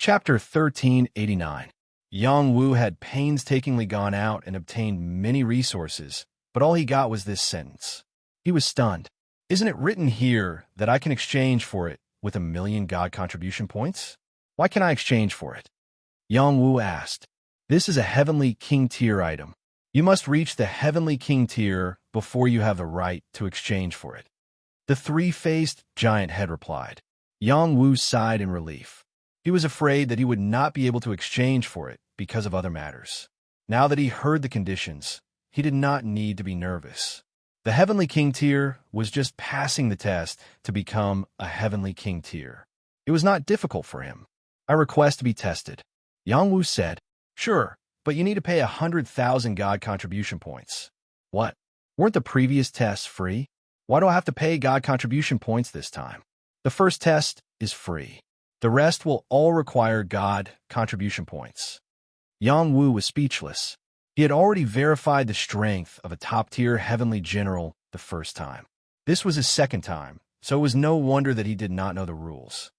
Chapter 1389. Yang Wu had painstakingly gone out and obtained many resources, but all he got was this sentence. He was stunned. Isn't it written here that I can exchange for it with 1,000,000 God contribution points? Why can I exchange for it? Yang Wu asked. This is a Heavenly King tier item. You must reach the Heavenly King tier before you have the right to exchange for it. The three-faced giant head replied. Yang Wu sighed in relief. He was afraid that he would not be able to exchange for it because of other matters. Now that he heard the conditions, he did not need to be nervous. The Heavenly King tier was just passing the test to become a Heavenly King tier. It was not difficult for him. I request to be tested. Yang Wu said, Sure, but you need to pay 100,000 God contribution points. What? Weren't the previous tests free? Why do I have to pay God contribution points this time? The first test is free. The rest will all require God contribution points. Yang Wu was speechless. He had already verified the strength of a top-tier heavenly general the first time. This was his second time, so it was no wonder that he did not know the rules.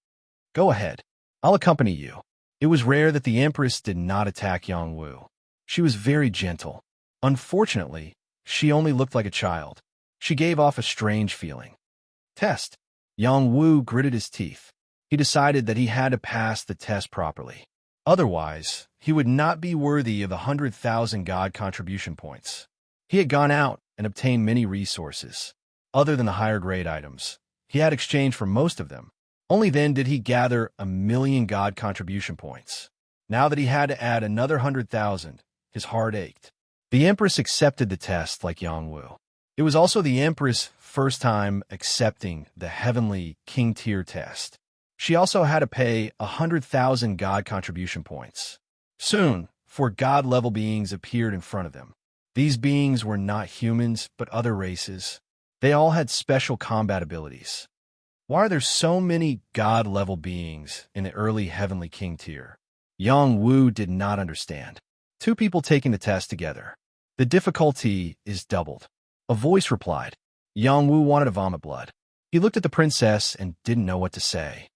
Go ahead. I'll accompany you. It was rare that the Empress did not attack Yang Wu. She was very gentle. Unfortunately, she only looked like a child. She gave off a strange feeling. Test. Yang Wu gritted his teeth. He decided that he had to pass the test properly. Otherwise, he would not be worthy of the 100,000 God contribution points. He had gone out and obtained many resources. Other than the higher grade items, he had exchanged for most of them. Only then did he gather 1,000,000 God contribution points. Now that he had to add another 100,000, his heart ached. The Empress accepted the test like Yang Wu. It was also the Empress' first time accepting the Heavenly King tier test. She also had to pay 100,000 God contribution points. Soon, 4 God-level beings appeared in front of them. These beings were not humans, but other races. They all had special combat abilities. Why are there so many God-level beings in the early Heavenly King tier? Yang Wu did not understand. 2 people taking the test together. The difficulty is doubled. A voice replied. Yang Wu wanted to vomit blood. He looked at the princess and didn't know what to say.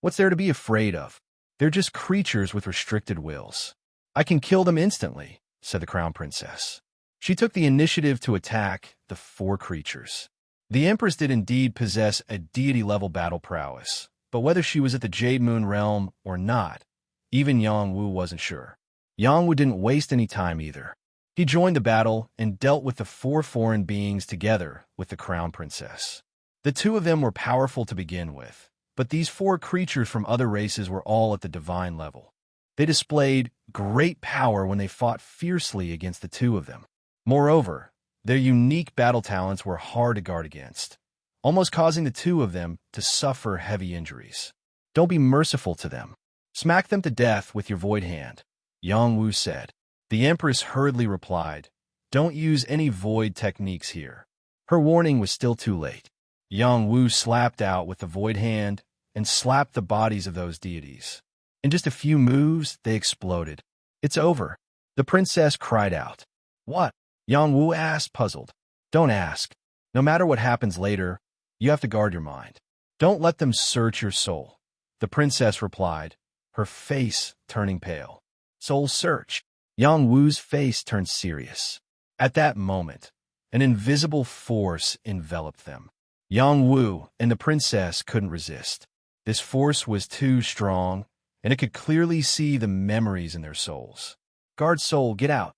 What's there to be afraid of? They're just creatures with restricted wills. I can kill them instantly, said the crown princess. She took the initiative to attack the 4 creatures. The Empress did indeed possess a deity-level battle prowess, but whether she was at the Jade Moon realm or not, even Yang Wu wasn't sure. Yang Wu didn't waste any time either. He joined the battle and dealt with the 4 foreign beings together with the crown princess. The 2 of them were powerful to begin with, but these 4 creatures from other races were all at the divine level. They displayed great power when they fought fiercely against the 2 of them. Moreover, their unique battle talents were hard to guard against, almost causing the 2 of them to suffer heavy injuries. Don't be merciful to them. Smack them to death with your void hand, Yang Wu said. The Empress hurriedly replied, Don't use any void techniques here. Her warning was still too late. Yang Wu slapped out with the void hand and slapped the bodies of those deities. In just a few moves, they exploded. It's over. The princess cried out. What? Yang Wu asked, puzzled. Don't ask. No matter what happens later, you have to guard your mind. Don't let them search your soul. The princess replied, her face turning pale. Soul search. Yang Wu's face turned serious. At that moment, an invisible force enveloped them. Yang Wu and the princess couldn't resist. This force was too strong, and it could clearly see the memories in their souls. Guard soul, get out.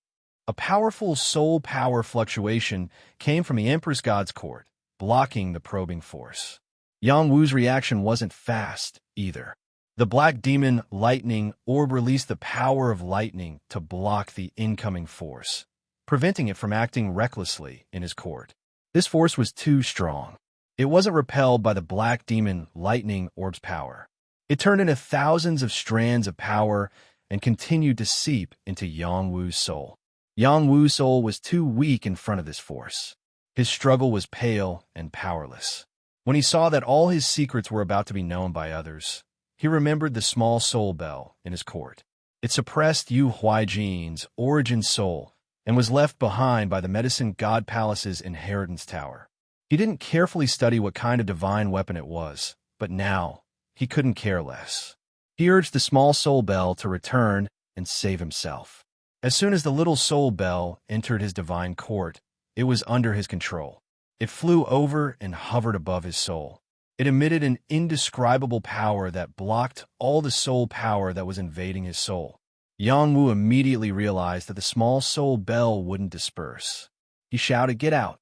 A powerful soul power fluctuation came from the Empress God's court, blocking the probing force. Yang Wu's reaction wasn't fast, either. The black demon lightning orb released the power of lightning to block the incoming force, preventing it from acting recklessly in his court. This force was too strong. It wasn't repelled by the black demon lightning orb's power. It turned into thousands of strands of power and continued to seep into Yang Wu's soul. Yang Wu's soul was too weak in front of this force. His struggle was pale and powerless. When he saw that all his secrets were about to be known by others, he remembered the small soul bell in his court. It suppressed Yu Huijin's origin soul and was left behind by the Medicine God Palace's inheritance tower. He didn't carefully study what kind of divine weapon it was, but now he couldn't care less. He urged the small soul bell to return and save himself. As soon as the little soul bell entered his divine court, it was under his control. It flew over and hovered above his soul. It emitted an indescribable power that blocked all the soul power that was invading his soul. Yang Wu immediately realized that the small soul bell wouldn't disperse. He shouted, "Get out!"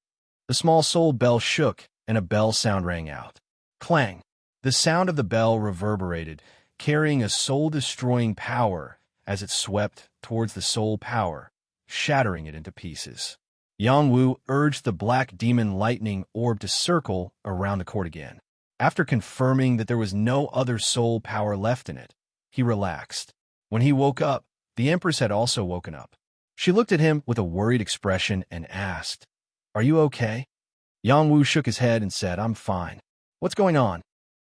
The small soul bell shook, and a bell sound rang out. Clang! The sound of the bell reverberated, carrying a soul-destroying power as it swept towards the soul power, shattering it into pieces. Yang Wu urged the black demon lightning orb to circle around the court again. After confirming that there was no other soul power left in it, he relaxed. When he woke up, the Empress had also woken up. She looked at him with a worried expression and asked, "Are you okay?" Yang Wu shook his head and said, "I'm fine." "What's going on?"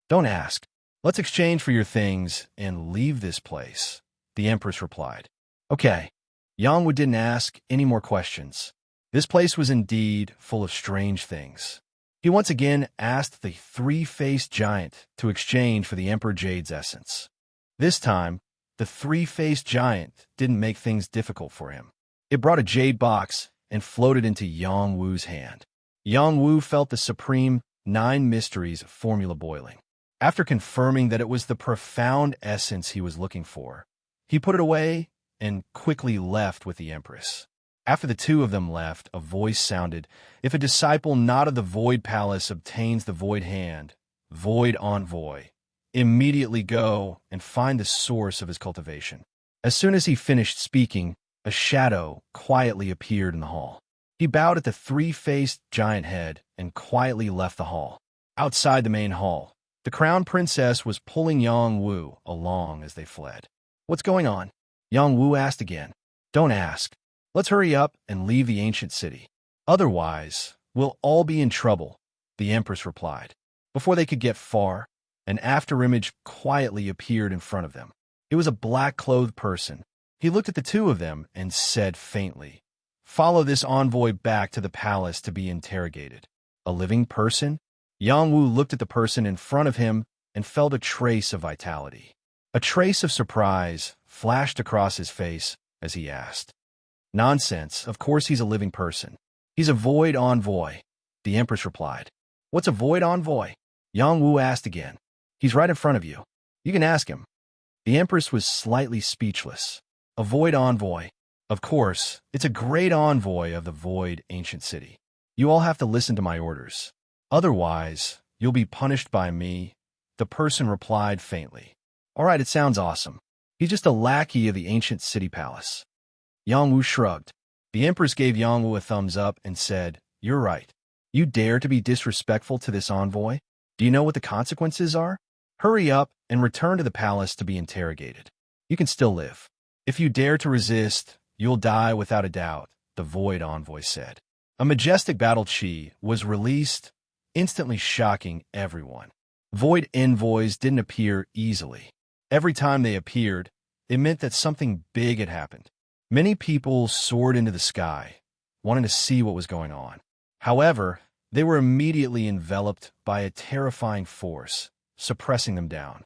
"Don't ask. Let's exchange for your things and leave this place," the Empress replied. "Okay." Yang Wu didn't ask any more questions. This place was indeed full of strange things. He once again asked the three-faced giant to exchange for the Emperor Jade's essence. This time, the three-faced giant didn't make things difficult for him. It brought a jade box and floated into Yang Wu's hand. Yang Wu felt the supreme 9 mysteries formula boiling. After confirming that it was the profound essence he was looking for, he put it away and quickly left with the Empress. After the two of them left, a voice sounded, "If a disciple not of the Void Palace obtains the Void Hand, Void Envoy, immediately go and find the source of his cultivation." As soon as he finished speaking, a shadow quietly appeared in the hall. He bowed at the three-faced giant head and quietly left the hall. Outside the main hall, the crown princess was pulling Yang Wu along as they fled. "What's going on?" Yang Wu asked again. "Don't ask. Let's hurry up and leave the ancient city. Otherwise, we'll all be in trouble," the Empress replied. Before they could get far, an afterimage quietly appeared in front of them. It was a black-clothed person. He looked at the two of them and said faintly, "Follow this envoy back to the palace to be interrogated." A living person? Yang Wu looked at the person in front of him and felt a trace of vitality. A trace of surprise flashed across his face as he asked, "Nonsense, of course he's a living person. He's a void envoy," the Empress replied. "What's a void envoy?" Yang Wu asked again. "He's right in front of you. You can ask him." The Empress was slightly speechless. A void envoy. Of course, it's a great envoy of the void ancient city. You all have to listen to my orders. Otherwise, you'll be punished by me, the person replied faintly. "All right, it sounds awesome. He's just a lackey of the ancient city palace." Yang Wu shrugged. The Empress gave Yang Wu a thumbs up and said, "You're right. You dare to be disrespectful to this envoy? Do you know what the consequences are? Hurry up and return to the palace to be interrogated. You can still live. If you dare to resist, you'll die without a doubt," the void envoy said. A majestic battle chi was released, instantly shocking everyone. Void envoys didn't appear easily. Every time they appeared, it meant that something big had happened. Many people soared into the sky, wanting to see what was going on. However, they were immediately enveloped by a terrifying force, suppressing them down.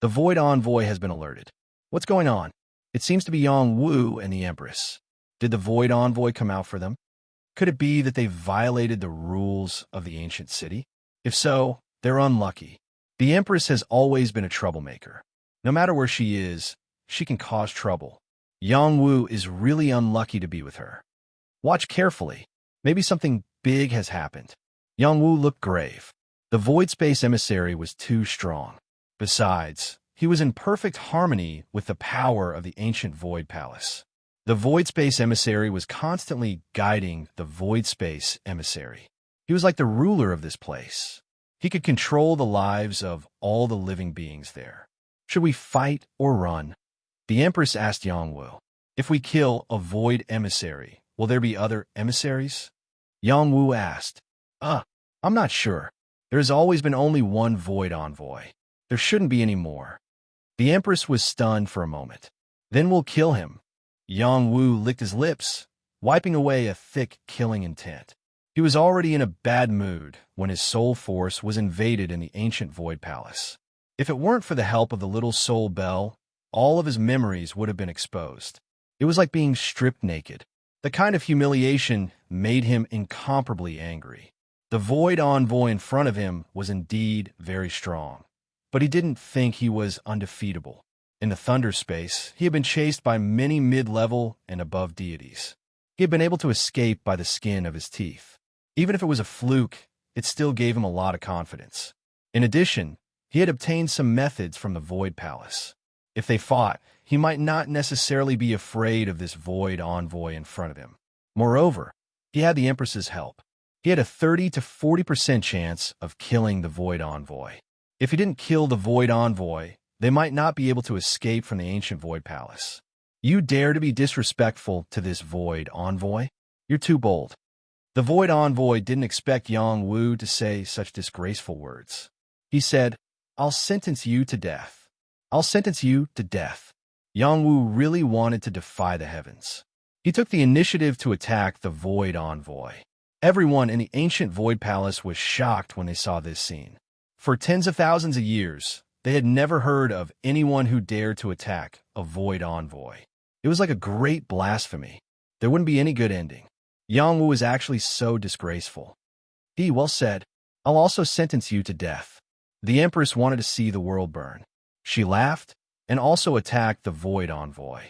The Void Envoy has been alerted. What's going on? It seems to be Yang Wu and the Empress. Did the Void Envoy come out for them? Could it be that they violated the rules of the ancient city? If so, they're unlucky. The Empress has always been a troublemaker. No matter where she is, she can cause trouble. Yang Wu is really unlucky to be with her. Watch carefully. Maybe something big has happened. Yang Wu looked grave. The Void Space Emissary was too strong. Besides, he was in perfect harmony with the power of the ancient Void Palace. The Void Space Emissary was constantly guiding the Void Space Emissary. He was like the ruler of this place. He could control the lives of all the living beings there. Should we fight or run? The Empress asked Yang Wu. If we kill a Void Emissary, will there be other emissaries? Yang Wu asked. I'm not sure. There has always been only one Void Envoy. There shouldn't be any more. The Empress was stunned for a moment. Then we'll kill him. Yang Wu licked his lips, wiping away a thick killing intent. He was already in a bad mood when his soul force was invaded in the ancient Void Palace. If it weren't for the help of the little soul bell, all of his memories would have been exposed. It was like being stripped naked. The kind of humiliation made him incomparably angry. The void envoy in front of him was indeed very strong, but he didn't think he was undefeatable. In the thunder space, he had been chased by many mid-level and above deities. He had been able to escape by the skin of his teeth. Even if it was a fluke, it still gave him a lot of confidence. In addition, he had obtained some methods from the Void Palace. If they fought, he might not necessarily be afraid of this void envoy in front of him. Moreover, he had the Empress's help. He had a 30 to 40% chance of killing the void envoy. If he didn't kill the void envoy, they might not be able to escape from the ancient Void Palace. You dare to be disrespectful to this void envoy? You're too bold. The void envoy didn't expect Yang Wu to say such disgraceful words. He said, "I'll sentence you to death. I'll sentence you to death." Yang Wu really wanted to defy the heavens. He took the initiative to attack the void envoy. Everyone in the ancient Void Palace was shocked when they saw this scene. For tens of thousands of years, they had never heard of anyone who dared to attack a void envoy. It was like a great blasphemy. There wouldn't be any good ending. Yang Wu was actually so disgraceful. He well said, "I'll also sentence you to death." The Empress wanted to see the world burn. She laughed and also attacked the void envoy.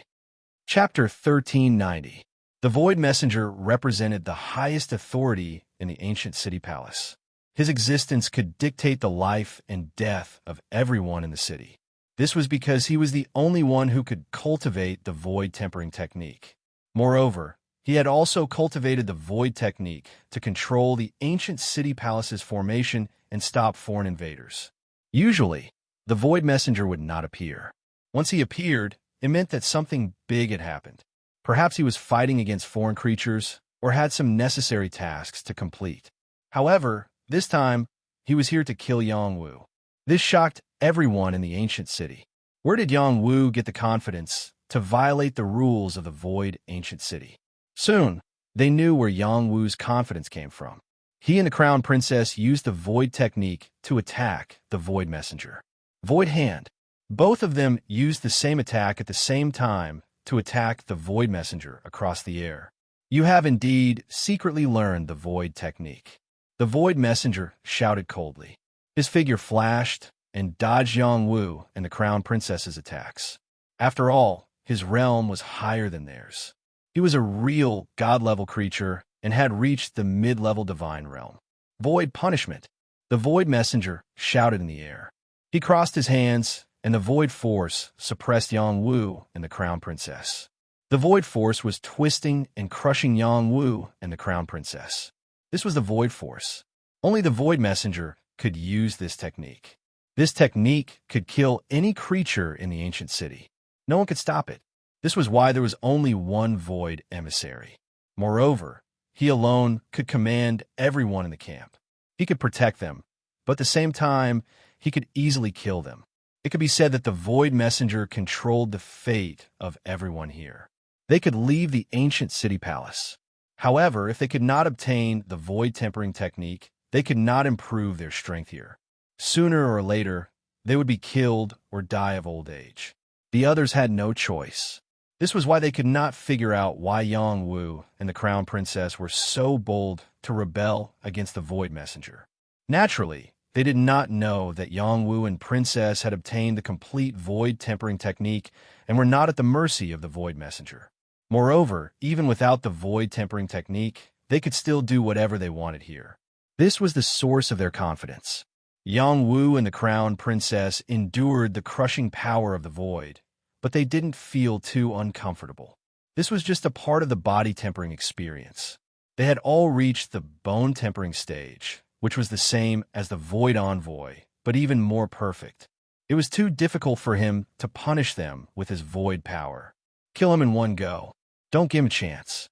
Chapter 1390. The Void Messenger represented the highest authority in the ancient city palace. His existence could dictate the life and death of everyone in the city. This was because he was the only one who could cultivate the void tempering technique. Moreover, he had also cultivated the void technique to control the ancient city palace's formation and stop foreign invaders. Usually, the Void Messenger would not appear. Once he appeared, it meant that something big had happened. Perhaps he was fighting against foreign creatures or had some necessary tasks to complete. However, this time, he was here to kill Yang Wu. This shocked everyone in the ancient city. Where did Yang Wu get the confidence to violate the rules of the void ancient city? Soon, they knew where Yang Wu's confidence came from. He and the Crown Princess used the void technique to attack the Void Messenger. Void Hand. Both of them used the same attack at the same time to attack the Void Messenger across the air. You have indeed secretly learned the void technique. The Void Messenger shouted coldly. His figure flashed and dodged Yang Wu and the Crown Princess's attacks. After all, his realm was higher than theirs. He was a real god-level creature and had reached the mid-level divine realm. Void Punishment. The Void Messenger shouted in the air. He crossed his hands, and the Void Force suppressed Yang Wu and the Crown Princess. The Void Force was twisting and crushing Yang Wu and the Crown Princess. This was the Void Force. Only the Void Messenger could use this technique. This technique could kill any creature in the ancient city. No one could stop it. This was why there was only one Void Emissary. Moreover, he alone could command everyone in the camp. He could protect them, but at the same time, he could easily kill them. It could be said that the Void Messenger controlled the fate of everyone here. They could leave the ancient city palace. However, if they could not obtain the void tempering technique, they could not improve their strength here. Sooner or later, they would be killed or die of old age. The others had no choice. This was why they could not figure out why Yang Wu and the Crown Princess were so bold to rebel against the Void Messenger. Naturally, they did not know that Yang Wu and Princess had obtained the complete void tempering technique and were not at the mercy of the Void Messenger. Moreover, even without the void tempering technique, they could still do whatever they wanted here. This was the source of their confidence. Yang Wu and the Crown Princess endured the crushing power of the void, but they didn't feel too uncomfortable. This was just a part of the body tempering experience. They had all reached the bone tempering stage, which was the same as the void envoy, but even more perfect. It was too difficult for him to punish them with his void power. Kill him in one go. Don't give him a chance.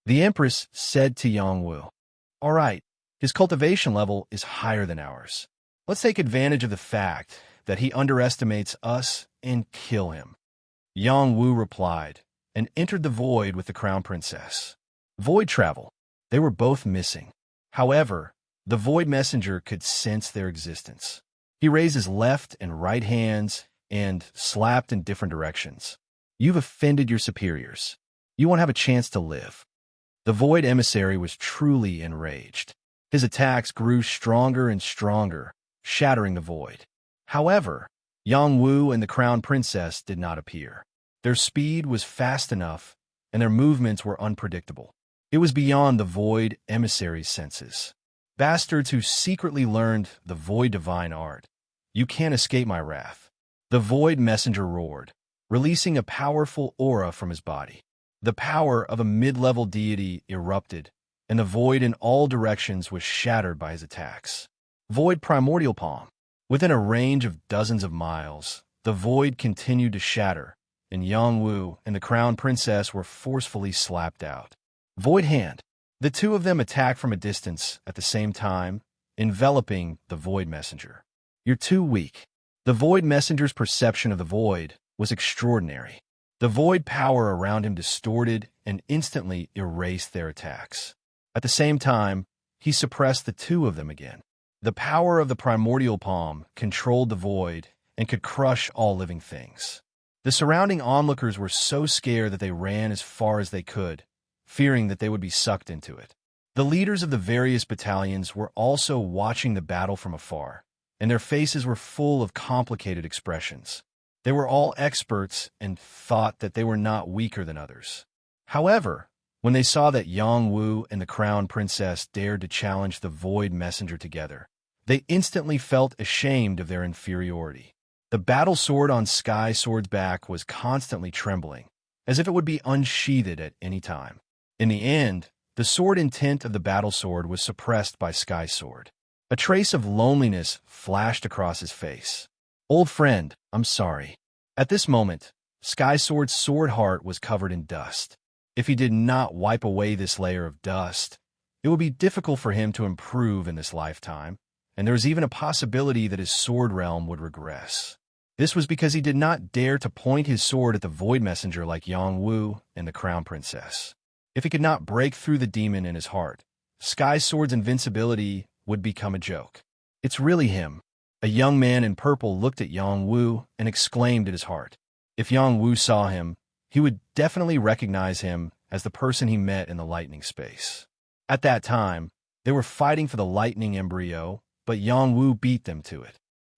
The Empress said to Yang Wu, "All right, his cultivation level is higher than ours. Let's take advantage of the fact that he underestimates us and kill him." Yang Wu replied and entered the void with the Crown Princess. Void travel. They were both missing. However, the Void Messenger could sense their existence. He raised his left and right hands and slapped in different directions. You've offended your superiors. You won't have a chance to live. The Void Emissary was truly enraged. His attacks grew stronger and stronger, shattering the void. However, Yang Wu and the Crown Princess did not appear. Their speed was fast enough, and their movements were unpredictable. It was beyond the Void Emissary's senses. Bastards who secretly learned the Void Divine Art. You can't escape my wrath. The Void Messenger roared, releasing a powerful aura from his body. The power of a mid-level deity erupted, and the void in all directions was shattered by his attacks. Void Primordial Palm. Within a range of dozens of miles, the void continued to shatter, and Yang Wu and the Crown Princess were forcefully slapped out. Void Hand. The two of them attacked from a distance at the same time, enveloping the Void Messenger. You're too weak. The Void Messenger's perception of the void was extraordinary. The void power around him distorted and instantly erased their attacks. At the same time, he suppressed the two of them again. The power of the primordial palm controlled the void and could crush all living things. The surrounding onlookers were so scared that they ran as far as they could, fearing that they would be sucked into it. The leaders of the various battalions were also watching the battle from afar, and their faces were full of complicated expressions. They were all experts and thought that they were not weaker than others. However, when they saw that Yang Wu and the Crown Princess dared to challenge the Void Messenger together, they instantly felt ashamed of their inferiority. The battle sword on Sky Sword's back was constantly trembling, as if it would be unsheathed at any time. In the end, the sword intent of the battle sword was suppressed by Sky Sword. A trace of loneliness flashed across his face. Old friend, I'm sorry. At this moment, Sky Sword's sword heart was covered in dust. If he did not wipe away this layer of dust, it would be difficult for him to improve in this lifetime, and there was even a possibility that his sword realm would regress. This was because he did not dare to point his sword at the Void Messenger like Yang Wu and the Crown Princess. If he could not break through the demon in his heart, Sky Sword's invincibility would become a joke. It's really him. A young man in purple looked at Yang Wu and exclaimed at his heart. If Yang Wu saw him, he would definitely recognize him as the person he met in the lightning space. At that time, they were fighting for the lightning embryo, but Yang Wu beat them to it.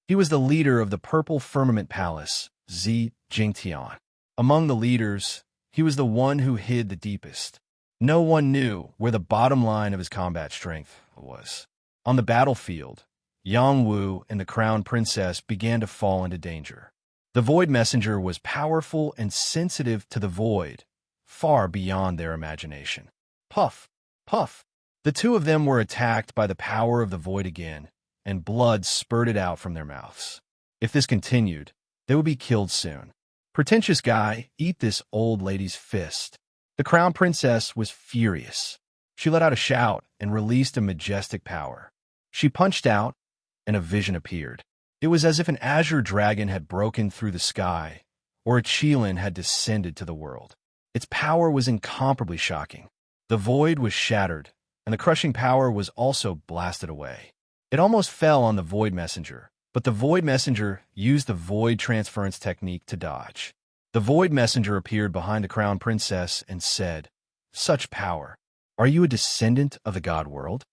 He was the leader of the Purple Firmament Palace, Zi Jingtian. Among the leaders, he was the one who hid the deepest. No one knew where the bottom line of his combat strength was. On the battlefield, Yang Wu and the Crown Princess began to fall into danger. The Void Messenger was powerful and sensitive to the void, far beyond their imagination. Puff, puff. The two of them were attacked by the power of the void again, and blood spurted out from their mouths. If this continued, they would be killed soon. Pretentious guy, eat this old lady's fist. The Crown Princess was furious. She let out a shout and released a majestic power. She punched out, and a vision appeared. It was as if an azure dragon had broken through the sky, or a Qilin had descended to the world. Its power was incomparably shocking. The void was shattered, and the crushing power was also blasted away. It almost fell on the Void Messenger, but the Void Messenger used the Void Transference technique to dodge. The Void Messenger appeared behind the Crown Princess and said, "Such power. Are you a descendant of the God world?"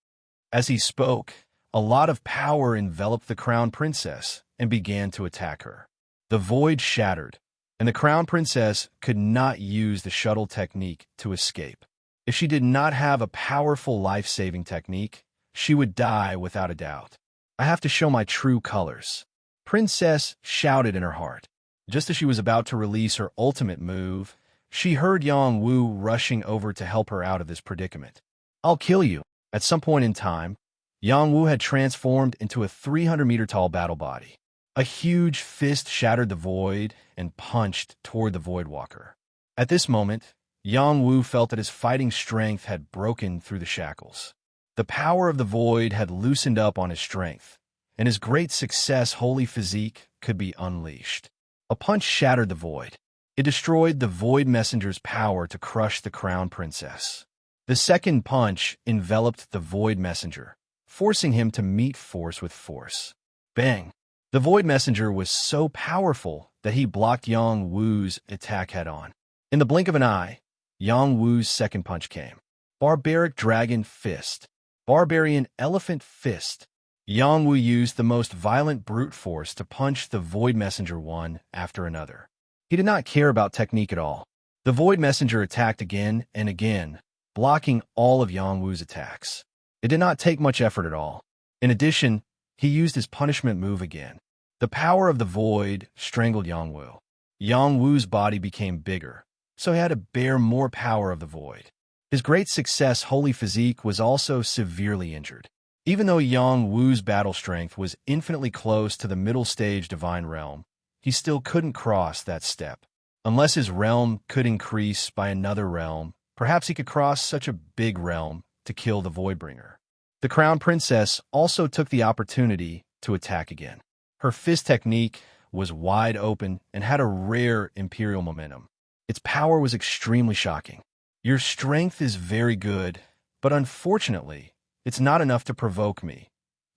As he spoke, a lot of power enveloped the Crown Princess and began to attack her. The void shattered, and the Crown Princess could not use the shuttle technique to escape. If she did not have a powerful life-saving technique, she would die without a doubt. I have to show my true colors. Princess shouted in her heart. Just as she was about to release her ultimate move, she heard Yang Wu rushing over to help her out of this predicament. I'll kill you. At some point in time, Yang Wu had transformed into a 300-meter-tall battle body. A huge fist shattered the void and punched toward the Void Walker. At this moment, Yang Wu felt that his fighting strength had broken through the shackles. The power of the void had loosened up on his strength, and his great success holy physique could be unleashed. A punch shattered the void. It destroyed the Void Messenger's power to crush the Crown Princess. The second punch enveloped the Void Messenger, forcing him to meet force with force. Bang! The Void Messenger was so powerful that he blocked Yang Wu's attack head-on. In the blink of an eye, Yang Wu's second punch came. Barbaric Dragon Fist. Barbarian Elephant Fist. Yang Wu used the most violent brute force to punch the Void Messenger one after another. He did not care about technique at all. The Void Messenger attacked again and again, blocking all of Yang Wu's attacks. It did not take much effort at all. In addition, he used his punishment move again. The power of the Void strangled Yang Wu. Yang Wu's body became bigger, so he had to bear more power of the Void. His great success, Holy Physique, was also severely injured. Even though Yang Wu's battle strength was infinitely close to the middle stage Divine Realm, he still couldn't cross that step. Unless his realm could increase by another realm, perhaps he could cross such a big realm to kill the Voidbringer. The Crown Princess also took the opportunity to attack again. Her fist technique was wide open and had a rare imperial momentum. Its power was extremely shocking. Your strength is very good, but unfortunately, it's not enough to provoke me,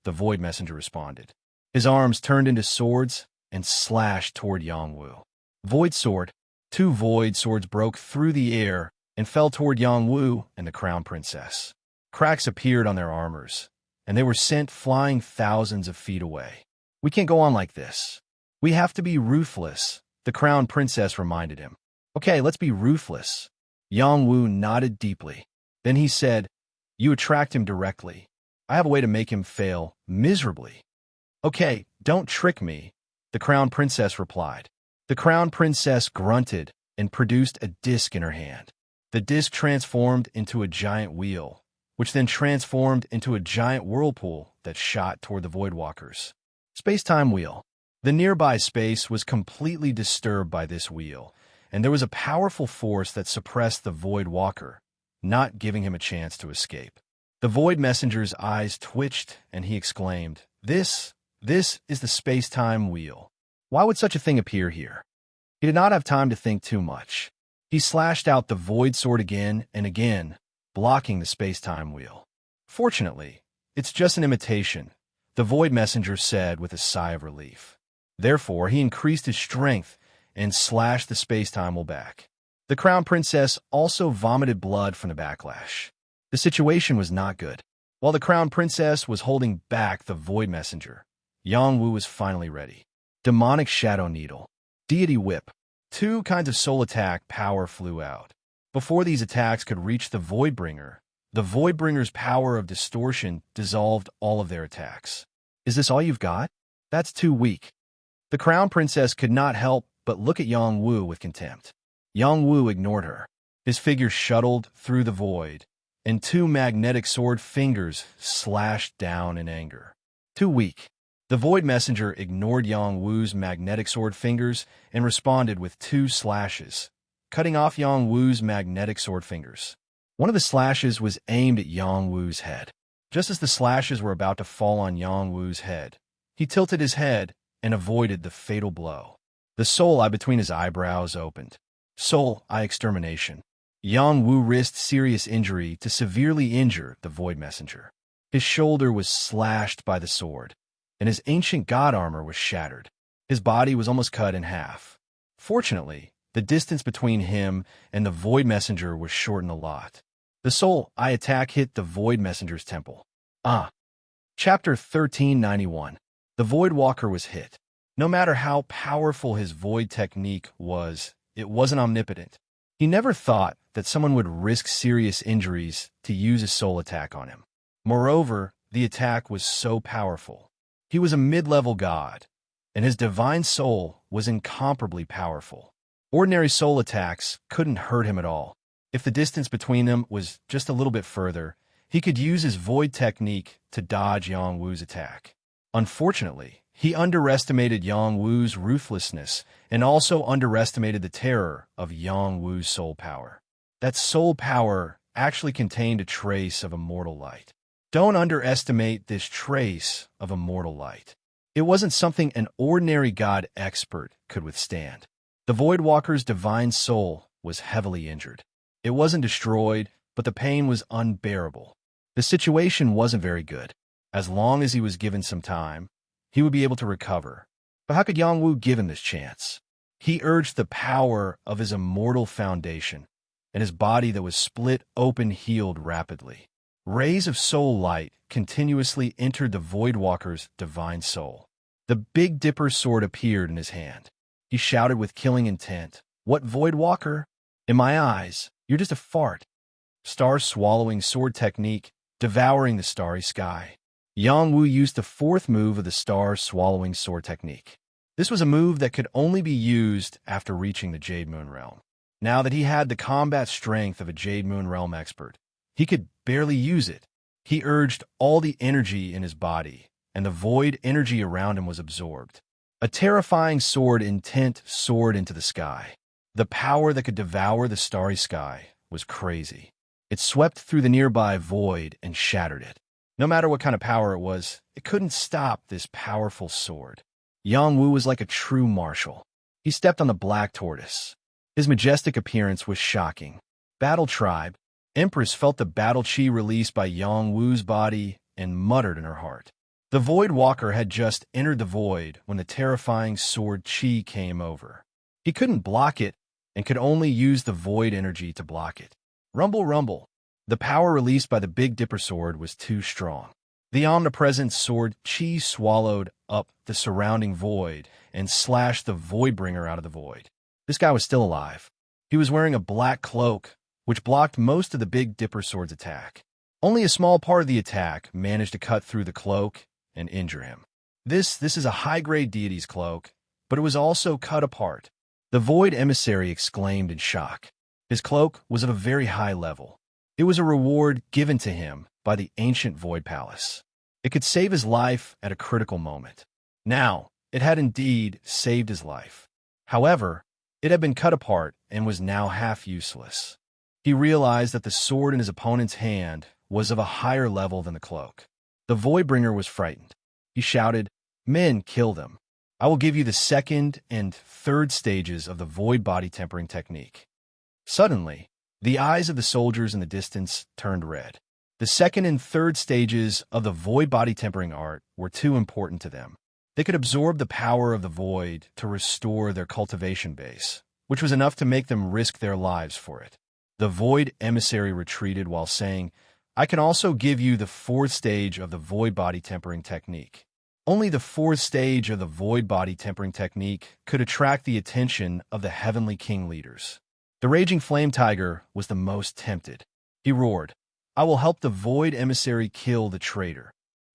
the Void Messenger responded. His arms turned into swords and slashed toward Yang Wu. Void Sword. 2 Void Swords broke through the air and fell toward Yang Wu and the Crown Princess. Cracks appeared on their armors, and they were sent flying thousands of feet away. We can't go on like this. We have to be ruthless, the Crown Princess reminded him. Okay, let's be ruthless. Yang Wu nodded deeply. Then he said, You attract him directly. I have a way to make him fail miserably. Okay, don't trick me, the Crown Princess replied. The Crown Princess grunted and produced a disc in her hand. The disc transformed into a giant wheel, which then transformed into a giant whirlpool that shot toward the Voidwalkers. Space-time wheel. The nearby space was completely disturbed by this wheel, and there was a powerful force that suppressed the Voidwalker, not giving him a chance to escape. The Void Messenger's eyes twitched, and he exclaimed, This is the space-time wheel. Why would such a thing appear here? He did not have time to think too much. He slashed out the Void Sword again and again, blocking the space-time wheel. Fortunately, it's just an imitation, the Void Messenger said with a sigh of relief. Therefore, he increased his strength and slashed the space-time wheel back. The Crown Princess also vomited blood from the backlash. The situation was not good. While the Crown Princess was holding back the Void Messenger, Yang Wu was finally ready. Demonic Shadow Needle. Deity Whip. 2 kinds of soul attack power flew out. Before these attacks could reach the Voidbringer's power of distortion dissolved all of their attacks. Is this all you've got? That's too weak. The Crown Princess could not help but look at Yang Wu with contempt. Yang Wu ignored her. His figure shuttled through the void, and 2 magnetic sword fingers slashed down in anger. Too weak. The Void Messenger ignored Yang Wu's magnetic sword fingers and responded with 2 slashes, cutting off Yang Wu's magnetic sword fingers. One of the slashes was aimed at Yang Wu's head. Just as the slashes were about to fall on Yang Wu's head, he tilted his head and avoided the fatal blow. The soul eye between his eyebrows opened. Soul eye extermination. Yang Wu risked serious injury to severely injure the Void Messenger. His shoulder was slashed by the sword, and his ancient god armor was shattered. His body was almost cut in half. Fortunately, the distance between him and the Void Messenger was shortened a lot. The soul eye attack hit the Void Messenger's temple. Chapter 1391. The Voidwalker was hit. No matter how powerful his void technique was, it wasn't omnipotent. He never thought that someone would risk serious injuries to use a soul attack on him. Moreover, the attack was so powerful. He was a mid-level god, and his divine soul was incomparably powerful. Ordinary soul attacks couldn't hurt him at all. If the distance between them was just a little bit further, he could use his void technique to dodge Yang Wu's attack. Unfortunately, he underestimated Yang Wu's ruthlessness and also underestimated the terror of Yang Wu's soul power. That soul power actually contained a trace of immortal light. Don't underestimate this trace of immortal light. It wasn't something an ordinary god expert could withstand. The Voidwalker's divine soul was heavily injured. It wasn't destroyed, but the pain was unbearable. The situation wasn't very good. As long as he was given some time, he would be able to recover, But how could Yang Wu give him this chance? He urged the power of his immortal foundation, and his body that was split open healed rapidly. Rays of soul light continuously entered the Voidwalker's divine soul. The Big Dipper sword appeared in his hand. He shouted with killing intent, "What, Voidwalker? In my eyes, you're just a fart." Star-swallowing sword technique, devouring the starry sky. Yang Wu used the fourth move of the star-swallowing sword technique. This was a move that could only be used after reaching the Jade Moon Realm. Now that he had the combat strength of a Jade Moon Realm expert, he could barely use it. He urged all the energy in his body, and the void energy around him was absorbed. A terrifying sword intent soared into the sky. The power that could devour the starry sky was crazy. It swept through the nearby void and shattered it. No matter what kind of power it was, it couldn't stop this powerful sword. Yang Wu was like a true martial. He stepped on the black tortoise. His majestic appearance was shocking. Battle Tribe. Empress felt the battle chi released by Yang Wu's body and muttered in her heart. The Void Walker had just entered the void when the terrifying sword chi came over. He couldn't block it and could only use the void energy to block it. Rumble, rumble. The power released by the Big Dipper sword was too strong. The omnipresent sword chi swallowed up the surrounding void and slashed the Voidbringer out of the void. This guy was still alive. He was wearing a black cloak, which blocked most of the Big Dipper sword's attack. Only a small part of the attack managed to cut through the cloak and injure him. This is a high-grade deity's cloak, but it was also cut apart. The Void Emissary exclaimed in shock. His cloak was of a very high level. It was a reward given to him by the ancient Void Palace. It could save his life at a critical moment. Now, it had indeed saved his life. However, it had been cut apart and was now half useless. He realized that the sword in his opponent's hand was of a higher level than the cloak. The Voidbringer was frightened. He shouted, "Men, kill them. I will give you the second and third stages of the Void Body Tempering technique." Suddenly, the eyes of the soldiers in the distance turned red. The second and third stages of the Void Body Tempering art were too important to them. They could absorb the power of the void to restore their cultivation base, which was enough to make them risk their lives for it. The Void Emissary retreated while saying, "I can also give you the fourth stage of the Void Body Tempering technique." Only the fourth stage of the Void Body Tempering technique could attract the attention of the Heavenly King leaders. The Raging Flame Tiger was the most tempted. He roared, "I will help the Void Emissary kill the traitor."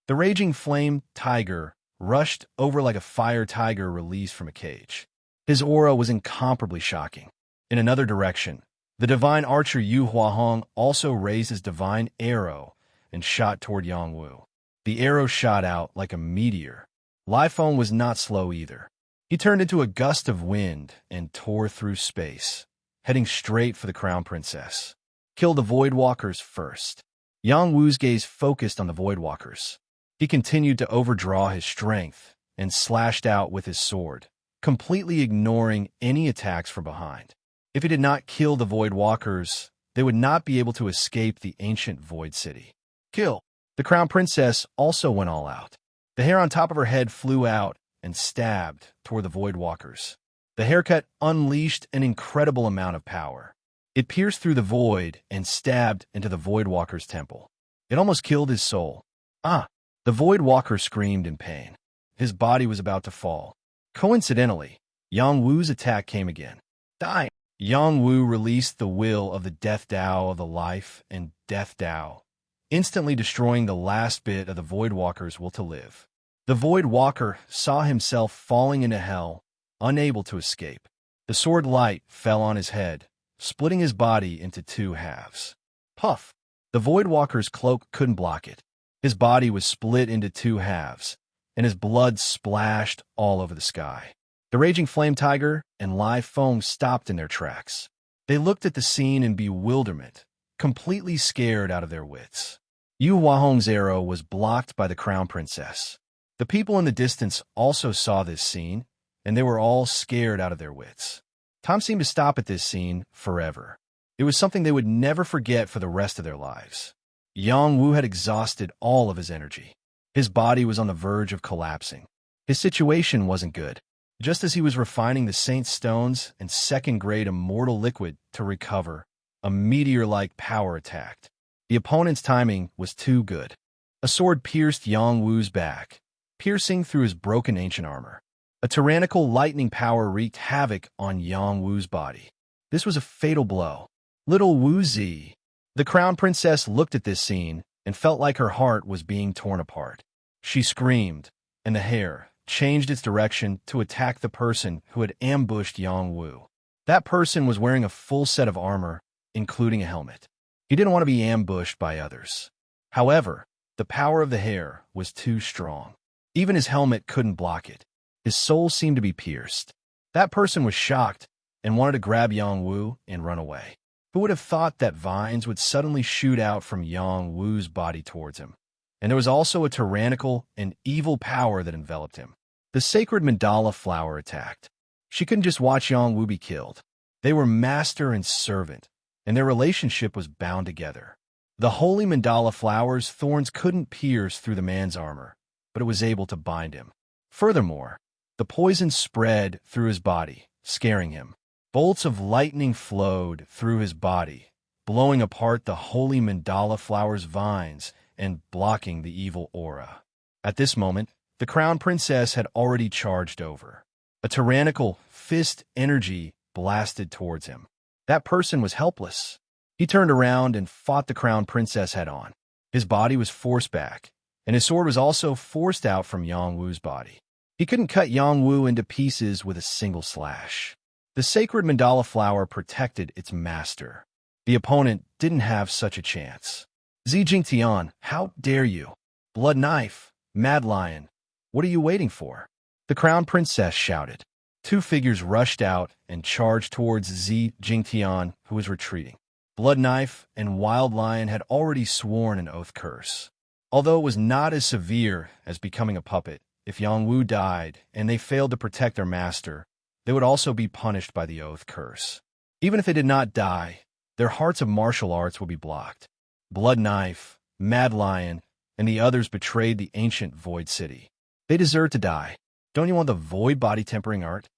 The Raging Flame Tiger rushed over like a fire tiger released from a cage. His aura was incomparably shocking. In another direction, the divine archer Yu Huahong also raised his divine arrow and shot toward Yang Wu. The arrow shot out like a meteor. Li Feng was not slow either. He turned into a gust of wind and tore through space, heading straight for the Crown Princess. Kill the Voidwalkers first. Yang Wu's gaze focused on the Voidwalkers. He continued to overdraw his strength and slashed out with his sword, completely ignoring any attacks from behind. If he did not kill the Voidwalkers, they would not be able to escape the ancient Void City. Kill! The Crown Princess also went all out. The hair on top of her head flew out and stabbed toward the Voidwalkers. The haircut unleashed an incredible amount of power. It pierced through the void and stabbed into the Voidwalker's temple. It almost killed his soul. Ah! The Voidwalker screamed in pain. His body was about to fall. Coincidentally, Yang Wu's attack came again. Die! Yang Wu released the will of the Death Dao of the Life and Death Dao, instantly destroying the last bit of the Voidwalker's will to live. The Voidwalker saw himself falling into hell, unable to escape. The sword light fell on his head, splitting his body into two halves. Puff! The Voidwalker's cloak couldn't block it. His body was split into two halves, and his blood splashed all over the sky. The Raging Flame Tiger and Li Feng stopped in their tracks. They looked at the scene in bewilderment, completely scared out of their wits. Yu Huahong's arrow was blocked by the Crown Princess. The people in the distance also saw this scene, and they were all scared out of their wits. Time seemed to stop at this scene forever. It was something they would never forget for the rest of their lives. Yang Wu had exhausted all of his energy. His body was on the verge of collapsing. His situation wasn't good. Just as he was refining the Saint Stones and second-grade immortal liquid to recover, a meteor-like power attacked. The opponent's timing was too good. A sword pierced Yang Wu's back, piercing through his broken ancient armor. A tyrannical lightning power wreaked havoc on Yang Wu's body. This was a fatal blow. Little Wu Zi. The crown princess looked at this scene and felt like her heart was being torn apart. She screamed, and the hair changed its direction to attack the person who had ambushed Yang Wu. That person was wearing a full set of armor, including a helmet. He didn't want to be ambushed by others. However, the power of the hair was too strong. Even his helmet couldn't block it. His soul seemed to be pierced. That person was shocked and wanted to grab Yang Wu and run away. Who would have thought that vines would suddenly shoot out from Yang Wu's body towards him? And there was also a tyrannical and evil power that enveloped him. The sacred mandala flower attacked. She couldn't just watch Yang Wu be killed. They were master and servant, and their relationship was bound together. The holy mandala flower's thorns couldn't pierce through the man's armor, but it was able to bind him. Furthermore, the poison spread through his body, scaring him. Bolts of lightning flowed through his body, blowing apart the holy mandala flower's vines and blocking the evil aura. At this moment, the crown princess had already charged over. A tyrannical fist energy blasted towards him. That person was helpless. He turned around and fought the crown princess head-on. His body was forced back, and his sword was also forced out from Yang Wu's body. He couldn't cut Yang Wu into pieces with a single slash. The sacred mandala flower protected its master. The opponent didn't have such a chance. Zi Jingtian, how dare you? Blood knife, Mad Lion, what are you waiting for? The crown princess shouted. Two figures rushed out and charged towards Zi Jingtian, who was retreating. Blood Knife and Wild Lion had already sworn an oath curse. Although it was not as severe as becoming a puppet, if Yang Wu died and they failed to protect their master, they would also be punished by the oath curse. Even if they did not die, their hearts of martial arts would be blocked. Blood Knife, Mad Lion, and the others betrayed the ancient Void City. They deserved to die. Don't you want the Void body tempering art?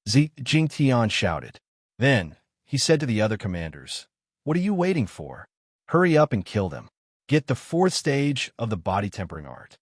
Zi Jingtian shouted. Then, he said to the other commanders, what are you waiting for? Hurry up and kill them. Get the fourth stage of the body tempering art.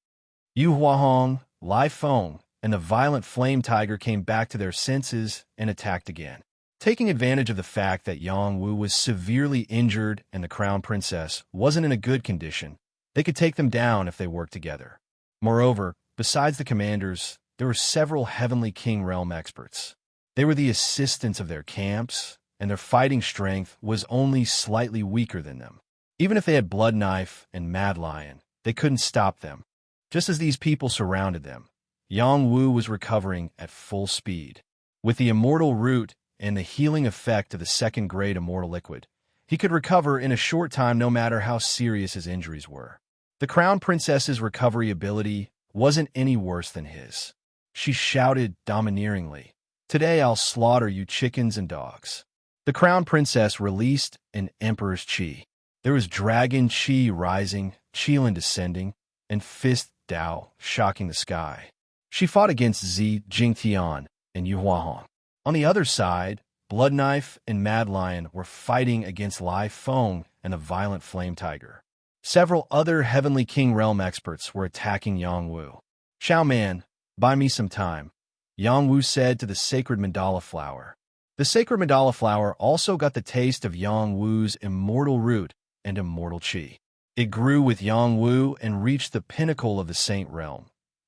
Yu Huahong, Lai Feng, and the violent flame tiger came back to their senses and attacked again. Taking advantage of the fact that Yang Wu was severely injured and the crown princess wasn't in a good condition, they could take them down if they worked together. Moreover, besides the commanders, there were several Heavenly King Realm experts. They were the assistants of their camps, and their fighting strength was only slightly weaker than them. Even if they had Blood Knife and Mad Lion, they couldn't stop them. Just as these people surrounded them, Yang Wu was recovering at full speed. With the immortal root and the healing effect of the second-grade immortal liquid, he could recover in a short time no matter how serious his injuries were. The crown princess's recovery ability wasn't any worse than his. She shouted domineeringly, "Today I'll slaughter you chickens and dogs." The crown princess released an emperor's chi. There was dragon chi rising, Qilin descending, and fist Dao shocking the sky. She fought against Zi Jingtian and Yu Huahong. On the other side, Blood Knife and Mad Lion were fighting against Lai Feng and the violent Flame Tiger. Several other Heavenly King Realm experts were attacking Yang Wu. Xiao Man, buy me some time, Yang Wu said to the sacred mandala flower. The sacred mandala flower also got the taste of Yang Wu's immortal root and immortal chi. It grew with Yang Wu and reached the pinnacle of the Saint Realm,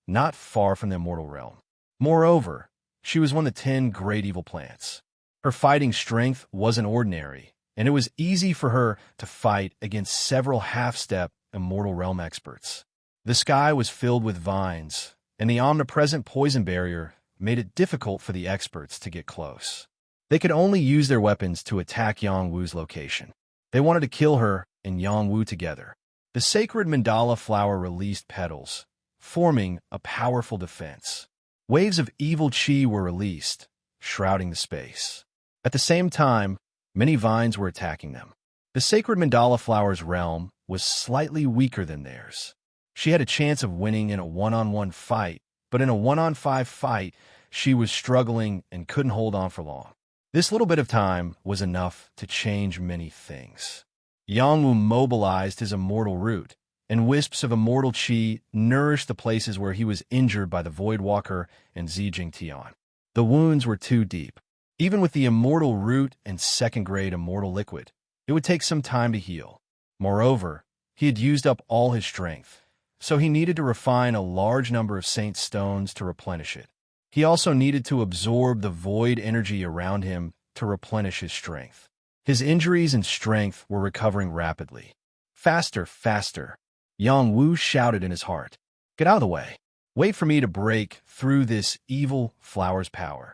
not far from the immortal realm. Moreover, she was one of the 10 great evil plants. Her fighting strength wasn't ordinary, and it was easy for her to fight against several half-step immortal realm experts. The sky was filled with vines, and the omnipresent poison barrier made it difficult for the experts to get close. They could only use their weapons to attack Yang Wu's location. They wanted to kill her and Yang Wu together. The sacred mandala flower released petals, forming a powerful defense. Waves of evil chi were released, shrouding the space. At the same time, many vines were attacking them. The sacred mandala flower's realm was slightly weaker than theirs. She had a chance of winning in a one-on-one fight, but in a 1-on-5 fight, she was struggling and couldn't hold on for long. This little bit of time was enough to change many things. Yangwu mobilized his immortal root, and wisps of immortal qi nourished the places where he was injured by the Voidwalker and Zijing Tian. The wounds were too deep. Even with the immortal root and second-grade immortal liquid, it would take some time to heal. Moreover, he had used up all his strength, so he needed to refine a large number of saint stones to replenish it. He also needed to absorb the void energy around him to replenish his strength. His injuries and strength were recovering rapidly. Faster, faster, Yang Wu shouted in his heart. Get out of the way. Wait for me to break through this evil flower's power.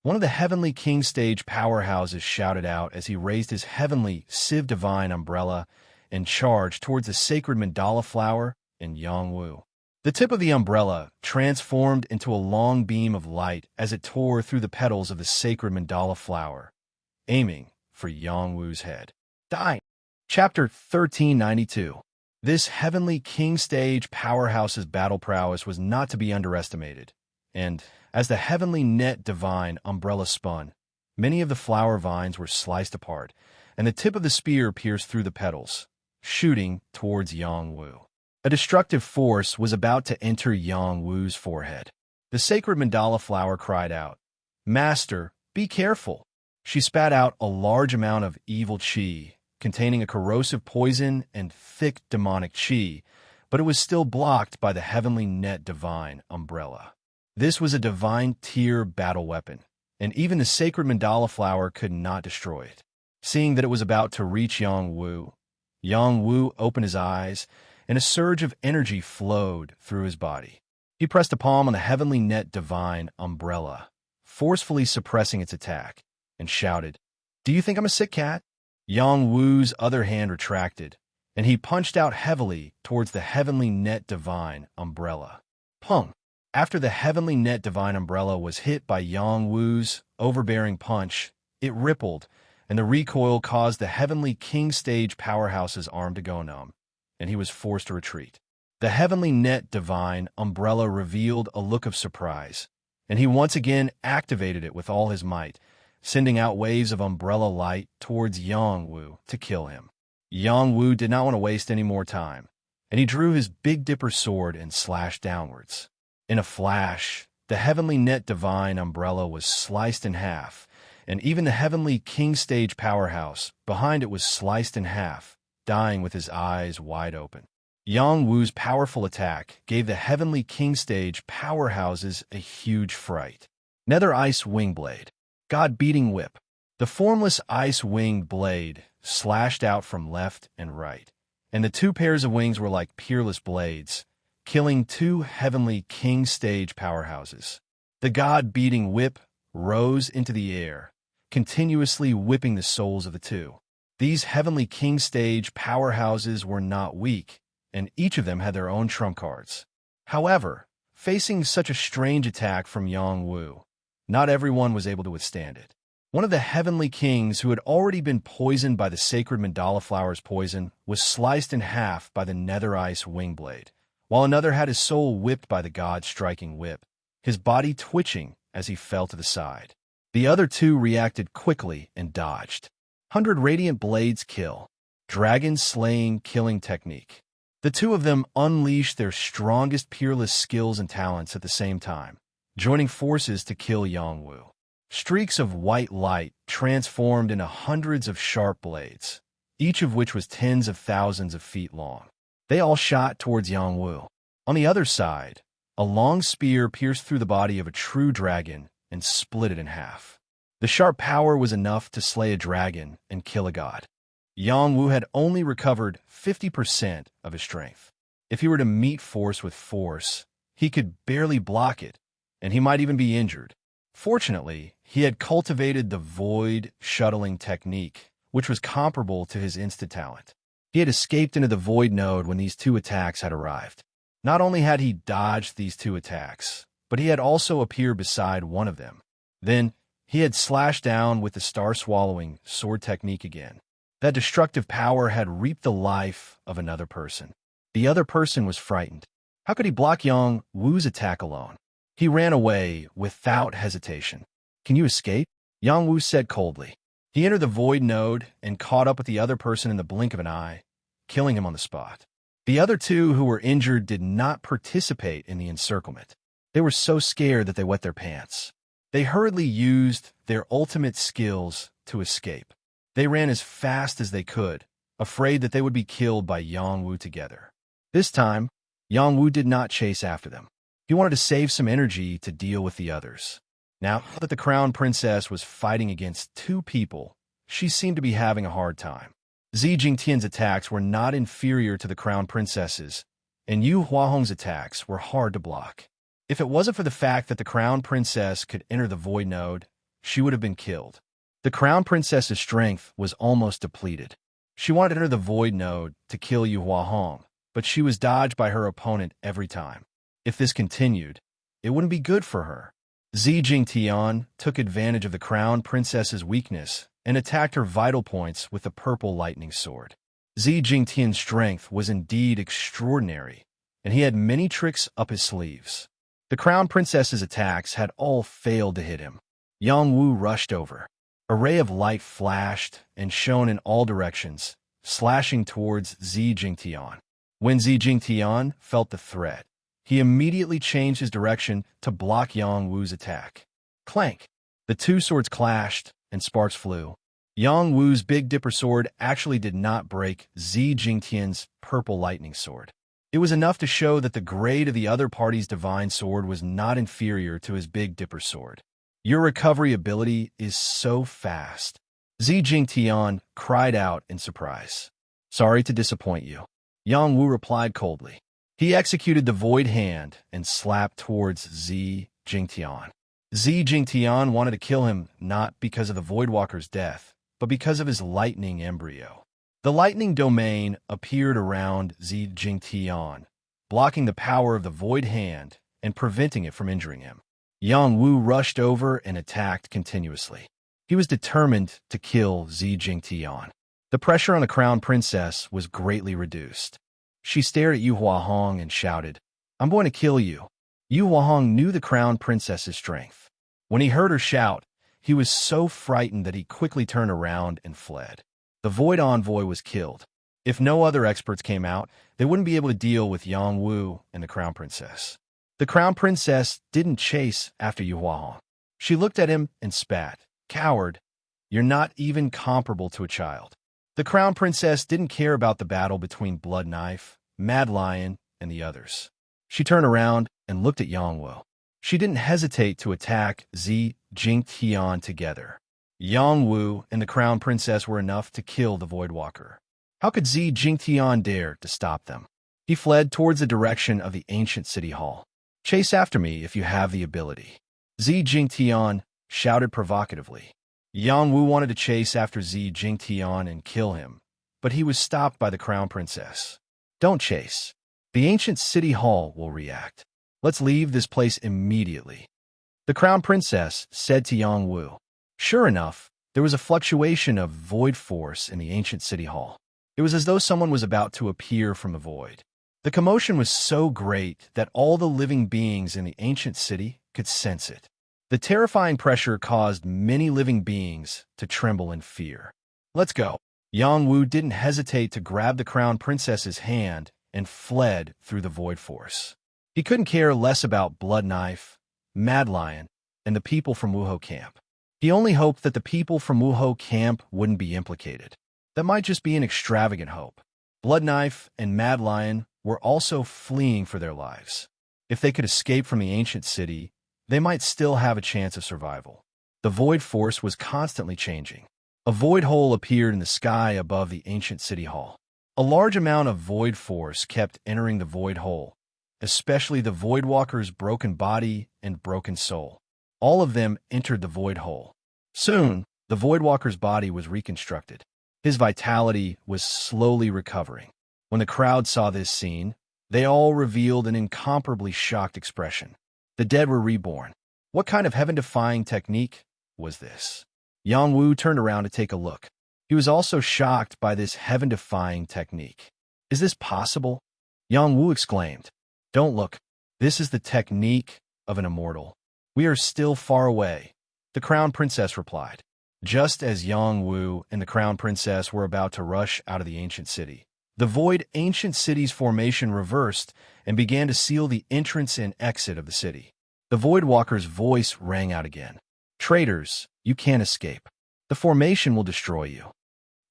One of the heavenly king stage powerhouses shouted out as he raised his heavenly Civ Divine umbrella and charged towards the sacred mandala flower in Yang Wu. The tip of the umbrella transformed into a long beam of light as it tore through the petals of the sacred mandala flower, aiming for Yang Wu's head. Die! Chapter 1392. This heavenly king stage powerhouse's battle prowess was not to be underestimated, and as the heavenly net divine umbrella spun, many of the flower vines were sliced apart, and the tip of the spear pierced through the petals, shooting towards Yang Wu. A destructive force was about to enter Yang Wu's forehead. The sacred mandala flower cried out, "Master, be careful!" She spat out a large amount of evil qi, containing a corrosive poison and thick demonic qi, but it was still blocked by the heavenly net divine umbrella. This was a divine tier battle weapon, and even the sacred mandala flower could not destroy it. Seeing that it was about to reach Yang Wu opened his eyes, and a surge of energy flowed through his body. He pressed a palm on the heavenly net divine umbrella, forcefully suppressing its attack, and shouted, "Do you think I'm a sick cat?" Yang Wu's other hand retracted, and he punched out heavily towards the heavenly net divine umbrella. Pung! After the heavenly net divine umbrella was hit by Yang Wu's overbearing punch, it rippled, and the recoil caused the heavenly king stage powerhouse's arm to go numb, and he was forced to retreat. The heavenly net divine umbrella revealed a look of surprise, and he once again activated it with all his might, sending out waves of umbrella light towards Yang Wu to kill him. Yang Wu did not want to waste any more time, and he drew his Big Dipper sword and slashed downwards. In a flash, the heavenly net divine umbrella was sliced in half, and even the heavenly king stage powerhouse behind it was sliced in half, dying with his eyes wide open. Yang Wu's powerful attack gave the heavenly king stage powerhouses a huge fright. Nether Ice Wingblade. God-beating whip. The formless ice-winged blade slashed out from left and right, and the two pairs of wings were like peerless blades, killing two heavenly king stage powerhouses. The God-beating whip rose into the air, continuously whipping the souls of the two. These heavenly king stage powerhouses were not weak, and each of them had their own trump cards. However, facing such a strange attack from Yang Wu, not everyone was able to withstand it. One of the heavenly kings who had already been poisoned by the sacred mandala flower's poison was sliced in half by the nether ice wingblade, while another had his soul whipped by the god-striking whip, his body twitching as he fell to the side. The other two reacted quickly and dodged. 100 Radiant Blades Kill. Dragon Slaying Killing Technique. The two of them unleashed their strongest peerless skills and talents at the same time, joining forces to kill Yang Wu. Streaks of white light transformed into hundreds of sharp blades, each of which was tens of thousands of feet long. They all shot towards Yang Wu. On the other side, a long spear pierced through the body of a true dragon and split it in half. The sharp power was enough to slay a dragon and kill a god. Yang Wu had only recovered 50% of his strength. If he were to meet force with force, he could barely block it, and he might even be injured. Fortunately, he had cultivated the void shuttling technique, which was comparable to his insta talent. He had escaped into the void node when these two attacks had arrived. Not only had he dodged these two attacks, but he had also appeared beside one of them. Then, he had slashed down with the star-swallowing sword technique again. That destructive power had reaped the life of another person. The other person was frightened. How could he block Yang Wu's attack alone? He ran away without hesitation. Can you escape? Yang Wu said coldly. He entered the void node and caught up with the other person in the blink of an eye, killing him on the spot. The other two who were injured did not participate in the encirclement. They were so scared that they wet their pants. They hurriedly used their ultimate skills to escape. They ran as fast as they could, afraid that they would be killed by Yang Wu together. This time, Yang Wu did not chase after them. He wanted to save some energy to deal with the others. Now that the crown princess was fighting against two people, she seemed to be having a hard time. Zi Jingtian's attacks were not inferior to the crown princess's, and Yu Huahong's attacks were hard to block. If it wasn't for the fact that the crown princess could enter the void node, she would have been killed. The crown princess's strength was almost depleted. She wanted to enter the void node to kill Yu Huahong, but she was dodged by her opponent every time. If this continued, it wouldn't be good for her. Zi Jingtian took advantage of the crown princess's weakness and attacked her vital points with the purple lightning sword. Zi Jingtian's strength was indeed extraordinary, and he had many tricks up his sleeves. The crown princess's attacks had all failed to hit him. Yang Wu rushed over. A ray of light flashed and shone in all directions, slashing towards Zi Jingtian. When Zi Jingtian felt the threat, he immediately changed his direction to block Yang Wu's attack. Clank! The two swords clashed, and sparks flew. Yang Wu's Big Dipper sword actually did not break Zi Jingtian's purple lightning sword. It was enough to show that the grade of the other party's divine sword was not inferior to his Big Dipper sword. Your recovery ability is so fast. Zi Jingtian cried out in surprise. Sorry to disappoint you. Yang Wu replied coldly. He executed the void hand and slapped towards Zi Jingtian. Zi Jingtian wanted to kill him not because of the Voidwalker's death, but because of his lightning embryo. The lightning domain appeared around Zi Jingtian, blocking the power of the void hand and preventing it from injuring him. Yang Wu rushed over and attacked continuously. He was determined to kill Zi Jingtian. The pressure on the crown princess was greatly reduced. She stared at Yu Huahong and shouted, I'm going to kill you. Yu Huahong knew the crown princess's strength. When he heard her shout, he was so frightened that he quickly turned around and fled. The void envoy was killed. If no other experts came out, they wouldn't be able to deal with Yang Wu and the crown princess. The crown princess didn't chase after Yu Huahong. She looked at him and spat. Coward, you're not even comparable to a child. The crown princess didn't care about the battle between Blood Knife, Mad Lion, and the others. She turned around and looked at Yang Wu. She didn't hesitate to attack Zi Jingtian together. Yang Wu and the crown princess were enough to kill the Voidwalker. How could Zi Jingtian dare to stop them? He fled towards the direction of the ancient city hall. Chase after me if you have the ability. Zi Jingtian shouted provocatively. Yang Wu wanted to chase after Zi Jingtian and kill him, but he was stopped by the crown princess. Don't chase. The ancient city hall will react. Let's leave this place immediately. The crown princess said to Yang Wu. Sure enough, there was a fluctuation of void force in the ancient city hall. It was as though someone was about to appear from the void. The commotion was so great that all the living beings in the ancient city could sense it. The terrifying pressure caused many living beings to tremble in fear. Let's go. Yang Wu didn't hesitate to grab the crown princess's hand and fled through the void force. He couldn't care less about Blood Knife, Mad Lion, and the people from Wuho camp. He only hoped that the people from Wuho camp wouldn't be implicated. That might just be an extravagant hope. Blood Knife and Mad Lion were also fleeing for their lives. If they could escape from the ancient city, they might still have a chance of survival. The void force was constantly changing. A void hole appeared in the sky above the ancient city hall. A large amount of void force kept entering the void hole, especially the Voidwalker's broken body and broken soul. All of them entered the void hole. Soon, the Voidwalker's body was reconstructed. His vitality was slowly recovering. When the crowd saw this scene, they all revealed an incomparably shocked expression. The dead were reborn. What kind of heaven-defying technique was this? Yang Wu turned around to take a look. He was also shocked by this heaven-defying technique. Is this possible? Yang Wu exclaimed. Don't look. This is the technique of an immortal. We are still far away, the Crown Princess replied. Just as Yang Wu and the Crown Princess were about to rush out of the ancient city, the void ancient city's formation reversed and began to seal the entrance and exit of the city. The Void Walker's voice rang out again. Traitors, you can't escape. The formation will destroy you.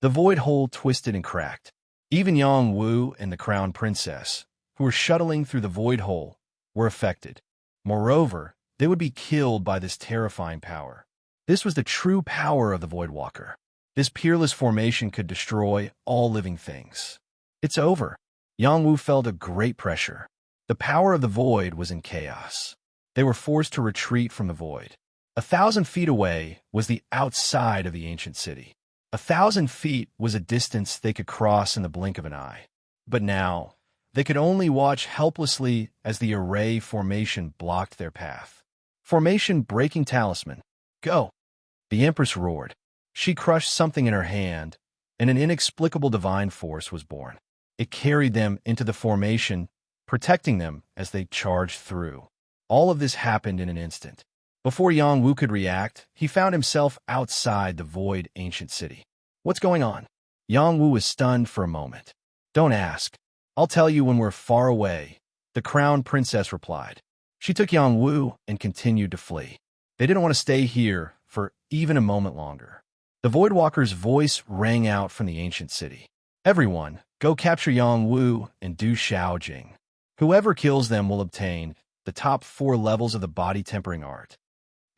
The void hole twisted and cracked. Even Yang Wu and the Crown Princess, who were shuttling through the void hole, were affected. Moreover, they would be killed by this terrifying power. This was the true power of the Void Walker. This peerless formation could destroy all living things. It's over. Yang Wu felt a great pressure. The power of the void was in chaos. They were forced to retreat from the void. 1,000 feet away was the outside of the ancient city. 1,000 feet was a distance they could cross in the blink of an eye. But now, they could only watch helplessly as the array formation blocked their path. Formation breaking talisman. Go! The Empress roared. She crushed something in her hand, and an inexplicable divine force was born. It carried them into the formation, protecting them as they charged through. All of this happened in an instant. Before Yang Wu could react, he found himself outside the void ancient city. What's going on? Yang Wu was stunned for a moment. Don't ask. I'll tell you when we're far away, the Crown Princess replied. She took Yang Wu and continued to flee. They didn't want to stay here for even a moment longer. The Void Walker's voice rang out from the ancient city. Everyone, go capture Yang Wu and Du Xiaojing. Whoever kills them will obtain the top 4 levels of the body tempering art.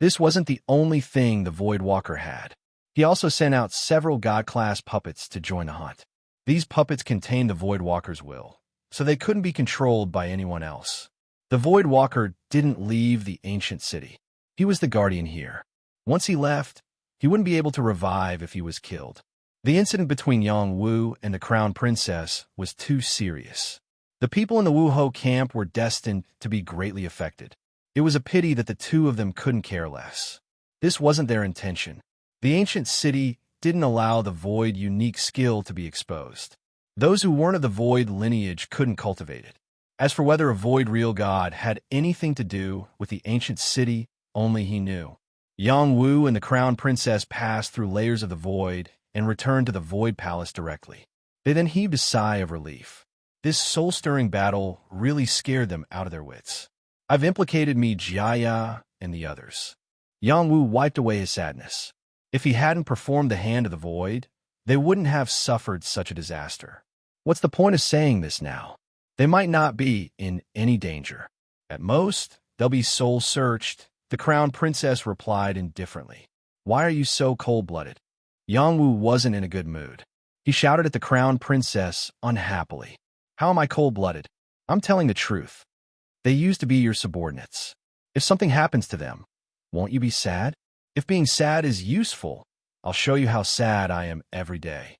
This wasn't the only thing the Void Walker had. He also sent out several god-class puppets to join the hunt. These puppets contained the Void Walker's will, so they couldn't be controlled by anyone else. The Void Walker didn't leave the ancient city. He was the guardian here. Once he left, he wouldn't be able to revive if he was killed. The incident between Yang Wu and the Crown Princess was too serious. The people in the Wuhou camp were destined to be greatly affected. It was a pity that the two of them couldn't care less. This wasn't their intention. The ancient city didn't allow the void unique skill to be exposed. Those who weren't of the void lineage couldn't cultivate it. As for whether a void real god had anything to do with the ancient city, only he knew. Yang Wu and the Crown Princess passed through layers of the void and returned to the Void Palace directly. They then heaved a sigh of relief. This soul-stirring battle really scared them out of their wits. I've implicated me, Jiaya, and the others. Yang Wu wiped away his sadness. If he hadn't performed the Hand of the Void, they wouldn't have suffered such a disaster. What's the point of saying this now? They might not be in any danger. At most, they'll be soul-searched, the Crown Princess replied indifferently. Why are you so cold-blooded? Yang Wu wasn't in a good mood. He shouted at the Crown Princess unhappily. How am I cold-blooded? I'm telling the truth. They used to be your subordinates. If something happens to them, won't you be sad? If being sad is useful, I'll show you how sad I am every day.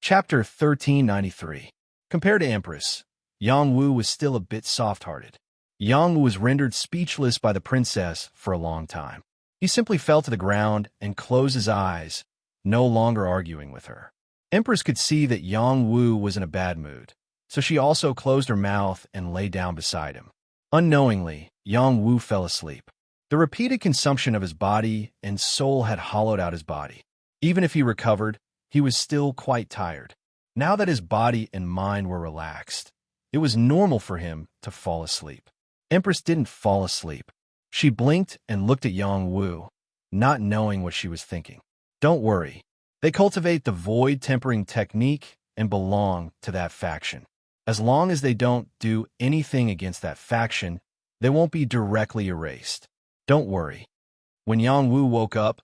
Chapter 1393. Compared to Empress, Yang Wu was still a bit soft-hearted. Yang Wu was rendered speechless by the princess for a long time. He simply fell to the ground and closed his eyes, no longer arguing with her. Empress could see that Yang Wu was in a bad mood, so she also closed her mouth and lay down beside him. Unknowingly, Yang Wu fell asleep. The repeated consumption of his body and soul had hollowed out his body. Even if he recovered, he was still quite tired. Now that his body and mind were relaxed, it was normal for him to fall asleep. Empress didn't fall asleep. She blinked and looked at Yang Wu, not knowing what she was thinking. Don't worry. They cultivate the void tempering technique and belong to that faction. As long as they don't do anything against that faction, they won't be directly erased. Don't worry. When Yang Wu woke up,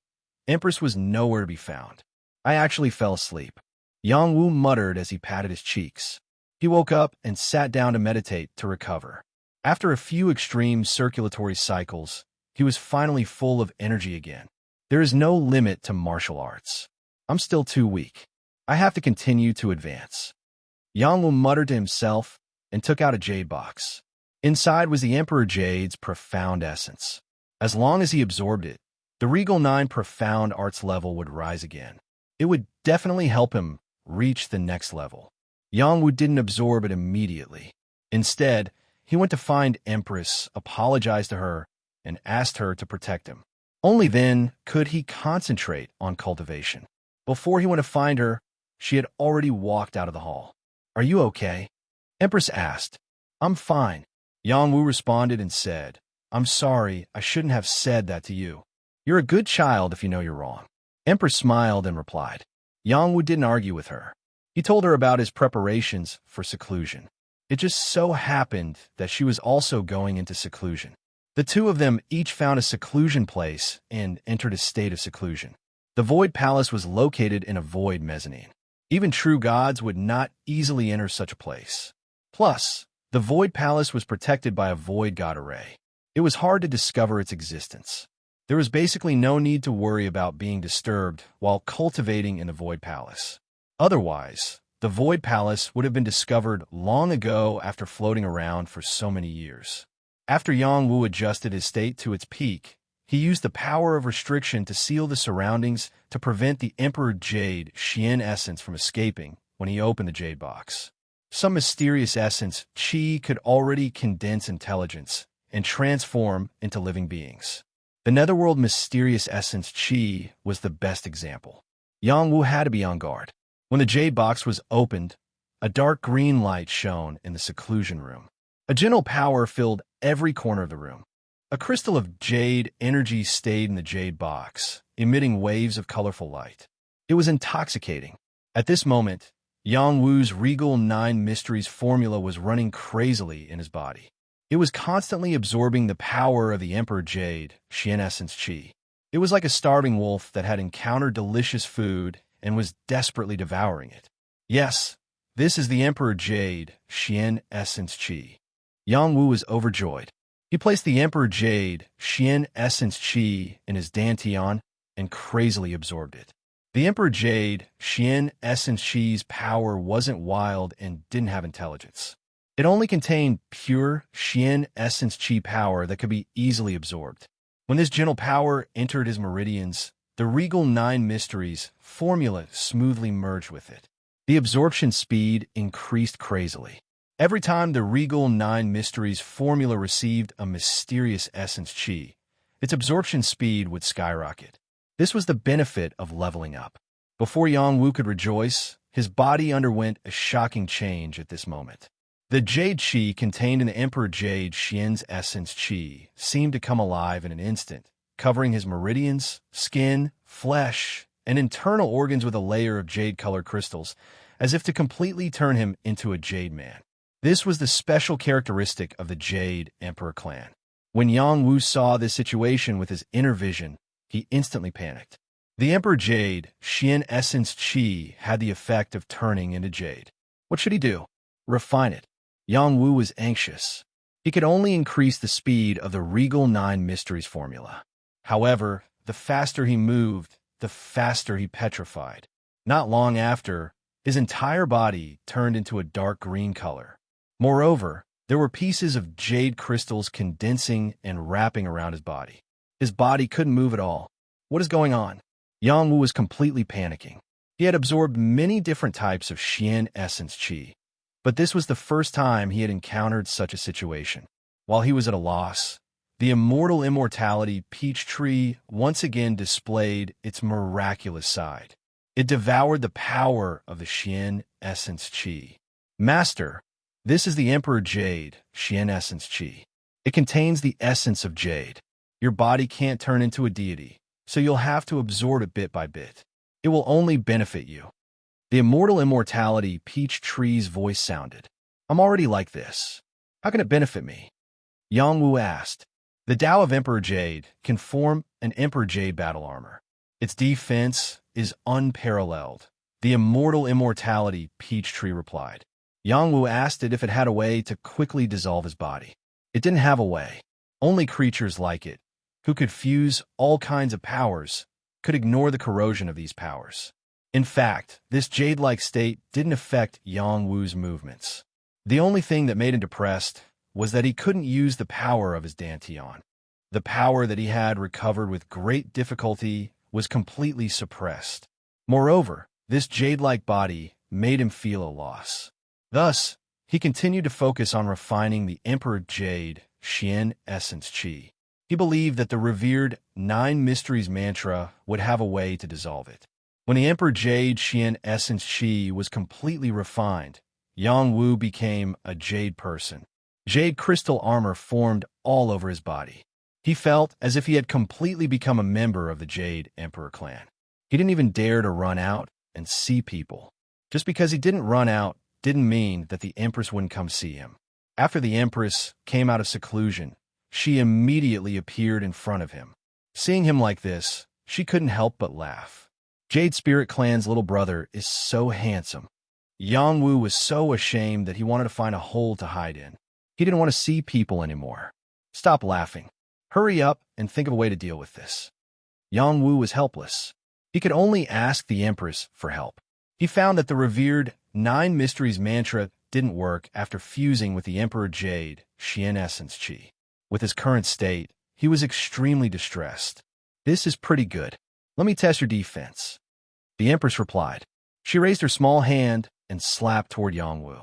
Empress was nowhere to be found. I actually fell asleep. Yang Wu muttered as he patted his cheeks. He woke up and sat down to meditate to recover. After a few extreme circulatory cycles, he was finally full of energy again. There is no limit to martial arts. I'm still too weak. I have to continue to advance. Yang Wu muttered to himself and took out a jade box. Inside was the Emperor Jade's profound essence. As long as he absorbed it, the Regal 9 profound arts level would rise again. It would definitely help him reach the next level. Yang Wu didn't absorb it immediately. Instead, he went to find Empress, apologized to her, and asked her to protect him. Only then could he concentrate on cultivation. Before he went to find her, she had already walked out of the hall. "Are you okay?" Empress asked. "I'm fine." Yang Wu responded and said, "I'm sorry, I shouldn't have said that to you. You're a good child if you know you're wrong." Empress smiled and replied. Yang Wu didn't argue with her. He told her about his preparations for seclusion. It just so happened that she was also going into seclusion. The two of them each found a seclusion place and entered a state of seclusion. The Void Palace was located in a void mezzanine. Even true gods would not easily enter such a place. Plus, the Void Palace was protected by a void god array. It was hard to discover its existence. There was basically no need to worry about being disturbed while cultivating in the Void Palace. Otherwise, the Void Palace would have been discovered long ago after floating around for so many years. After Yang Wu adjusted his state to its peak, he used the power of restriction to seal the surroundings to prevent the Emperor Jade Xian essence from escaping when he opened the Jade box. Some mysterious essence, Qi, could already condense intelligence and transform into living beings. The Netherworld mysterious essence Qi was the best example. Yang Wu had to be on guard. When the Jade box was opened, a dark green light shone in the seclusion room. A gentle power filled every corner of the room. A crystal of jade energy stayed in the Jade box, emitting waves of colorful light. It was intoxicating. At this moment, Yang Wu's regal 9 mysteries formula was running crazily in his body. It was constantly absorbing the power of the Emperor Jade, Xian Essence Qi. It was like a starving wolf that had encountered delicious food and was desperately devouring it. Yes, this is the Emperor Jade, Xian Essence Qi. Yang Wu was overjoyed. He placed the Emperor Jade, Xian Essence Qi, in his dantian and crazily absorbed it. The Emperor Jade, Xian Essence Qi's power wasn't wild and didn't have intelligence. It only contained pure Xian Essence Qi power that could be easily absorbed. When this gentle power entered his meridians, the regal 9 mysteries formula smoothly merged with it. The absorption speed increased crazily. Every time the regal 9 mysteries formula received a mysterious essence Qi, its absorption speed would skyrocket. This was the benefit of leveling up. Before Yang Wu could rejoice, his body underwent a shocking change at this moment. The Jade Qi contained in the Emperor Jade Xian's essence Qi seemed to come alive in an instant, covering his meridians, skin, flesh, and internal organs with a layer of jade-colored crystals, as if to completely turn him into a Jade Man. This was the special characteristic of the Jade Emperor clan. When Yang Wu saw this situation with his inner vision, he instantly panicked. The Emperor Jade, Xian Essence Qi, had the effect of turning into jade. What should he do? Refine it. Yang Wu was anxious. He could only increase the speed of the regal 9 mysteries formula. However, the faster he moved, the faster he petrified. Not long after, his entire body turned into a dark green color. Moreover, there were pieces of jade crystals condensing and wrapping around his body. His body couldn't move at all. What is going on? Yang Wu was completely panicking. He had absorbed many different types of Xian Essence Qi, but this was the first time he had encountered such a situation. While he was at a loss, the immortal immortality peach tree once again displayed its miraculous side. It devoured the power of the Xian Essence Qi. Master, this is the Emperor Jade, Xian Essence Qi. It contains the essence of jade. Your body can't turn into a deity, so you'll have to absorb it bit by bit. It will only benefit you. The immortal immortality peach tree's voice sounded. I'm already like this. How can it benefit me? Yang Wu asked. The Tao of Emperor Jade can form an Emperor Jade battle armor. Its defense is unparalleled. The immortal immortality peach tree replied. Yang Wu asked it if it had a way to quickly dissolve his body. It didn't have a way. Only creatures like it, who could fuse all kinds of powers, could ignore the corrosion of these powers. In fact, this jade-like state didn't affect Yang Wu's movements. The only thing that made him depressed was that he couldn't use the power of his dantian. The power that he had recovered with great difficulty was completely suppressed. Moreover, this jade-like body made him feel a loss. Thus, he continued to focus on refining the Emperor Jade Xian Essence Qi. He He believed that the revered Nine Mysteries mantra would have a way to dissolve it. When the Emperor Jade Xian Essence Qi was completely refined, Yang Wu became a jade person. Jade crystal armor formed all over his body. He felt as if he had completely become a member of the Jade Emperor clan. He didn't even dare to run out and see people. Just because he didn't run out didn't mean that the Empress wouldn't come see him. After the Empress came out of seclusion, she immediately appeared in front of him. Seeing him like this, she couldn't help but laugh. Jade Spirit Clan's little brother is so handsome. Yang Wu was so ashamed that he wanted to find a hole to hide in. He didn't want to see people anymore. Stop laughing. Hurry up and think of a way to deal with this. Yang Wu was helpless. He could only ask the Empress for help. He found that the revered Nine Mysteries mantra didn't work after fusing with the Emperor Jade Xian Essence Qi. With his current state, he was extremely distressed. This is pretty good. Let me test your defense. The Empress replied. She raised her small hand and slapped toward Yang Wu.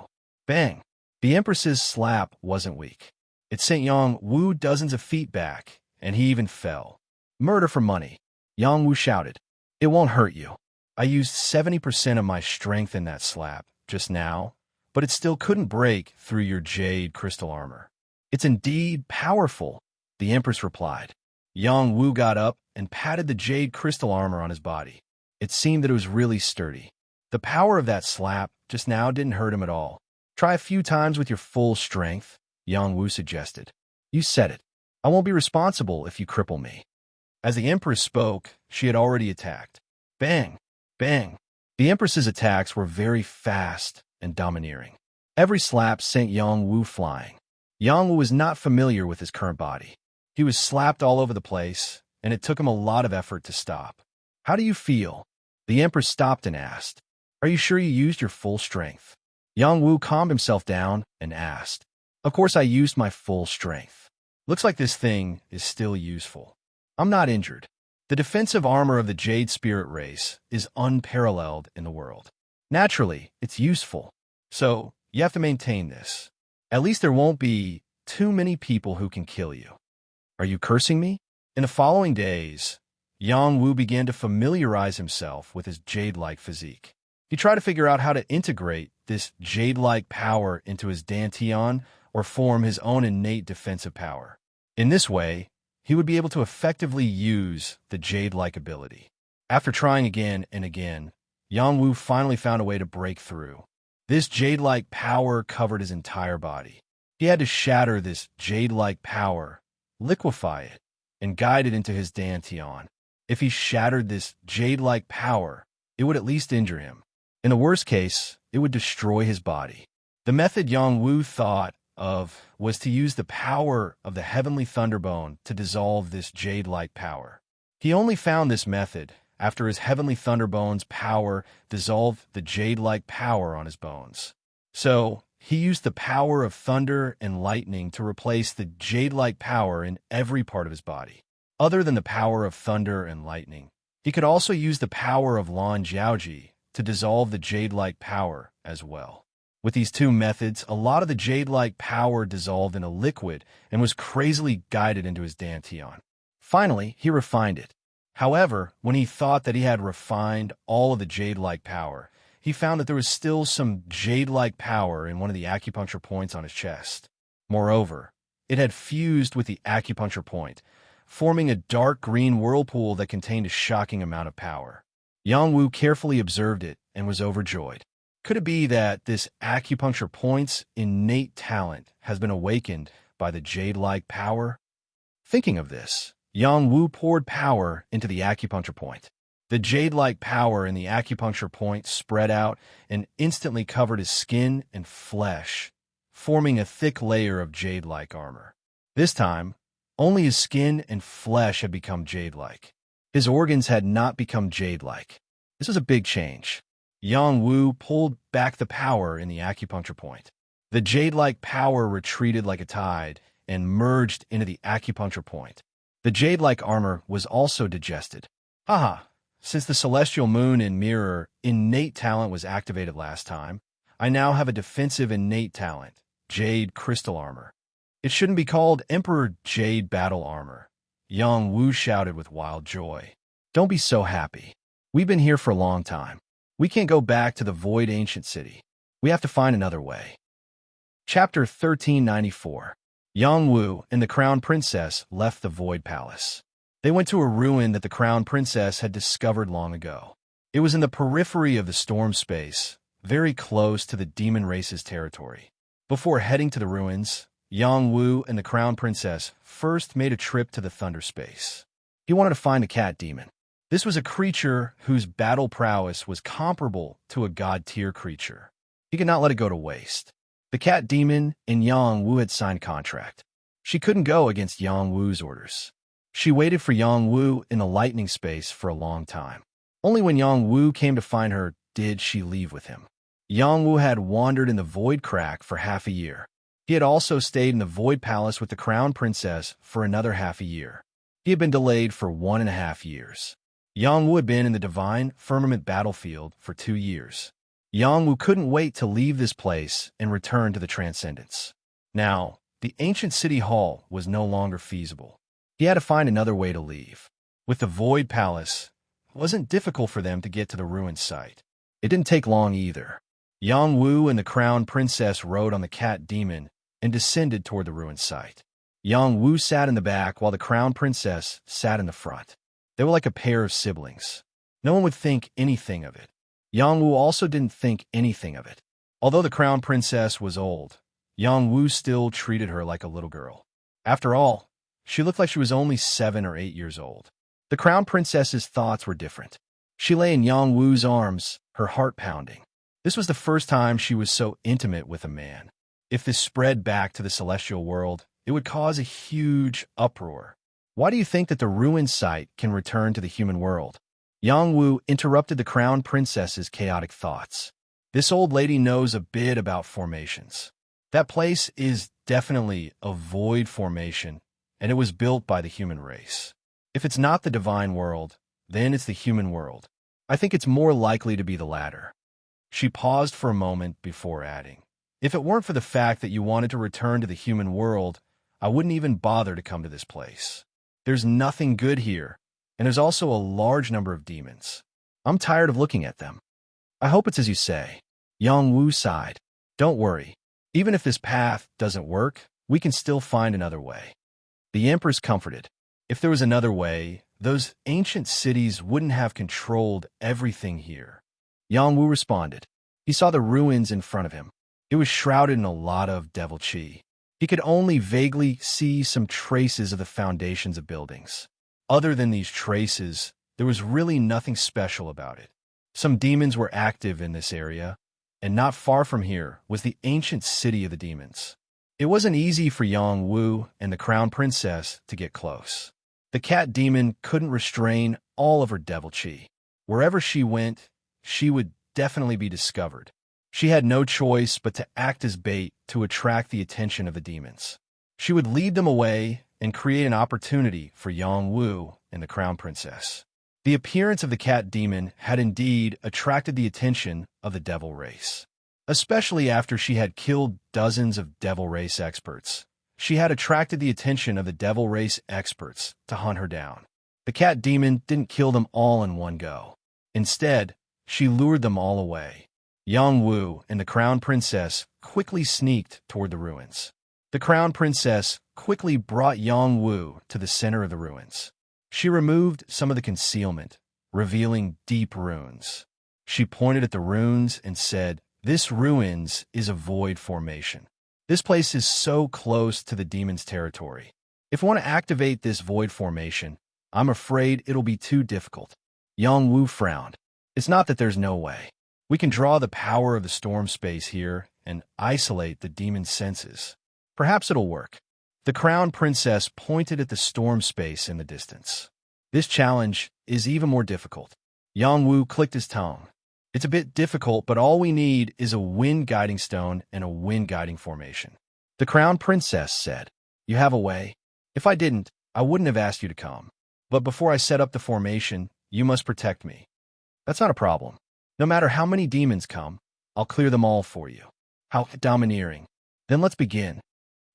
Bang! The Empress's slap wasn't weak. It sent Yang Wu dozens of feet back, and he even fell. Murder for money. Yang Wu shouted. It won't hurt you. I used 70% of my strength in that slap just now, but it still couldn't break through your jade crystal armor. It's indeed powerful, the Empress replied. Yang Wu got up and patted the jade crystal armor on his body. It seemed that it was really sturdy. The power of that slap just now didn't hurt him at all. Try a few times with your full strength, Yang Wu suggested. You said it. I won't be responsible if you cripple me. As the Empress spoke, she had already attacked. Bang! Bang! The Empress's attacks were very fast and domineering. Every slap sent Yang Wu flying. Yang Wu was not familiar with his current body. He was slapped all over the place, and it took him a lot of effort to stop. How do you feel? The Empress stopped and asked. Are you sure you used your full strength? Yang Wu calmed himself down and asked. Of course I used my full strength. Looks like this thing is still useful. I'm not injured. The defensive armor of the Jade Spirit race is unparalleled in the world. Naturally, it's useful. So, you have to maintain this. At least there won't be too many people who can kill you. Are you cursing me? In the following days, Yang Wu began to familiarize himself with his jade-like physique. He tried to figure out how to integrate this jade-like power into his dantian or form his own innate defensive power. In this way, he would be able to effectively use the jade-like ability. After trying again and again, Yang Wu finally found a way to break through. This jade-like power covered his entire body. He had to shatter this jade-like power, liquefy it, and guide it into his dantian. If he shattered this jade-like power, it would at least injure him. In the worst case, it would destroy his body. The method Yang Wu thought of was to use the power of the heavenly thunderbone to dissolve this jade-like power. He only found this method after his heavenly thunderbone's power dissolved the jade-like power on his bones. So, he used the power of thunder and lightning to replace the jade-like power in every part of his body. Other than the power of thunder and lightning, he could also use the power of Lan Jiaoji to dissolve the jade-like power as well. With these two methods, a lot of the jade-like power dissolved in a liquid and was crazily guided into his dantian. Finally, he refined it. However, when he thought that he had refined all of the jade-like power, he found that there was still some jade-like power in one of the acupuncture points on his chest. Moreover, it had fused with the acupuncture point, forming a dark green whirlpool that contained a shocking amount of power. Yang Wu carefully observed it and was overjoyed. Could it be that this acupuncture point's innate talent has been awakened by the jade-like power? Thinking of this, Yang Wu poured power into the acupuncture point. The jade-like power in the acupuncture point spread out and instantly covered his skin and flesh, forming a thick layer of jade-like armor. This time, only his skin and flesh had become jade-like. His organs had not become jade-like. This was a big change. Yang Wu pulled back the power in the acupuncture point. The jade-like power retreated like a tide and merged into the acupuncture point. The jade-like armor was also digested. Haha, since the celestial moon and mirror innate talent was activated last time, I now have a defensive innate talent, jade crystal armor. It shouldn't be called Emperor Jade Battle Armor. Young Wu shouted with wild joy. Don't be so happy. We've been here for a long time. We can't go back to the void ancient city. We have to find another way. Chapter 1394. Yang Wu and the Crown Princess left the Void Palace. They went to a ruin that the Crown Princess had discovered long ago. It was in the periphery of the storm space, very close to the demon race's territory. Before heading to the ruins, Yang Wu and the Crown Princess first made a trip to the Thunder Space. He wanted to find the cat demon. This was a creature whose battle prowess was comparable to a god-tier creature. He could not let it go to waste. The cat demon and Yang Wu had signed a contract. She couldn't go against Yang Wu's orders. She waited for Yang Wu in the lightning space for a long time. Only when Yang Wu came to find her did she leave with him. Yang Wu had wandered in the Void Crack for half a year. He had also stayed in the Void Palace with the Crown Princess for another half a year. He had been delayed for 1.5 years. Yang Wu had been in the Divine Firmament battlefield for 2 years. Yang Wu couldn't wait to leave this place and return to the Transcendence. Now, the ancient city hall was no longer feasible. He had to find another way to leave. With the Void Palace, it wasn't difficult for them to get to the ruined site. It didn't take long either. Yang Wu and the Crown Princess rode on the cat demon and descended toward the ruined site. Yang Wu sat in the back while the Crown Princess sat in the front. They were like a pair of siblings. No one would think anything of it. Yang Wu also didn't think anything of it. Although the Crown Princess was old, Yang Wu still treated her like a little girl. After all, she looked like she was only 7 or 8 years old. The Crown Princess's thoughts were different. She lay in Yang Wu's arms, her heart pounding. This was the first time she was so intimate with a man. If this spread back to the celestial world, it would cause a huge uproar. Why do you think that the ruined site can return to the human world? Yang Wu interrupted the Crown Princess's chaotic thoughts. This old lady knows a bit about formations. That place is definitely a void formation, and it was built by the human race. If it's not the divine world, then it's the human world. I think it's more likely to be the latter. She paused for a moment before adding, if it weren't for the fact that you wanted to return to the human world, I wouldn't even bother to come to this place. There's nothing good here, and there's also a large number of demons. I'm tired of looking at them. I hope it's as you say. Yang Wu sighed. Don't worry. Even if this path doesn't work, we can still find another way. The Empress comforted. If there was another way, those ancient cities wouldn't have controlled everything here. Yang Wu responded. He saw the ruins in front of him. It was shrouded in a lot of devil chi. He could only vaguely see some traces of the foundations of buildings. Other than these traces, there was really nothing special about it. Some demons were active in this area, and not far from here was the ancient city of the demons. It wasn't easy for Yang Wu and the Crown Princess to get close. The cat demon couldn't restrain all of her devil chi. Wherever she went, she would definitely be discovered. She had no choice but to act as bait to attract the attention of the demons. She would lead them away and create an opportunity for Yang Wu and the Crown Princess. The appearance of the cat demon had indeed attracted the attention of the devil race. Especially after she had killed dozens of devil race experts, she had attracted the attention of the devil race experts to hunt her down. The cat demon didn't kill them all in one go. Instead, she lured them all away. Yang Wu and the Crown Princess quickly sneaked toward the ruins. The Crown Princess quickly brought Yang Wu to the center of the ruins. She removed some of the concealment, revealing deep runes. She pointed at the runes and said, "This ruins is a void formation. This place is so close to the demon's territory. If we want to activate this void formation, I'm afraid it'll be too difficult." Yang Wu frowned. It's not that there's no way. We can draw the power of the storm space here and isolate the demon's senses. Perhaps it'll work. The Crown Princess pointed at the storm space in the distance. This challenge is even more difficult. Yang Wu clicked his tongue. It's a bit difficult, but all we need is a wind guiding stone and a wind guiding formation. The Crown Princess said, "You have a way. If I didn't, I wouldn't have asked you to come. But before I set up the formation, you must protect me." "That's not a problem. No matter how many demons come, I'll clear them all for you." "How domineering. Then let's begin."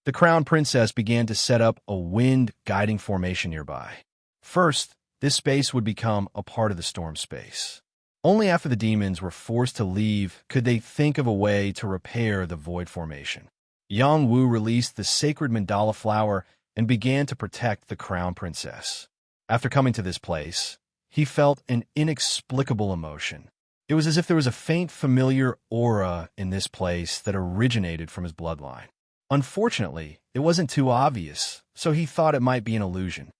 The crown princess began to set up a wind guiding formation nearby. First, this space would become a part of the storm space. Only after the demons were forced to leave could they think of a way to repair the void formation. Yang Wu released the sacred mandala flower and began to protect the crown princess. After coming to this place, he felt an inexplicable emotion. It was as if there was a faint familiar aura in this place that originated from his bloodline. Unfortunately, it wasn't too obvious, so he thought it might be an illusion.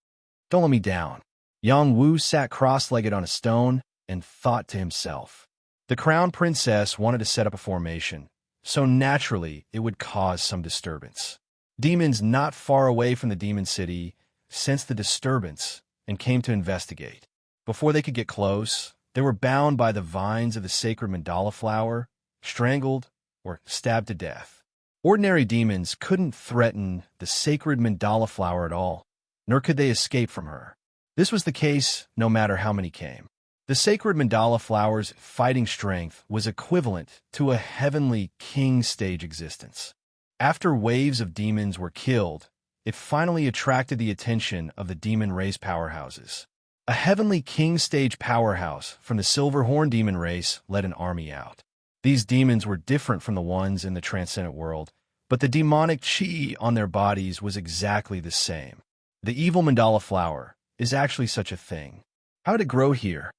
Don't let me down. Yang Wu sat cross-legged on a stone and thought to himself. The crown princess wanted to set up a formation, so naturally it would cause some disturbance. Demons not far away from the demon city sensed the disturbance and came to investigate. Before they could get close, they were bound by the vines of the sacred mandala flower, strangled, or stabbed to death. Ordinary demons couldn't threaten the sacred mandala flower at all, nor could they escape from her. This was the case no matter how many came. The sacred mandala flower's fighting strength was equivalent to a heavenly king stage existence. After waves of demons were killed, it finally attracted the attention of the demon race powerhouses. A heavenly king stage powerhouse from the silver horn demon race led an army out. These demons were different from the ones in the transcendent world, but the demonic chi on their bodies was exactly the same. The evil mandala flower is actually such a thing. How did it grow here?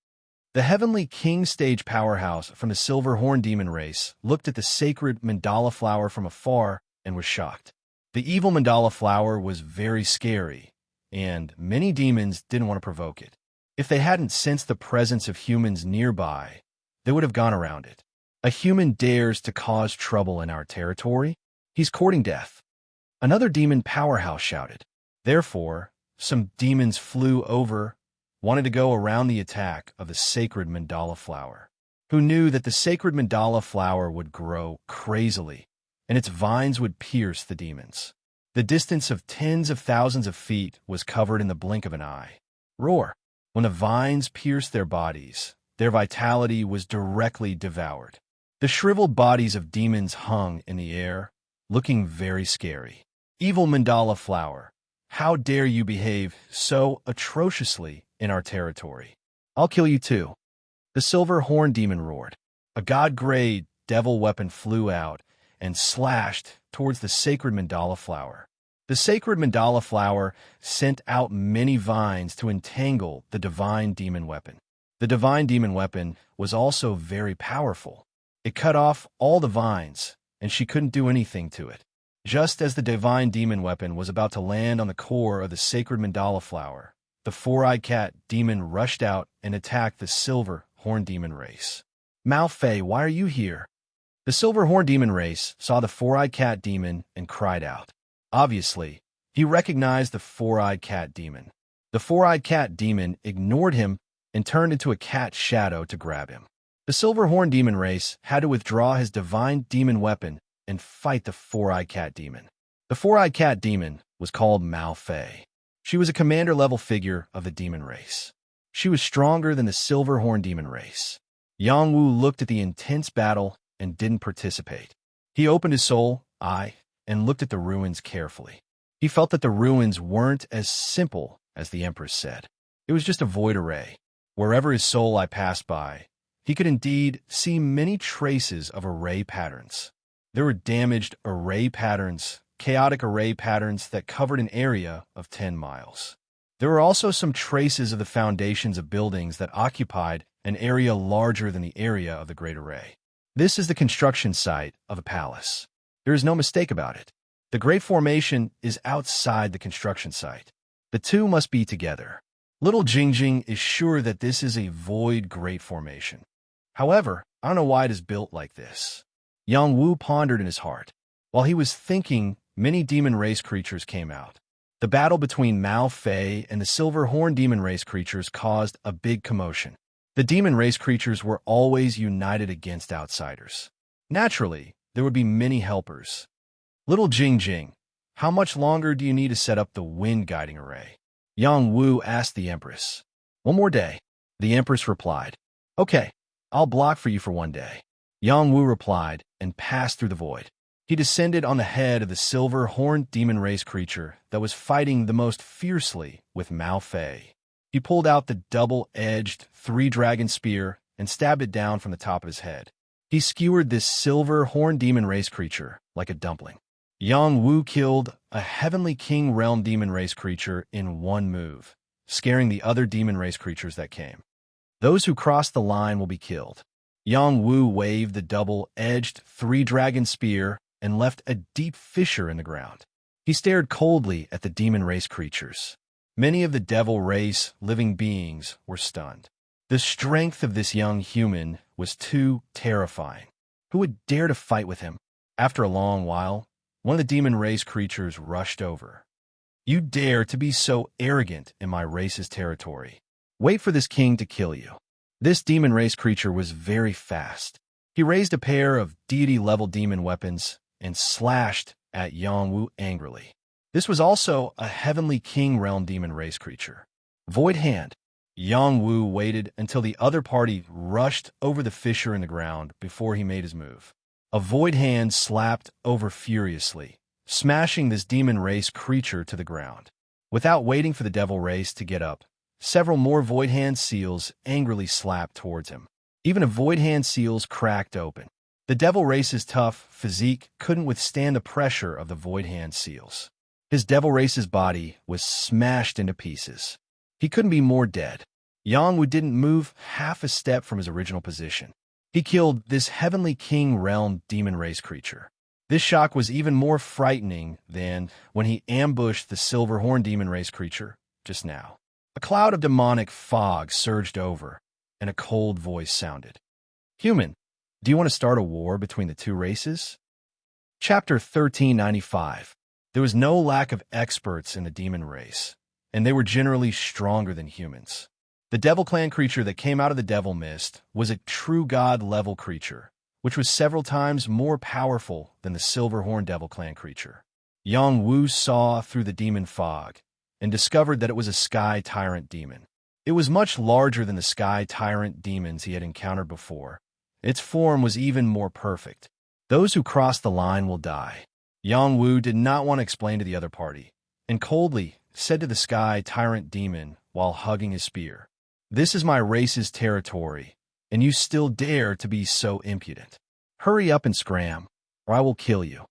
The heavenly king stage powerhouse from the silver horn demon race looked at the sacred mandala flower from afar and was shocked. The evil mandala flower was very scary, and many demons didn't want to provoke it. If they hadn't sensed the presence of humans nearby, they would have gone around it. A human dares to cause trouble in our territory? He's courting death. Another demon powerhouse shouted. Therefore, some demons flew over, wanted to go around the attack of the sacred mandala flower. Who knew that the sacred mandala flower would grow crazily, and its vines would pierce the demons. The distance of tens of thousands of feet was covered in the blink of an eye. Roar! When the vines pierced their bodies, their vitality was directly devoured. The shriveled bodies of demons hung in the air, looking very scary. Evil mandala flower, how dare you behave so atrociously in our territory? I'll kill you too. The silver horn demon roared. A god-grade devil weapon flew out and slashed towards the sacred mandala flower. The sacred mandala flower sent out many vines to entangle the divine demon weapon. The divine demon weapon was also very powerful. It cut off all the vines, and she couldn't do anything to it. Just as the divine demon weapon was about to land on the core of the sacred mandala flower, the four-eyed cat demon rushed out and attacked the silver horn demon race. Mao Fei, why are you here? The silver horn demon race saw the four-eyed cat demon and cried out. Obviously, he recognized the four-eyed cat demon. The four-eyed cat demon ignored him and turned into a cat shadow to grab him. The silver horn demon race had to withdraw his divine demon weapon and fight the four-eyed cat demon. The four-eyed cat demon was called Mao Fei. She was a commander-level figure of the demon race. She was stronger than the silver horn demon race. Yang Wu looked at the intense battle and didn't participate. He opened his soul eye and looked at the ruins carefully. He felt that the ruins weren't as simple as the Empress said. It was just a void array. Wherever his soul eye passed by, he could indeed see many traces of array patterns. There were damaged array patterns, chaotic array patterns that covered an area of 10 miles. There were also some traces of the foundations of buildings that occupied an area larger than the area of the Great Array. This is the construction site of a palace. There is no mistake about it. The Great Formation is outside the construction site. The two must be together. Little Jingjing is sure that this is a void Great Formation. However, I don't know why it is built like this. Yang Wu pondered in his heart. While he was thinking, many demon race creatures came out. The battle between Mao Fei and the silver horn demon race creatures caused a big commotion. The demon race creatures were always united against outsiders. Naturally, there would be many helpers. Little Jingjing, how much longer do you need to set up the wind guiding array? Yang Wu asked the Empress. 1 more day. The Empress replied. Okay, I'll block for you for 1 day. Yang Wu replied and passed through the void. He descended on the head of the silver-horned demon race creature that was fighting the most fiercely with Malfei. He pulled out the double-edged three-dragon spear and stabbed it down from the top of his head. He skewered this silver-horned demon race creature like a dumpling. Yang Wu killed a heavenly king realm demon race creature in one move, scaring the other demon race creatures that came. Those who cross the line will be killed. Yang Wu waved the double-edged three-dragon spear and left a deep fissure in the ground. He stared coldly at the demon race creatures. Many of the devil race living beings were stunned. The strength of this young human was too terrifying. Who would dare to fight with him? After a long while, one of the demon race creatures rushed over. You dare to be so arrogant in my race's territory. Wait for this king to kill you. This demon race creature was very fast. He raised a pair of deity-level demon weapons and slashed at Yang Wu angrily. This was also a heavenly king realm demon race creature. Void Hand. Yang Wu waited until the other party rushed over the fissure in the ground before he made his move. A void hand slapped over furiously, smashing this demon race creature to the ground. Without waiting for the devil race to get up, several more void hand seals angrily slapped towards him. Even a void hand seals cracked open. The devil race's tough physique couldn't withstand the pressure of the void hand seals. His devil race's body was smashed into pieces. He couldn't be more dead. Yang Wu didn't move half a step from his original position. He killed this heavenly king realm demon race creature. This shock was even more frightening than when he ambushed the silver horn demon race creature just now. A cloud of demonic fog surged over, and a cold voice sounded. Human, do you want to start a war between the two races? Chapter 1395. There was no lack of experts in the demon race, and they were generally stronger than humans. The Devil Clan creature that came out of the Devil Mist was a true god-level creature, which was several times more powerful than the Silverhorn Devil Clan creature. Yang Wu saw through the demon fog and discovered that it was a Sky Tyrant demon. It was much larger than the Sky Tyrant demons he had encountered before. Its form was even more perfect. Those who cross the line will die. Yang Wu did not want to explain to the other party, and coldly said to the Sky Tyrant demon while hugging his spear, "This is my race's territory, and you still dare to be so impudent. Hurry up and scram, or I will kill you."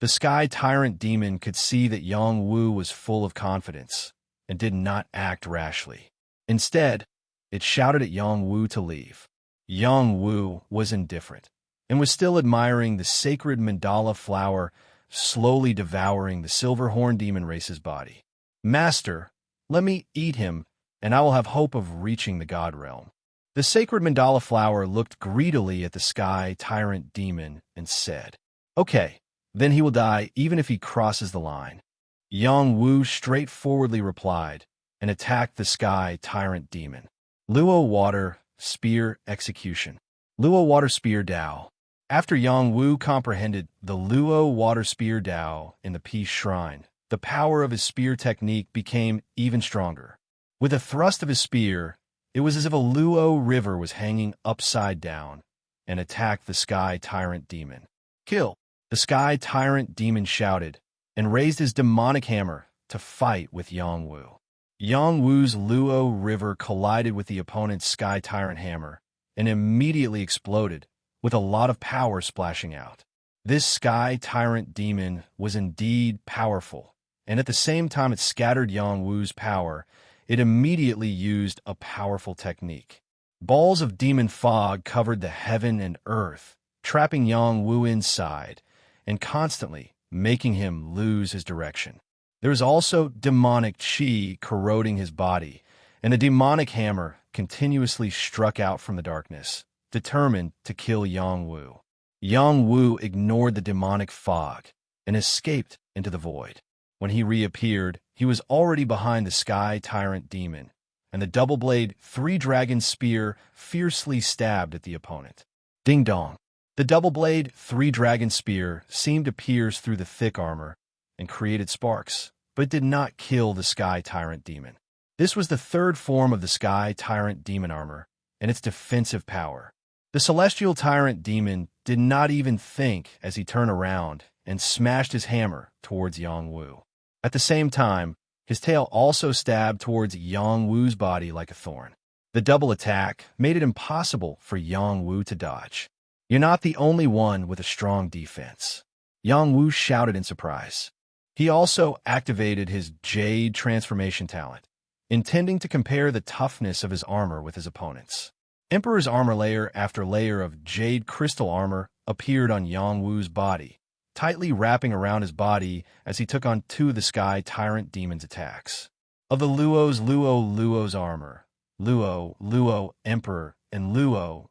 The Sky Tyrant demon could see that Yang Wu was full of confidence and did not act rashly. Instead, it shouted at Yang Wu to leave. Yang Wu was indifferent and was still admiring the sacred mandala flower slowly devouring the Silverhorn demon race's body. "Master, let me eat him, and I will have hope of reaching the god realm." The sacred mandala flower looked greedily at the Sky Tyrant demon and said, "Okay, then he will die even if he crosses the line." Yang Wu straightforwardly replied and attacked the Sky Tyrant demon. Luo Water Spear Execution. Luo Water Spear Dao. After Yang Wu comprehended the Luo Water Spear Dao in the Peace Shrine, the power of his spear technique became even stronger. With a thrust of his spear, it was as if a Luo river was hanging upside down and attacked the Sky Tyrant demon. "Kill!" The Sky Tyrant demon shouted and raised his demonic hammer to fight with Yang Wu. Yang Wu's Luo river collided with the opponent's Sky Tyrant hammer and immediately exploded, with a lot of power splashing out. This Sky Tyrant demon was indeed powerful, and at the same time it scattered Yang Wu's power, it immediately used a powerful technique. Balls of demon fog covered the heaven and earth, trapping Yang Wu inside and constantly making him lose his direction. There was also demonic chi corroding his body, and a demonic hammer continuously struck out from the darkness, determined to kill Yang Wu. Yang Wu ignored the demonic fog and escaped into the void. When he reappeared, he was already behind the Sky Tyrant demon, and the double-blade three-dragon spear fiercely stabbed at the opponent. Ding dong! The double-blade three-dragon spear seemed to pierce through the thick armor and created sparks, but it did not kill the Sky Tyrant demon. This was the third form of the Sky Tyrant demon armor and its defensive power. The Celestial Tyrant demon did not even think as he turned around and smashed his hammer towards Yang Wu. At the same time, his tail also stabbed towards Yang Wu's body like a thorn. The double attack made it impossible for Yang Wu to dodge. "You're not the only one with a strong defense," Yang Wu shouted in surprise. He also activated his Jade transformation talent, intending to compare the toughness of his armor with his opponent's. Emperor's armor layer after layer of Jade crystal armor appeared on Yang Wu's body, tightly wrapping around his body as he took on two of the Sky Tyrant Demon's attacks. Of the Luo's armor, Luo, Emperor, and Luo,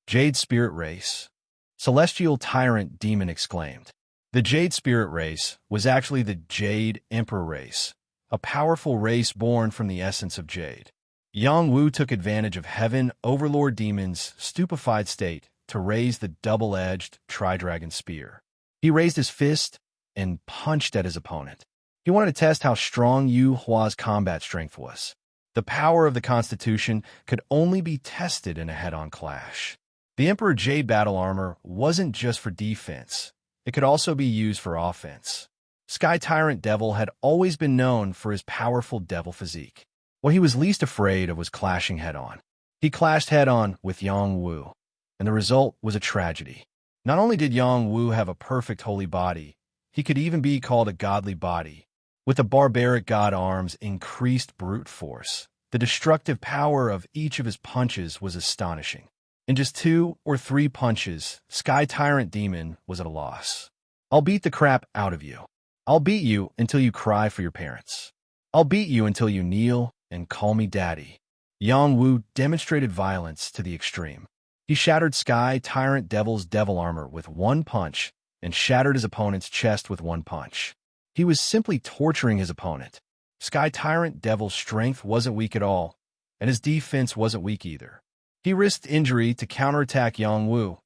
Jade Spirit Race. Celestial Tyrant Demon exclaimed. The Jade Spirit Race was actually the Jade Emperor race, a powerful race born from the essence of Jade. Yang Wu took advantage of Heaven Overlord Demon's stupefied state to raise the double-edged Tri-Dragon Spear. He raised his fist and punched at his opponent. He wanted to test how strong Yu Hua's combat strength was. The power of the Constitution could only be tested in a head-on clash. The Emperor Jade battle armor wasn't just for defense. It could also be used for offense. Sky Tyrant Devil had always been known for his powerful devil physique. What he was least afraid of was clashing head-on. He clashed head-on with Yang Wu, and the result was a tragedy. Not only did Yang Wu have a perfect holy body, he could even be called a godly body. With the barbaric god arms increased brute force, the destructive power of each of his punches was astonishing. In just 2 or 3 punches, Sky Tyrant Demon was at a loss. "I'll beat the crap out of you. I'll beat you until you cry for your parents. I'll beat you until you kneel and call me daddy." Yang Wu demonstrated violence to the extreme. He shattered Sky Tyrant Devil's devil armor with one punch and shattered his opponent's chest with one punch. He was simply torturing his opponent. Sky Tyrant Devil's strength wasn't weak at all, and his defense wasn't weak either. He risked injury to counterattack Yang Wu,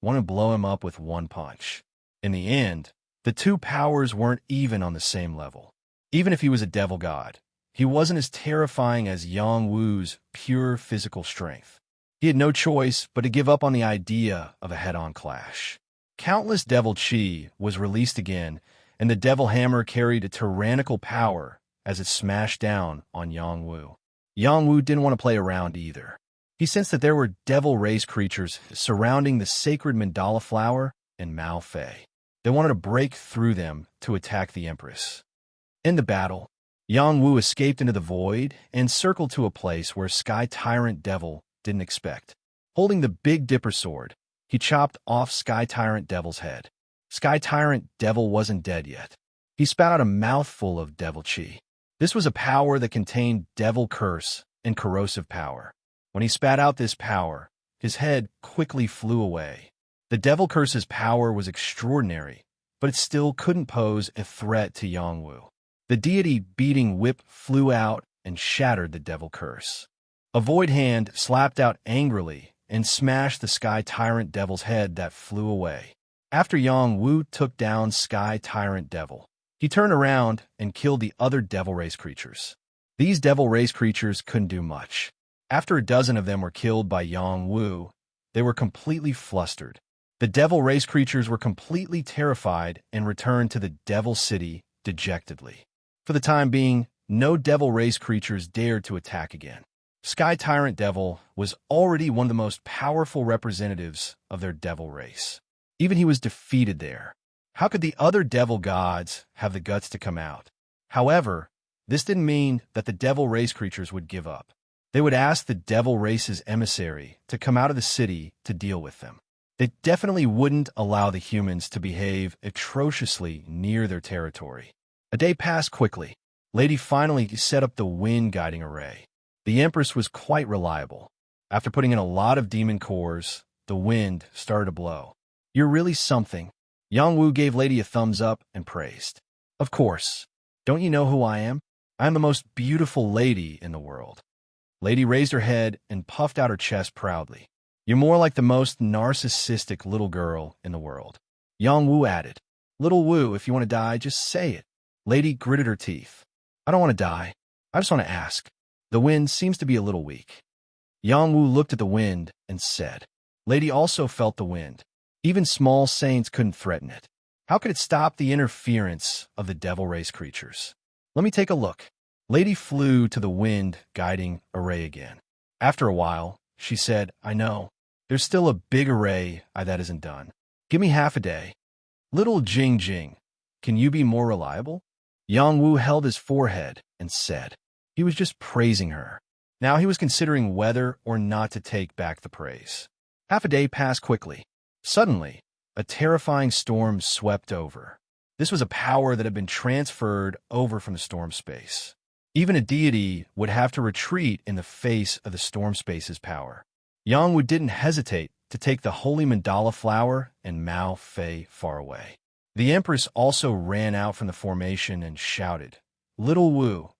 wanted to blow him up with one punch. In the end, the two powers weren't even on the same level. Even if he was a devil god, he wasn't as terrifying as Yang Wu's pure physical strength. He had no choice but to give up on the idea of a head-on clash. Countless devil chi was released again, and the devil hammer carried a tyrannical power as it smashed down on Yang Wu. Yang Wu didn't want to play around either. He sensed that there were devil race creatures surrounding the sacred mandala flower and Mao Fei. They wanted to break through them to attack the Empress. In the battle, Yang Wu escaped into the void and circled to a place where Sky Tyrant Devil didn't expect. Holding the Big Dipper sword, he chopped off Sky Tyrant Devil's head. Sky Tyrant Devil wasn't dead yet. He spat out a mouthful of devil chi. This was a power that contained devil curse and corrosive power. When he spat out this power, his head quickly flew away. The devil curse's power was extraordinary, but it still couldn't pose a threat to Yang Wu. The deity beating whip flew out and shattered the devil curse. A void hand slapped out angrily and smashed the Sky Tyrant Devil's head that flew away. After Yang Wu took down Sky Tyrant Devil, he turned around and killed the other devil race creatures. These devil race creatures couldn't do much. After a dozen of them were killed by Yang Wu, they were completely flustered. The devil race creatures were completely terrified and returned to the devil city dejectedly. For the time being, no devil race creatures dared to attack again. Sky Tyrant Devil was already one of the most powerful representatives of their devil race. Even he was defeated there. How could the other devil gods have the guts to come out? However, this didn't mean that the devil race creatures would give up. They would ask the devil race's emissary to come out of the city to deal with them. They definitely wouldn't allow the humans to behave atrociously near their territory. A day passed quickly. Lady finally set up the wind guiding array. The Empress was quite reliable. After putting in a lot of demon cores, the wind started to blow. "You're really something." Yang Wu gave Lady a thumbs up and praised. "Of course. Don't you know who I am? I am the most beautiful lady in the world." Lady raised her head and puffed out her chest proudly. "You're more like the most narcissistic little girl in the world." Yang Wu added, "Little Wu, if you want to die, just say it." Lady gritted her teeth. "I don't want to die. I just want to ask. The wind seems to be a little weak." Yang Wu looked at the wind and said, Lady also felt the wind. Even small saints couldn't threaten it. How could it stop the interference of the devil race creatures? Let me take a look. Lady flew to the wind guiding array again. After a while, she said, I know. There's still a big array that isn't done. Give me half a day. Little Jing Jing, can you be more reliable? Yang Wu held his forehead and said, he was just praising her. Now he was considering whether or not to take back the praise. Half a day passed quickly. Suddenly, a terrifying storm swept over. This was a power that had been transferred over from the storm space. Even a deity would have to retreat in the face of the storm space's power. Yang Wu didn't hesitate to take the holy mandala flower and Mao Fei far away. The Empress also ran out from the formation and shouted, Little Wu,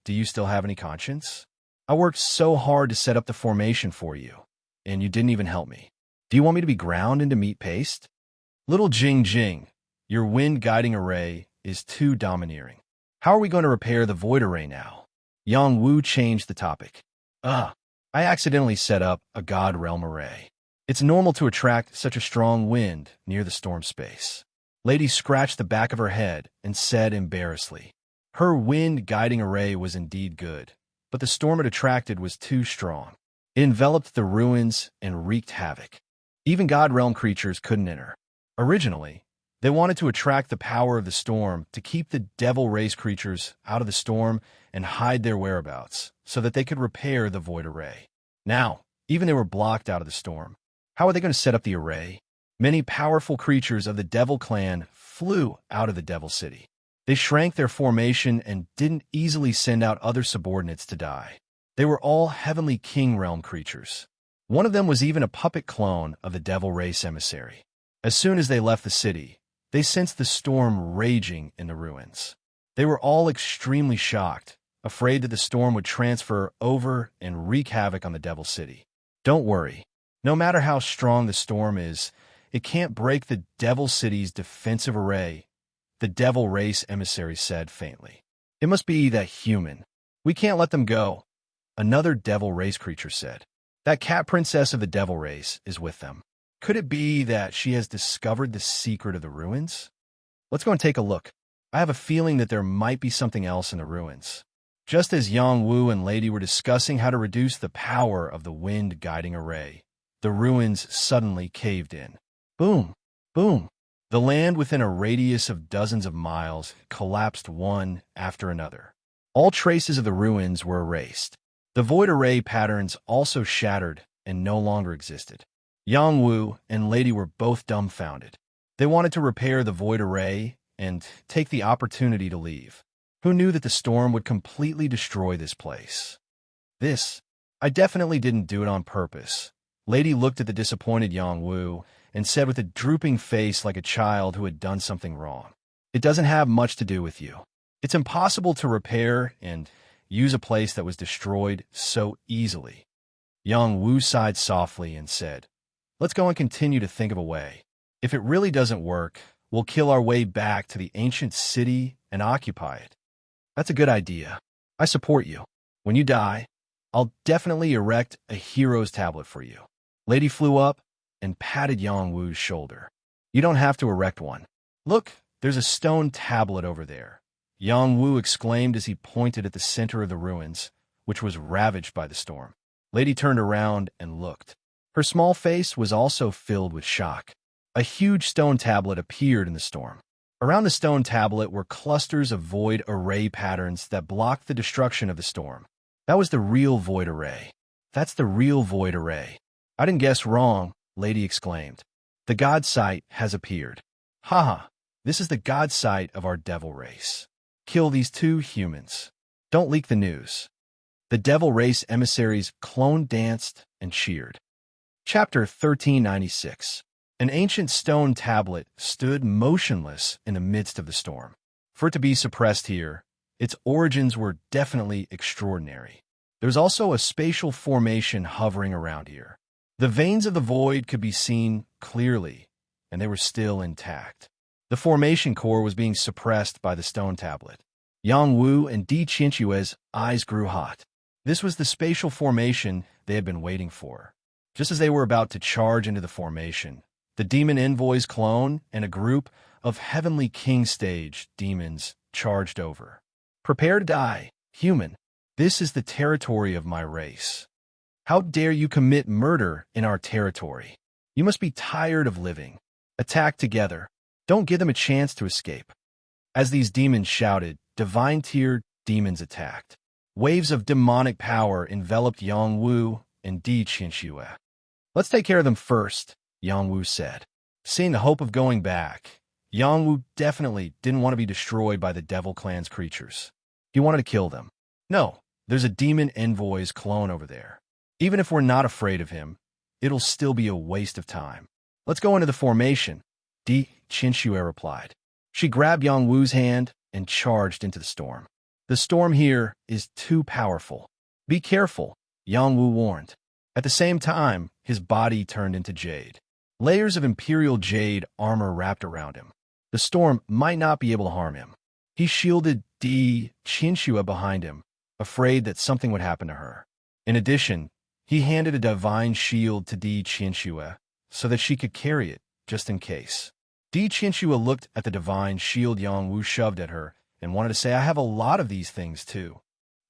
do you still have any conscience? I worked so hard to set up the formation for you, and you didn't even help me. Do you want me to be ground into meat paste? Little Jing Jing, your wind guiding array is too domineering. How are we going to repair the void array now? Yang Wu changed the topic. I accidentally set up a God Realm array. It's normal to attract such a strong wind near the storm space. Lady scratched the back of her head and said embarrassedly, her wind guiding array was indeed good, but the storm it attracted was too strong. It enveloped the ruins and wreaked havoc. Even God Realm creatures couldn't enter. Originally, they wanted to attract the power of the storm to keep the devil race creatures out of the storm and hide their whereabouts so that they could repair the void array. Now, even they were blocked out of the storm. How are they going to set up the array? Many powerful creatures of the devil clan flew out of the devil city. They shrank their formation and didn't easily send out other subordinates to die. They were all heavenly king realm creatures. One of them was even a puppet clone of the devil race emissary. As soon as they left the city, they sensed the storm raging in the ruins. They were all extremely shocked, afraid that the storm would transfer over and wreak havoc on the devil city. Don't worry. No matter how strong the storm is, it can't break the devil city's defensive array, the devil race emissary said faintly. It must be that human. We can't let them go, another devil race creature said. That cat princess of the devil race is with them. Could it be that she has discovered the secret of the ruins? Let's go and take a look. I have a feeling that there might be something else in the ruins. Just as Yang Wu and Lady were discussing how to reduce the power of the wind guiding array, the ruins suddenly caved in. Boom! Boom! The land within a radius of dozens of miles collapsed one after another. All traces of the ruins were erased. The void array patterns also shattered and no longer existed. Yang Wu and Lady were both dumbfounded. They wanted to repair the void array and take the opportunity to leave. Who knew that the storm would completely destroy this place? I definitely didn't do it on purpose. Lady looked at the disappointed Yang Wu and said with a drooping face like a child who had done something wrong, It doesn't have much to do with you. It's impossible to repair and use a place that was destroyed so easily. Yang Wu sighed softly and said, Let's go and continue to think of a way. If it really doesn't work, we'll kill our way back to the ancient city and occupy it. That's a good idea. I support you. When you die, I'll definitely erect a hero's tablet for you. Lady flew up and patted Yang Wu's shoulder. You don't have to erect one. Look, there's a stone tablet over there. Yang Wu exclaimed as he pointed at the center of the ruins, which was ravaged by the storm. Lady turned around and looked. Her small face was also filled with shock. A huge stone tablet appeared in the storm. Around the stone tablet were clusters of void array patterns that blocked the destruction of the storm. That was the real void array. That's the real void array. I didn't guess wrong, Lady exclaimed. The god sight has appeared. Haha, this is the god sight of our devil race. Kill these two humans. Don't leak the news. The devil race emissaries clone danced and cheered. Chapter 1396. An ancient stone tablet stood motionless in the midst of the storm. For it to be suppressed here, its origins were definitely extraordinary. There was also a spatial formation hovering around here. The veins of the void could be seen clearly, and they were still intact. The formation core was being suppressed by the stone tablet. Yang Wu and Di Qinshue's eyes grew hot. This was the spatial formation they had been waiting for. Just as they were about to charge into the formation, the demon envoy's clone and a group of heavenly king-stage demons charged over. Prepare to die, human. This is the territory of my race. How dare you commit murder in our territory? You must be tired of living. Attack together. Don't give them a chance to escape. As these demons shouted, divine-tier demons attacked. Waves of demonic power enveloped Yongwu and Di Qianxue. Let's take care of them first, Yongwu said. Seeing the hope of going back, Yongwu definitely didn't want to be destroyed by the Devil Clan's creatures. He wanted to kill them. No, there's a demon envoy's clone over there. Even if we're not afraid of him, it'll still be a waste of time. Let's go into the formation, Di Qianxue replied. She grabbed Yongwu's hand and charged into the storm. The storm here is too powerful. Be careful, Yongwu warned. At the same time, his body turned into jade. Layers of imperial jade armor wrapped around him. The storm might not be able to harm him. He shielded Di Qianxue behind him, afraid that something would happen to her. In addition, he handed a divine shield to Di Qianxue so that she could carry it, just in case. Di Qianxue looked at the divine shield Yongwu shoved at her and wanted to say, I have a lot of these things too.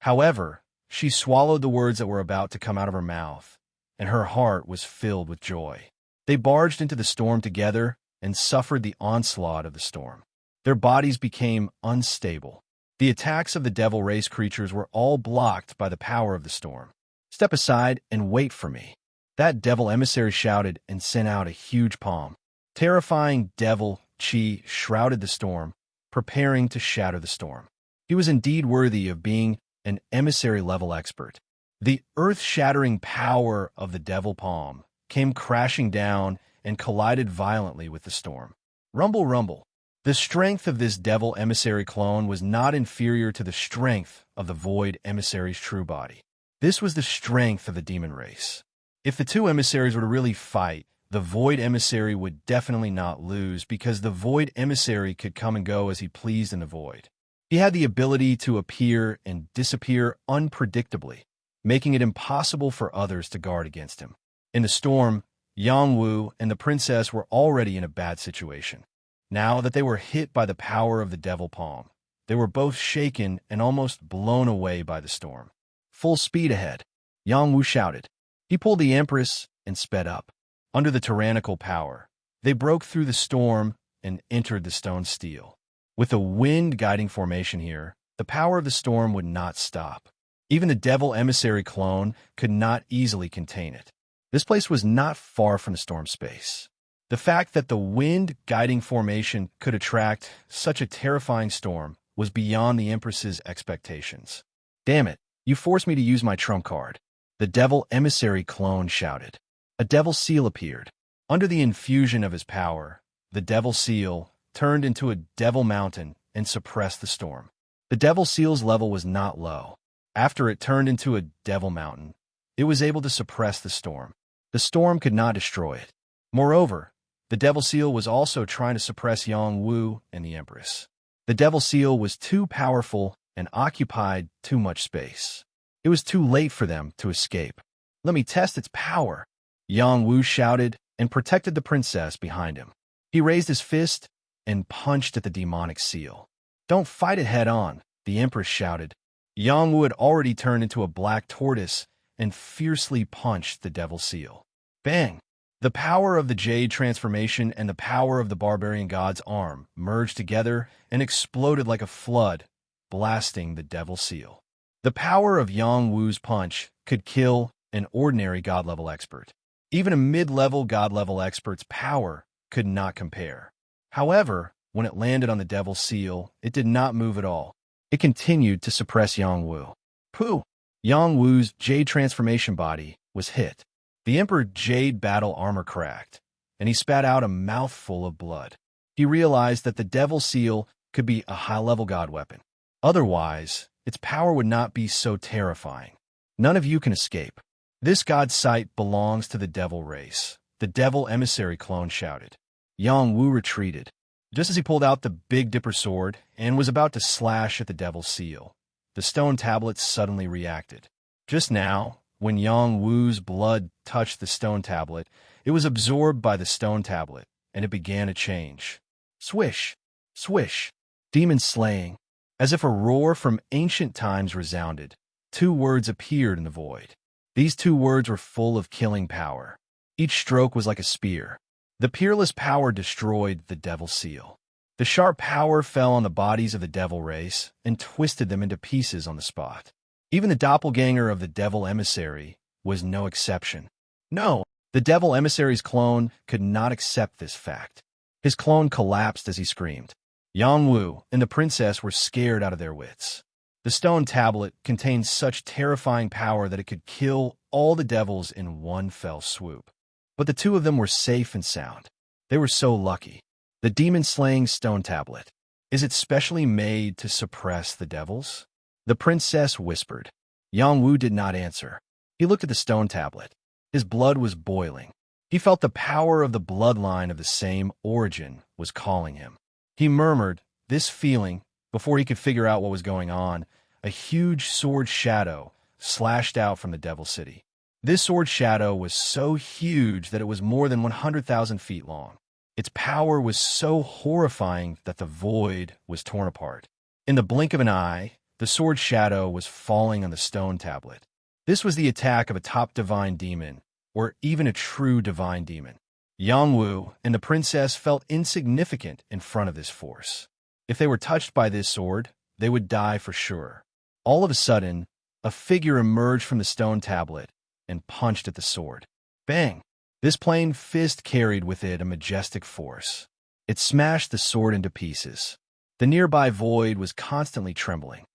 However, she swallowed the words that were about to come out of her mouth, and her heart was filled with joy. They barged into the storm together and suffered the onslaught of the storm. Their bodies became unstable. The attacks of the devil race creatures were all blocked by the power of the storm. Step aside and wait for me. That devil emissary shouted and sent out a huge palm. Terrifying devil chi shrouded the storm, preparing to shatter the storm. He was indeed worthy of being an emissary-level expert. The earth-shattering power of the devil palm came crashing down and collided violently with the storm. Rumble, rumble. The strength of this devil emissary clone was not inferior to the strength of the void emissary's true body. This was the strength of the demon race. If the two emissaries were to really fight, the void emissary would definitely not lose because the void emissary could come and go as he pleased in the void. He had the ability to appear and disappear unpredictably, making it impossible for others to guard against him. In the storm, Yongwu and the princess were already in a bad situation. Now that they were hit by the power of the devil palm, they were both shaken and almost blown away by the storm. Full speed ahead, Yongwu shouted. He pulled the Empress and sped up. Under the tyrannical power, they broke through the storm and entered the stone steel. With a wind guiding formation here, the power of the storm would not stop. Even the devil emissary clone could not easily contain it. This place was not far from the storm space. The fact that the wind guiding formation could attract such a terrifying storm was beyond the Empress's expectations. Damn it, you forced me to use my trump card. The devil emissary clone shouted. A devil seal appeared. Under the infusion of his power, the devil seal turned into a devil mountain and suppressed the storm. The devil seal's level was not low. After it turned into a devil mountain, it was able to suppress the storm. The storm could not destroy it. Moreover, the devil seal was also trying to suppress Yongwu and the Empress. The devil seal was too powerful and occupied too much space. It was too late for them to escape. Let me test its power, Yongwu shouted and protected the princess behind him. He raised his fist and punched at the demonic seal. Don't fight it head on, the Empress shouted. Yongwu had already turned into a black tortoise and fiercely punched the devil seal. Bang! The power of the jade transformation and the power of the barbarian god's arm merged together and exploded like a flood, blasting the devil seal. The power of Yongwu's punch could kill an ordinary god-level expert. Even a mid-level god-level expert's power could not compare. However, when it landed on the devil seal, it did not move at all. It continued to suppress Yongwu. Pooh! Yongwu's jade transformation body was hit. The Emperor Jade battle armor cracked, and he spat out a mouthful of blood. He realized that the devil seal could be a high-level god weapon. Otherwise, its power would not be so terrifying. None of you can escape. This god's sight belongs to the devil race, the devil emissary clone shouted. Yongwu retreated. Just as he pulled out the Big Dipper sword and was about to slash at the devil's seal, the stone tablets suddenly reacted. Just now, when Yang Wu's blood touched the stone tablet, it was absorbed by the stone tablet, and it began to change. Swish! Swish! Demon slaying. As if a roar from ancient times resounded, two words appeared in the void. These two words were full of killing power. Each stroke was like a spear. The peerless power destroyed the devil seal. The sharp power fell on the bodies of the devil race and twisted them into pieces on the spot. Even the doppelganger of the devil emissary was no exception. No, the devil emissary's clone could not accept this fact. His clone collapsed as he screamed. Yang Wu and the princess were scared out of their wits. The stone tablet contained such terrifying power that it could kill all the devils in one fell swoop. But the two of them were safe and sound. They were so lucky. The demon-slaying stone tablet. Is it specially made to suppress the devils? The princess whispered. Yang Wu did not answer. He looked at the stone tablet. His blood was boiling. He felt the power of the bloodline of the same origin was calling him. He murmured, this feeling, before he could figure out what was going on, a huge sword shadow slashed out from the Devil City. This sword shadow was so huge that it was more than 100,000 feet long. Its power was so horrifying that the void was torn apart. In the blink of an eye, the sword shadow was falling on the stone tablet. This was the attack of a top divine demon, or even a true divine demon. Yang Wu and the princess felt insignificant in front of this force. If they were touched by this sword, they would die for sure. All of a sudden, a figure emerged from the stone tablet and punched at the sword. Bang! This plain fist carried with it a majestic force. It smashed the sword into pieces. The nearby void was constantly trembling.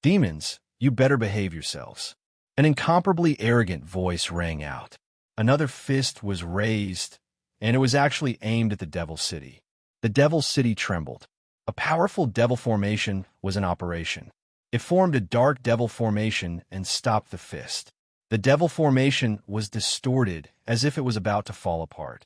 Demons, you better behave yourselves. An incomparably arrogant voice rang out. Another fist was raised, and it was actually aimed at the Devil City. The Devil City trembled. A powerful devil formation was in operation. It formed a dark devil formation and stopped the fist. The devil formation was distorted as if it was about to fall apart.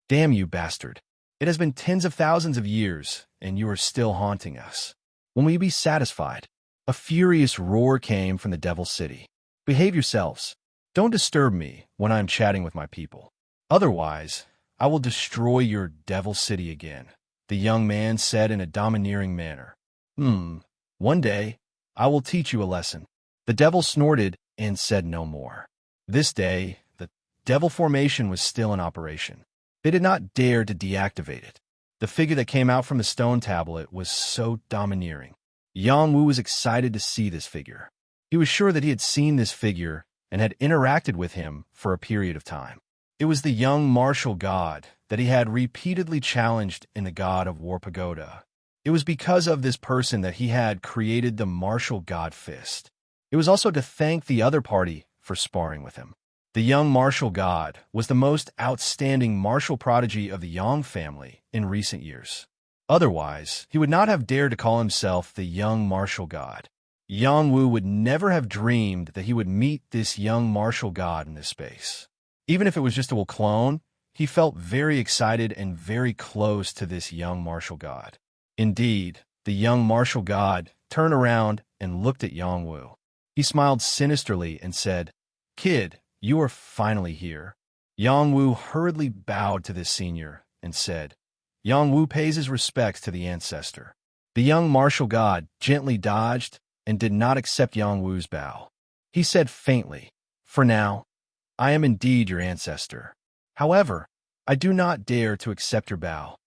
Damn you, bastard. It has been tens of thousands of years, and you are still haunting us. When will you be satisfied? A furious roar came from the Devil City. Behave yourselves. Don't disturb me when I am chatting with my people. Otherwise, I will destroy your Devil City again, the young man said in a domineering manner. One day, I will teach you a lesson. The devil snorted and said no more. This day, the devil formation was still in operation. They did not dare to deactivate it. The figure that came out from the stone tablet was so domineering. Yang Wu was excited to see this figure. He was sure that he had seen this figure and had interacted with him for a period of time. It was the young martial god that he had repeatedly challenged in the God of War Pagoda. It was because of this person that he had created the martial god fist. It was also to thank the other party for sparring with him. The young martial god was the most outstanding martial prodigy of the Yang family in recent years. Otherwise, he would not have dared to call himself the young martial god. Yang Wu would never have dreamed that he would meet this young martial god in this space. Even if it was just a clone, he felt very excited and very close to this young martial god. Indeed, the young martial god turned around and looked at Yang Wu. He smiled sinisterly and said, "Kid, you are finally here." Yang Wu hurriedly bowed to this senior and said, "Yang Wu pays his respects to the ancestor." The young martial god gently dodged and did not accept Yang Wu's bow. He said faintly, "For now, I am indeed your ancestor. However, I do not dare to accept your bow."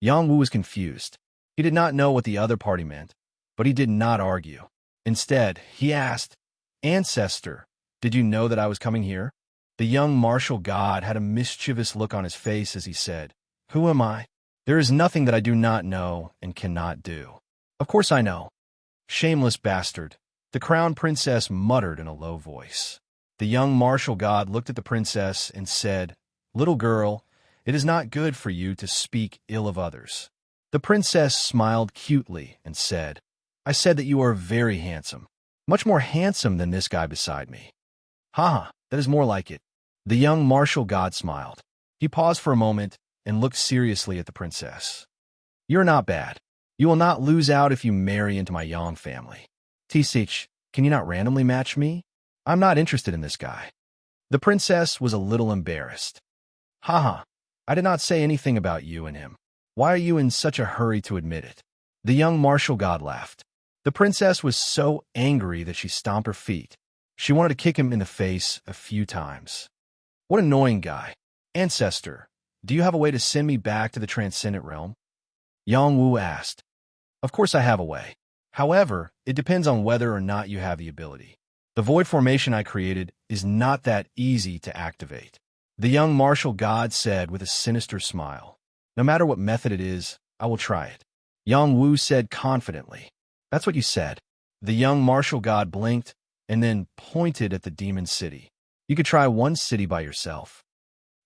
Yang Wu was confused. He did not know what the other party meant, but he did not argue. Instead, he asked, "Ancestor, did you know that I was coming here?" The young martial god had a mischievous look on his face as he said, "Who am I? There is nothing that I do not know and cannot do." "Of course I know." "Shameless bastard," the crown princess muttered in a low voice. The young martial god looked at the princess and said, "Little girl, it is not good for you to speak ill of others." The princess smiled cutely and said, "I said that you are very handsome, much more handsome than this guy beside me." "Ha, that is more like it." The young martial god smiled. He paused for a moment and looked seriously at the princess. "You're not bad. You will not lose out if you marry into my Yang family. Tisich, can you not randomly match me? I'm not interested in this guy. The princess was a little embarrassed. Haha, I did not say anything about you and him. Why are you in such a hurry to admit it? The young martial god laughed. The princess was so angry that she stomped her feet. She wanted to kick him in the face a few times. What an annoying guy. Ancestor, do you have a way to send me back to the transcendent realm? Yang Wu asked. Of course I have a way. However, it depends on whether or not you have the ability. The void formation I created is not that easy to activate. The young martial god said with a sinister smile. No matter what method it is, I will try it. Yang Wu said confidently. That's what you said. The young martial god blinked and then pointed at the demon city. You could try one city by yourself.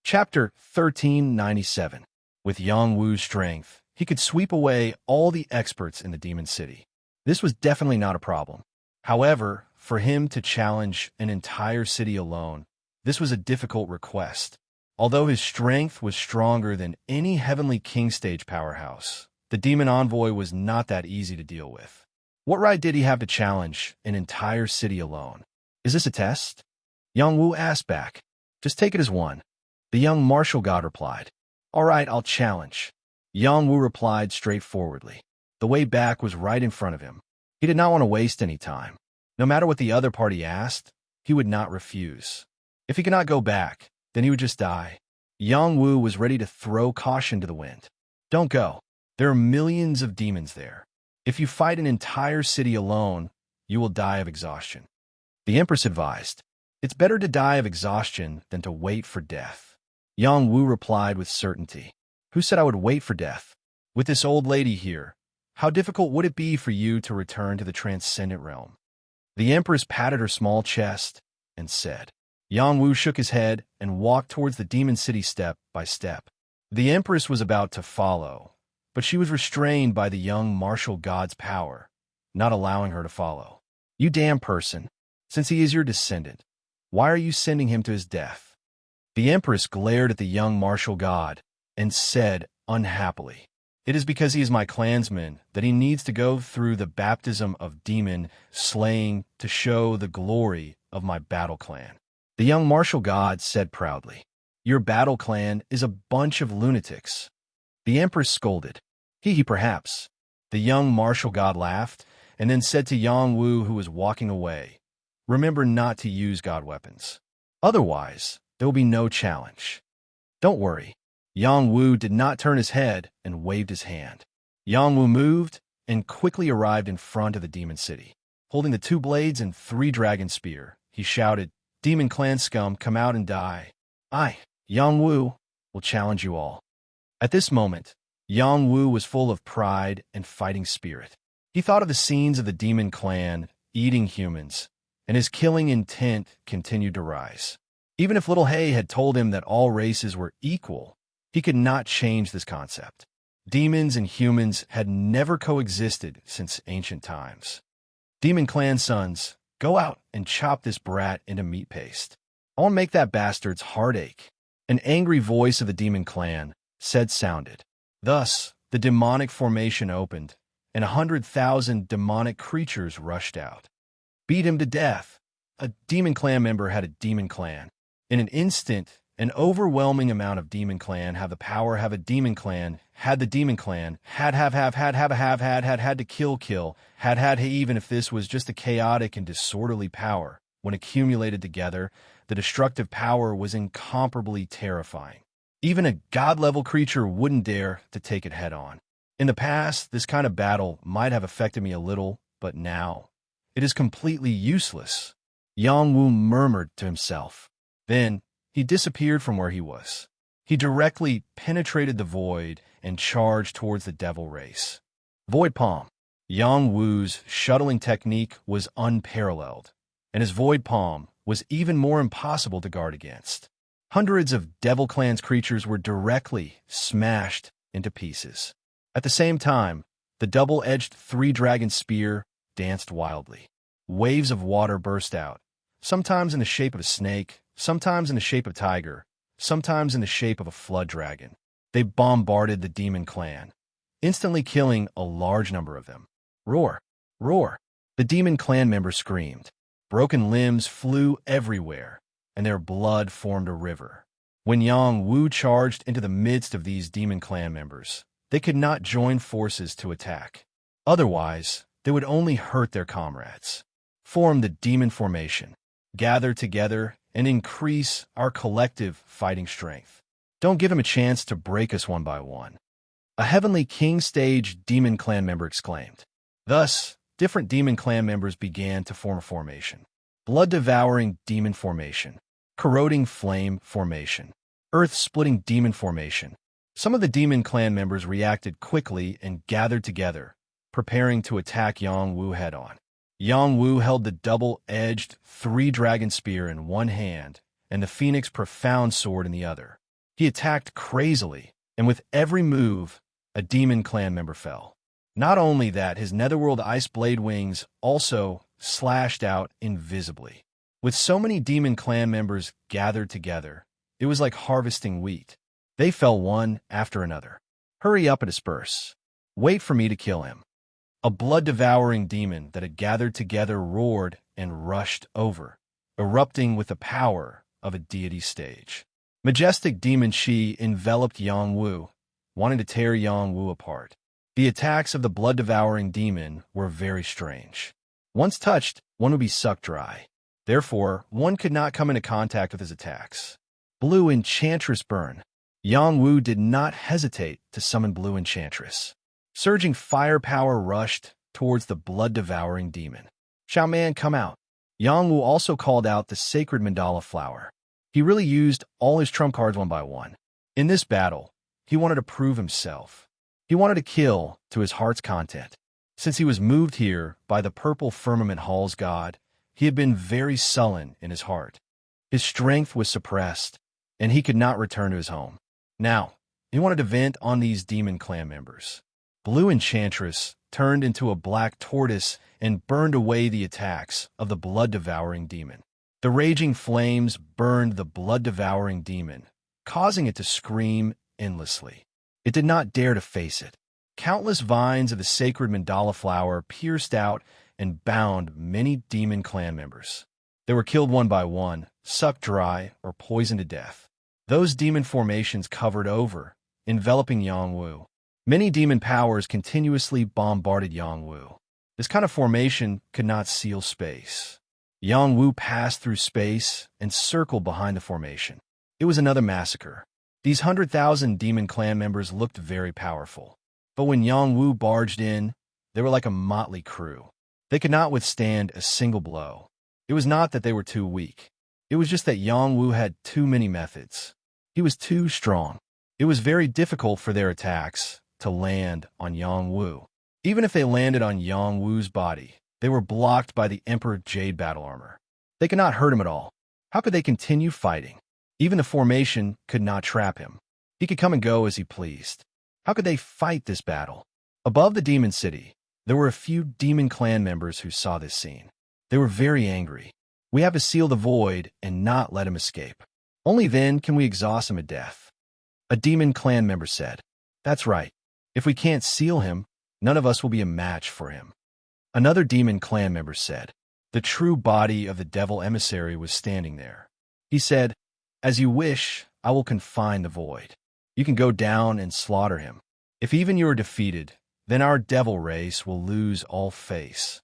Chapter 1397. With Yang Wu's strength, he could sweep away all the experts in the demon city. This was definitely not a problem. However, for him to challenge an entire city alone, this was a difficult request. Although his strength was stronger than any heavenly king stage powerhouse, the demon envoy was not that easy to deal with. What right did he have to challenge an entire city alone? Is this a test? Yang Wu asked back. Just take it as one. The young martial god replied. All right, I'll challenge. Yang Wu replied straightforwardly. The way back was right in front of him. He did not want to waste any time. No matter what the other party asked, he would not refuse. If he could not go back, then he would just die. Yang Wu was ready to throw caution to the wind. Don't go. There are millions of demons there. If you fight an entire city alone, you will die of exhaustion. The Empress advised, it's better to die of exhaustion than to wait for death. Yang Wu replied with certainty. Who said I would wait for death? With this old lady here, how difficult would it be for you to return to the transcendent realm? The Empress patted her small chest and said. Yang Wu shook his head and walked towards the demon city step by step. The Empress was about to follow, but she was restrained by the young martial god's power, not allowing her to follow. You damn person, since he is your descendant, why are you sending him to his death? The Empress glared at the young martial god and said unhappily, it is because he is my clansman that he needs to go through the baptism of demon slaying to show the glory of my battle clan. The young martial god said proudly, your battle clan is a bunch of lunatics. The Empress scolded. He perhaps. The young martial god laughed and then said to Yang Wu, who was walking away, remember not to use god weapons. Otherwise, there will be no challenge. Don't worry. Yang Wu did not turn his head and waved his hand. Yang Wu moved and quickly arrived in front of the demon city. Holding the 2 blades and 3 dragon spear, he shouted, Demon clan scum, come out and die. I, Yang Wu, will challenge you all. At this moment, Yang Wu was full of pride and fighting spirit. He thought of the scenes of the demon clan eating humans, and his killing intent continued to rise. Even if Little Hay had told him that all races were equal, he could not change this concept. Demons and humans had never coexisted since ancient times. Demon clan sons, go out and chop this brat into meat paste. I want to make that bastard's heart ache. An angry voice of the demon clan sounded. Thus, the demonic formation opened, and 100,000 demonic creatures rushed out. Beat him to death. A demon clan member had a demon clan. In an instant, an overwhelming amount of demon clan have the power have a demon clan, had the demon clan, had to kill, had even if this was just a chaotic and disorderly power, when accumulated together, the destructive power was incomparably terrifying. Even a god-level creature wouldn't dare to take it head-on. In the past, this kind of battle might have affected me a little, but now, it is completely useless. Yang Wu murmured to himself. Then, he disappeared from where he was. He directly penetrated the void and charged towards the devil race. Void Palm. Yang Wu's shuttling technique was unparalleled, and his Void Palm was even more impossible to guard against. Hundreds of Devil Clan's creatures were directly smashed into pieces. At the same time, the double-edged 3-dragon spear danced wildly. Waves of water burst out, sometimes in the shape of a snake, sometimes in the shape of a tiger, sometimes in the shape of a flood dragon. They bombarded the demon clan, instantly killing a large number of them. Roar! Roar! The demon clan members screamed. Broken limbs flew everywhere, and their blood formed a river. When Yang Wu charged into the midst of these demon clan members, they could not join forces to attack. Otherwise, they would only hurt their comrades. Form the demon formation. Gather together and increase our collective fighting strength. Don't give him a chance to break us one by one. A heavenly king stage demon clan member exclaimed. Thus, different demon clan members began to form a formation. Blood-devouring demon formation. Corroding flame formation. Earth-splitting demon formation. Some of the demon clan members reacted quickly and gathered together, preparing to attack Yang Wu head-on. Yang Wu held the double-edged three-dragon spear in one hand and the Phoenix Profound Sword in the other. He attacked crazily, and with every move, a demon clan member fell. Not only that, his netherworld ice blade wings also slashed out invisibly. With so many demon clan members gathered together, it was like harvesting wheat. They fell one after another. Hurry up and disperse. Wait for me to kill him. A blood-devouring demon that had gathered together roared and rushed over, erupting with the power of a deity stage. Majestic demon Shi enveloped Yang Wu, wanting to tear Yang Wu apart. The attacks of the blood-devouring demon were very strange. Once touched, one would be sucked dry. Therefore, one could not come into contact with his attacks. Blue Enchantress Burn. Yang Wu did not hesitate to summon Blue Enchantress. Surging firepower rushed towards the blood-devouring demon. Shaman, come out. Yang Wu also called out the sacred mandala flower. He really used all his trump cards one by one. In this battle, he wanted to prove himself. He wanted to kill to his heart's content. Since he was moved here by the purple firmament hall's god, he had been very sullen in his heart. His strength was suppressed, and he could not return to his home. Now, he wanted to vent on these demon clan members. Blue Enchantress turned into a black tortoise and burned away the attacks of the blood-devouring demon. The raging flames burned the blood-devouring demon, causing it to scream endlessly. It did not dare to face it. Countless vines of the sacred mandala flower pierced out and bound many demon clan members. They were killed one by one, sucked dry, or poisoned to death. Those demon formations covered over, enveloping Yang Wu. Many demon powers continuously bombarded Yang Wu. This kind of formation could not seal space. Yang Wu passed through space and circled behind the formation. It was another massacre. These 100,000 demon clan members looked very powerful. But when Yang Wu barged in, they were like a motley crew. They could not withstand a single blow. It was not that they were too weak. It was just that Yang Wu had too many methods. He was too strong. It was very difficult for their attacks to land on Yang Wu. Even if they landed on Yang Wu's body, they were blocked by the Emperor Jade battle armor. They could not hurt him at all. How could they continue fighting? Even the formation could not trap him. He could come and go as he pleased. How could they fight this battle? Above the demon city, there were a few demon clan members who saw this scene. They were very angry. We have to seal the void and not let him escape. Only then can we exhaust him to death. A demon clan member said, "That's right. If we can't seal him, none of us will be a match for him." Another demon clan member said, "The true body of the devil emissary was standing there." He said, "As you wish, I will confine the void. You can go down and slaughter him. If even you are defeated, then our devil race will lose all face."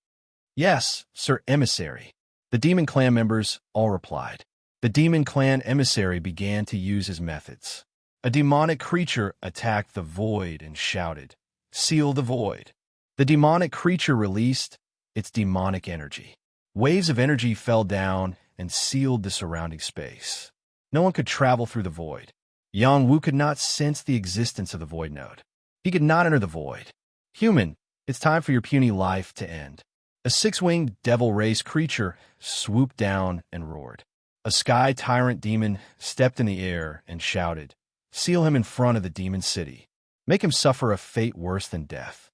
"Yes, Sir Emissary." The demon clan members all replied. The demon clan emissary began to use his methods. A demonic creature attacked the void and shouted, "Seal the void." The demonic creature released its demonic energy. Waves of energy fell down and sealed the surrounding space. No one could travel through the void. Yang Wu could not sense the existence of the void node. He could not enter the void. "Human, it's time for your puny life to end." A six-winged devil race creature swooped down and roared. A sky tyrant demon stepped in the air and shouted, "Seal him in front of the demon city. Make him suffer a fate worse than death."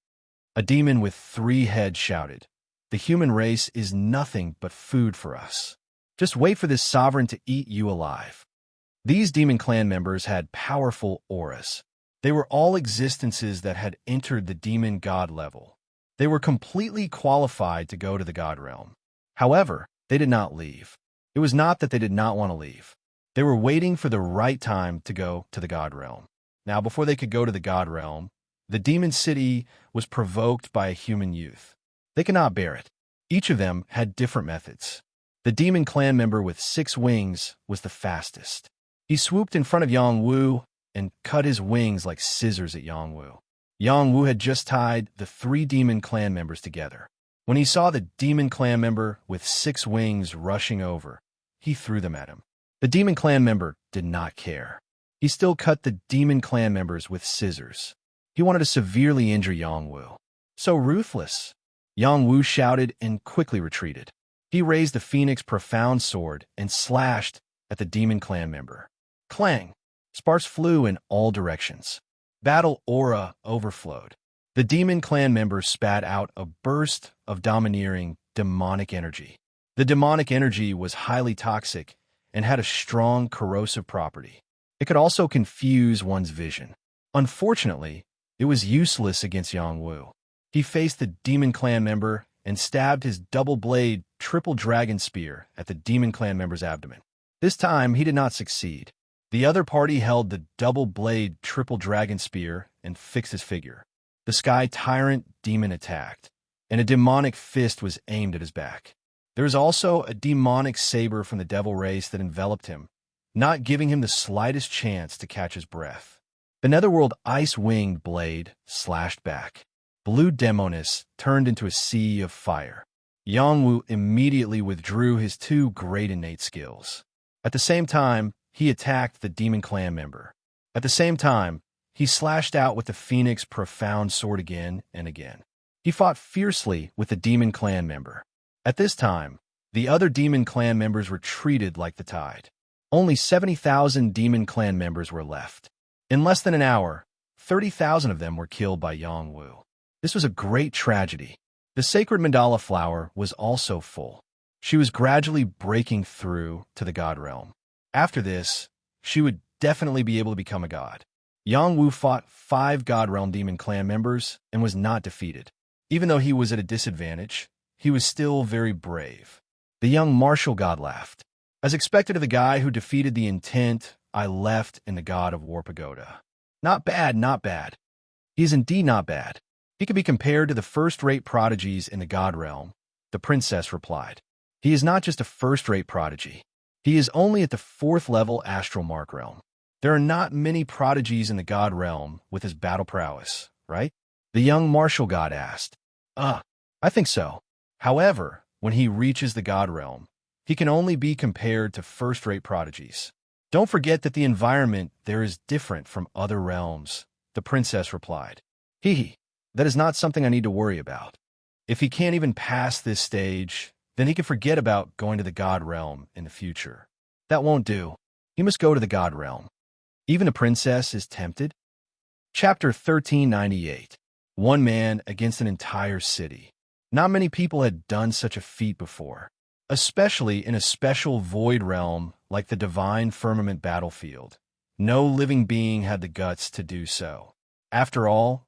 A demon with 3 heads shouted, "The human race is nothing but food for us. Just wait for this sovereign to eat you alive." These demon clan members had powerful auras. They were all existences that had entered the demon god level. They were completely qualified to go to the god realm. However, They did not leave. It was not that they did not want to leave. They were waiting for the right time to go to the God Realm. Now, before they could go to the God Realm, the demon city was provoked by a human youth. They could not bear it. Each of them had different methods. The demon clan member with 6 wings was the fastest. He swooped in front of Yang Wu and cut his wings like scissors at Yang Wu. Yang Wu had just tied the 3 demon clan members together. When he saw the demon clan member with 6 wings rushing over, he threw them at him. The demon clan member did not care. He still cut the demon clan members with scissors. He wanted to severely injure Yang Wu. So ruthless. Yang Wu shouted and quickly retreated. He raised the Phoenix Profound Sword and slashed at the demon clan member. Clang! Sparks flew in all directions. Battle aura overflowed. The demon clan member spat out a burst of domineering, demonic energy. The demonic energy was highly toxic and had a strong corrosive property. It could also confuse one's vision. Unfortunately, it was useless against Yang Wu. He faced the demon clan member and stabbed his double-blade triple dragon spear at the demon clan member's abdomen. This time, he did not succeed. The other party held the double-blade triple dragon spear and fixed his figure. The Sky Tyrant demon attacked, and a demonic fist was aimed at his back. There was also a demonic saber from the devil race that enveloped him, not giving him the slightest chance to catch his breath. The netherworld ice-winged blade slashed back. Blue Demonis turned into a sea of fire. Yang Wu immediately withdrew his 2 great innate skills. At the same time, he attacked the demon clan member. At the same time, he slashed out with the Phoenix Profound Sword again and again. He fought fiercely with the demon clan member. At this time, the other demon clan members retreated like the tide. Only 70,000 demon clan members were left. In less than an hour, 30,000 of them were killed by Yang Wu. This was a great tragedy. The sacred mandala flower was also full. She was gradually breaking through to the God Realm. After this, she would definitely be able to become a god. Yang Wu fought 5 God Realm demon clan members and was not defeated. Even though he was at a disadvantage, he was still very brave. The young martial god laughed. As expected of the guy who defeated the intent I left in the God of War Pagoda. Not bad, not bad. He is indeed not bad. He could be compared to the first-rate prodigies in the God Realm, the princess replied. He is not just a first-rate prodigy. He is only at the 4th level astral mark realm. There are not many prodigies in the God Realm with his battle prowess, right? The young martial god asked. I think so. However, when he reaches the God Realm, he can only be compared to first-rate prodigies. Don't forget that the environment there is different from other realms, the princess replied. That is not something I need to worry about. If he can't even pass this stage, then he can forget about going to the God Realm in the future. That won't do. He must go to the God Realm. Even a princess is tempted. Chapter 1398. One man against an entire city. Not many people had done such a feat before, especially in a special void realm like the divine firmament battlefield. No living being had the guts to do so. After all,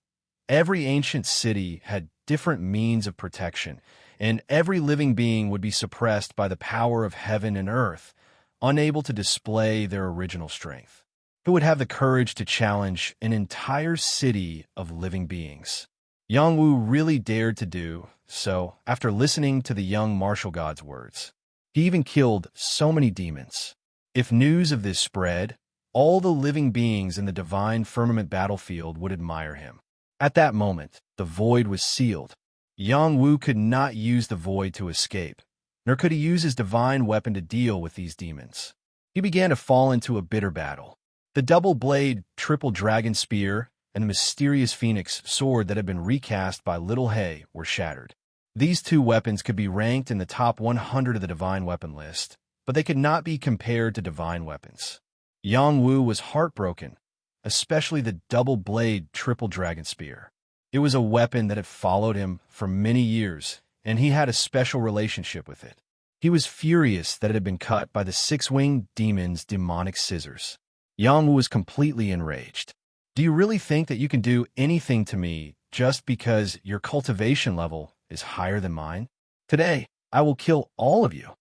every ancient city had different means of protection, and every living being would be suppressed by the power of heaven and earth, unable to display their original strength. Who would have the courage to challenge an entire city of living beings? Yang Wu really dared to do so after listening to the young martial god's words. He even killed so many demons. If news of this spread, all the living beings in the divine firmament battlefield would admire him. At that moment, the void was sealed. Yang Wu could not use the void to escape, nor could he use his divine weapon to deal with these demons. He began to fall into a bitter battle. The double-blade triple dragon spear and the mysterious phoenix sword that had been recast by Little Hay were shattered. These 2 weapons could be ranked in the top 100 of the divine weapon list, but they could not be compared to divine weapons. Yang Wu was heartbroken, especially the double-blade triple dragon spear. It was a weapon that had followed him for many years, and he had a special relationship with it. He was furious that it had been cut by the 6-winged demon's demonic scissors. Yang Wu was completely enraged. Do you really think that you can do anything to me just because your cultivation level is higher than mine? Today, I will kill all of you.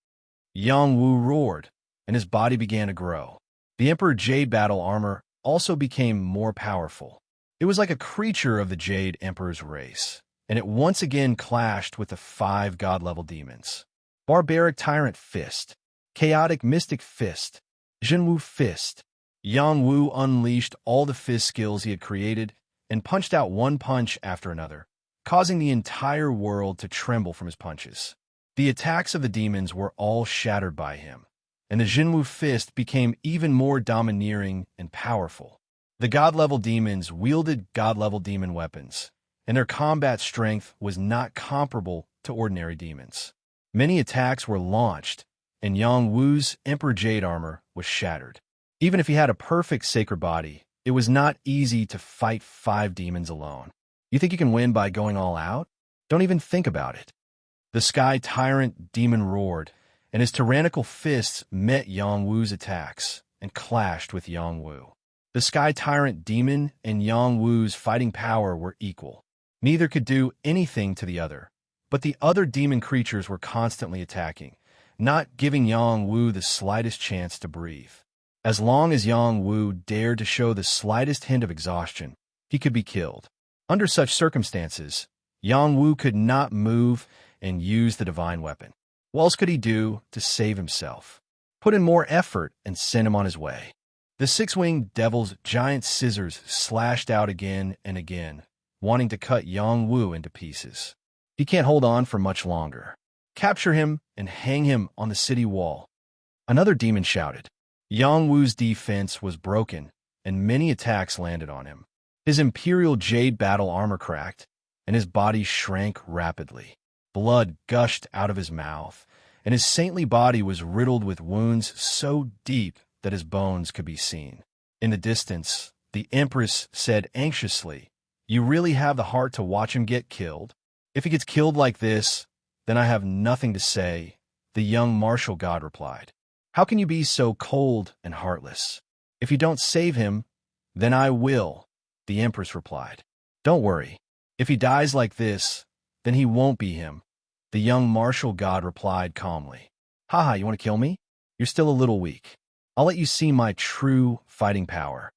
Yang Wu roared, and his body began to grow. The Emperor Jade battle armor also became more powerful. It was like a creature of the Jade Emperor's race, and it once again clashed with the 5 god-level demons. Barbaric Tyrant Fist, Chaotic Mystic Fist, Jinwu Fist. Yang Wu unleashed all the fist skills he had created and punched out one punch after another, causing the entire world to tremble from his punches. The attacks of the demons were all shattered by him, and the Jinwu Fist became even more domineering and powerful. The god-level demons wielded god-level demon weapons, and their combat strength was not comparable to ordinary demons. Many attacks were launched, and Yang Wu's Emperor Jade armor was shattered. Even if he had a perfect sacred body, it was not easy to fight 5 demons alone. You think you can win by going all out? Don't even think about it. The Sky Tyrant demon roared, and his tyrannical fists met Yang Wu's attacks and clashed with Yang Wu. The Sky Tyrant demon and Yang Wu's fighting power were equal. Neither could do anything to the other, but the other demon creatures were constantly attacking, not giving Yang Wu the slightest chance to breathe. As long as Yang Wu dared to show the slightest hint of exhaustion, he could be killed. Under such circumstances, Yang Wu could not move and use the divine weapon. What else could he do to save himself? Put in more effort and send him on his way. The 6-winged devil's giant scissors slashed out again and again, wanting to cut Yang Wu into pieces. He can't hold on for much longer. Capture him and hang him on the city wall. Another demon shouted. Yang Wu's defense was broken, and many attacks landed on him. His Imperial Jade battle armor cracked, and his body shrank rapidly. Blood gushed out of his mouth, and his saintly body was riddled with wounds so deep that his bones could be seen. In the distance, the Empress said anxiously, "You really have the heart to watch him get killed? If he gets killed like this, then I have nothing to say," the young martial god replied. "How can you be so cold and heartless? If you don't save him, then I will," the Empress replied. "Don't worry. If he dies like this, then he won't be him," the young martial god replied calmly. "Haha, you want to kill me? You're still a little weak. I'll let you see my true fighting power."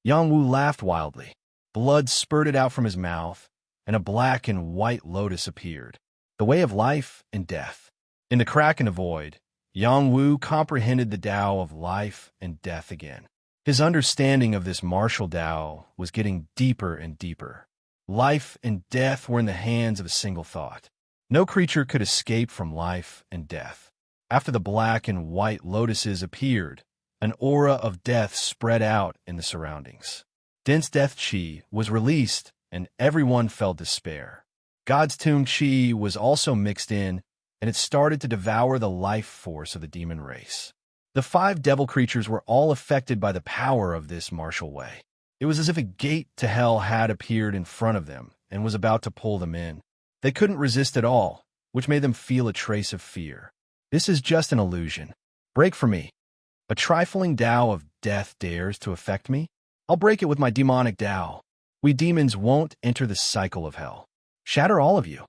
Yang Wu laughed wildly. Blood spurted out from his mouth, and a black and white lotus appeared, the way of life and death. In the crack in the void, Yang Wu comprehended the Tao of life and death again. His understanding of this martial Tao was getting deeper and deeper. Life and death were in the hands of a single thought. No creature could escape from life and death. After the black and white lotuses appeared, an aura of death spread out in the surroundings. Dense death chi was released, and everyone felt despair. God's tomb chi was also mixed in, and it started to devour the life force of the demon race. The 5 devil creatures were all affected by the power of this martial way. It was as if a gate to hell had appeared in front of them and was about to pull them in. They couldn't resist at all, which made them feel a trace of fear. "This is just an illusion. Break from me. A trifling Tao of death dares to affect me? I'll break it with my demonic Tao. We demons won't enter the cycle of hell. Shatter all of you."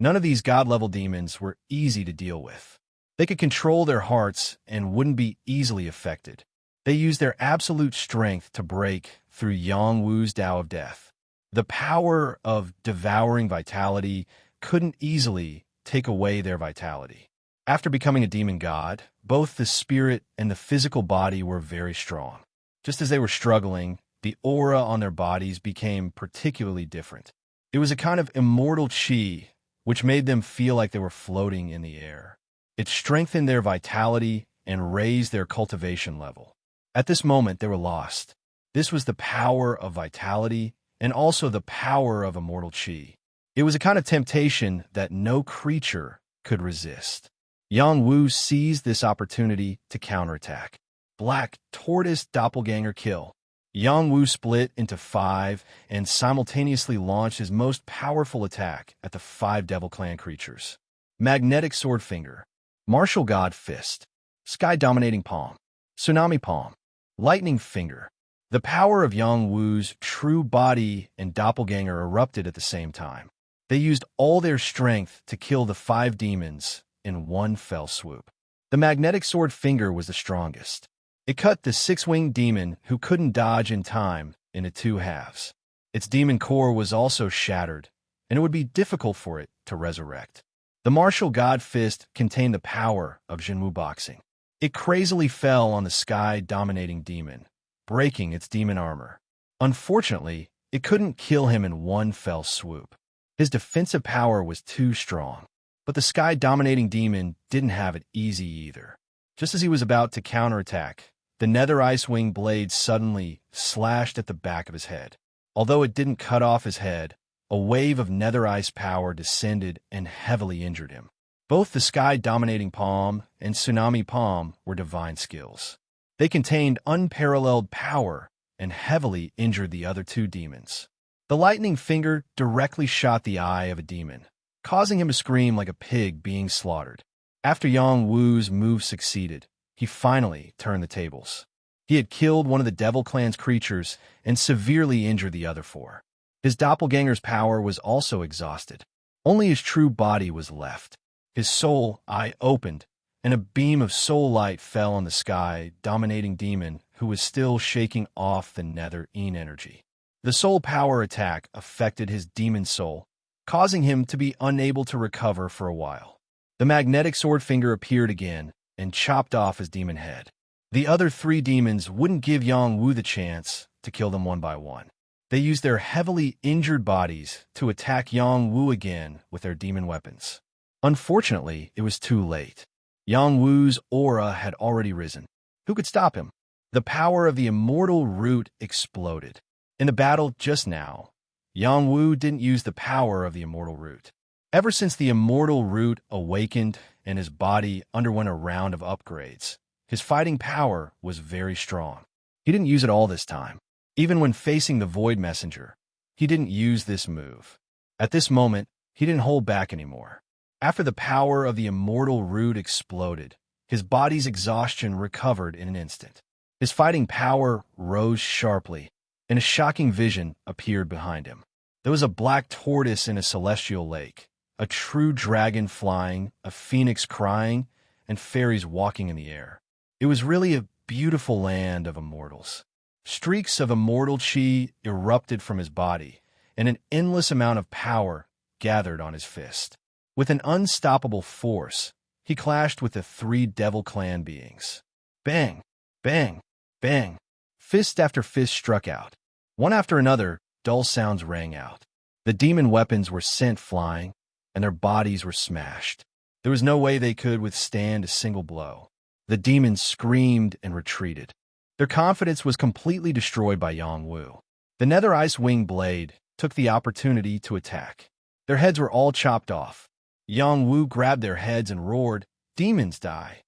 None of these god-level demons were easy to deal with. They could control their hearts and wouldn't be easily affected. They used their absolute strength to break through Yang Wu's Tao of death. The power of devouring vitality couldn't easily take away their vitality. After becoming a demon god, both the spirit and the physical body were very strong. Just as they were struggling, the aura on their bodies became particularly different. It was a kind of immortal chi, which made them feel like they were floating in the air. It strengthened their vitality and raised their cultivation level. At this moment, they were lost. This was the power of vitality and also the power of immortal chi. It was a kind of temptation that no creature could resist. Yang Wu seized this opportunity to counterattack. Black Tortoise Doppelganger Kill. Yang Wu split into 5 and simultaneously launched his most powerful attack at the 5 Devil Clan creatures. Magnetic Sword Finger, Martial God Fist, Sky Dominating Palm, Tsunami Palm, Lightning Finger. The power of Yang Wu's true body and doppelganger erupted at the same time. They used all their strength to kill the 5 demons in one fell swoop. The magnetic sword finger was the strongest. It cut the six-winged demon who couldn't dodge in time into two halves. Its demon core was also shattered, and it would be difficult for it to resurrect. The martial god fist contained the power of Jinwu boxing. It crazily fell on the sky-dominating demon, breaking its demon armor. Unfortunately, it couldn't kill him in one fell swoop. His defensive power was too strong. But the sky-dominating demon didn't have it easy either. Just as he was about to counterattack, the nether ice wing blade suddenly slashed at the back of his head. Although it didn't cut off his head, a wave of nether ice power descended and heavily injured him. Both the sky-dominating palm and tsunami palm were divine skills. They contained unparalleled power and heavily injured the other two demons. The lightning finger directly shot the eye of a demon, causing him to scream like a pig being slaughtered. After Yang Wu's move succeeded, he finally turned the tables. He had killed one of the Devil Clan's creatures and severely injured the other four. His doppelganger's power was also exhausted. Only his true body was left. His soul eye opened, and a beam of soul light fell on the sky-dominating demon who was still shaking off the nether energy. The soul power attack affected his demon soul, causing him to be unable to recover for a while. The magnetic sword finger appeared again and chopped off his demon head. The other three demons wouldn't give Yang Wu the chance to kill them one by one. They used their heavily injured bodies to attack Yang Wu again with their demon weapons. Unfortunately, it was too late. Yang Wu's aura had already risen. Who could stop him? The power of the immortal root exploded. In the battle just now, Yang Wu didn't use the power of the immortal root. Ever since the immortal root awakened and his body underwent a round of upgrades, his fighting power was very strong. He didn't use it all this time. Even when facing the Void Messenger, he didn't use this move. At this moment, he didn't hold back anymore. After the power of the immortal root exploded, his body's exhaustion recovered in an instant. His fighting power rose sharply, and a shocking vision appeared behind him. There was a black tortoise in a celestial lake, a true dragon flying, a phoenix crying, and fairies walking in the air. It was really a beautiful land of immortals. Streaks of immortal chi erupted from his body, and an endless amount of power gathered on his fist. With an unstoppable force, he clashed with the three Devil Clan beings. Bang! Bang! Bang! Fist after fist struck out. One after another, dull sounds rang out. The demon weapons were sent flying, and their bodies were smashed. There was no way they could withstand a single blow. The demons screamed and retreated. Their confidence was completely destroyed by Yang Wu. The Nether Ice Wing Blade took the opportunity to attack. Their heads were all chopped off. Yang Wu grabbed their heads and roared, "Demons die!"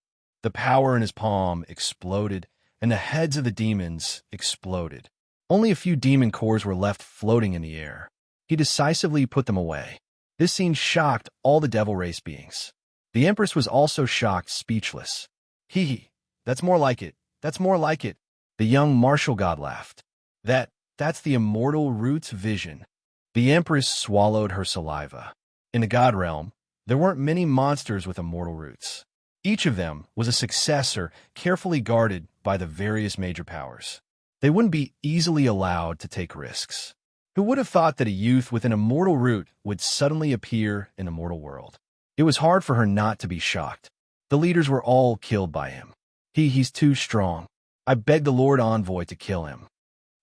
The power in his palm exploded, and the heads of the demons exploded. Only a few demon cores were left floating in the air. He decisively put them away. This scene shocked all the devil race beings. The Empress was also shocked, speechless. Hee, that's more like it. That's more like it. The young martial god laughed. That's the immortal root's vision. The Empress swallowed her saliva. In the god realm, there weren't many monsters with immortal roots. Each of them was a successor carefully guarded by the various major powers. They wouldn't be easily allowed to take risks. Who would have thought that a youth with an immortal root would suddenly appear in the mortal world? It was hard for her not to be shocked. The leaders were all killed by him. He's too strong. I begged the Lord Envoy to kill him.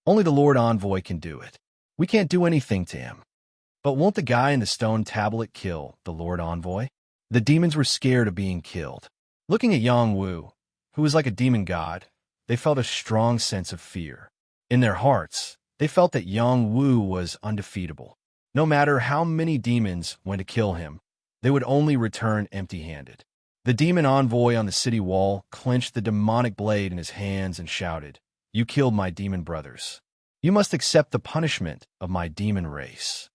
Only the Lord Envoy can do it. We can't do anything to him. But won't the guy in the stone tablet kill the Lord Envoy? The demons were scared of being killed. Looking at Yang Wu, who was like a demon god, they felt a strong sense of fear. In their hearts, they felt that Yang Wu was undefeatable. No matter how many demons went to kill him, they would only return empty-handed. The demon envoy on the city wall clenched the demonic blade in his hands and shouted, "You killed my demon brothers. You must accept the punishment of my demon race."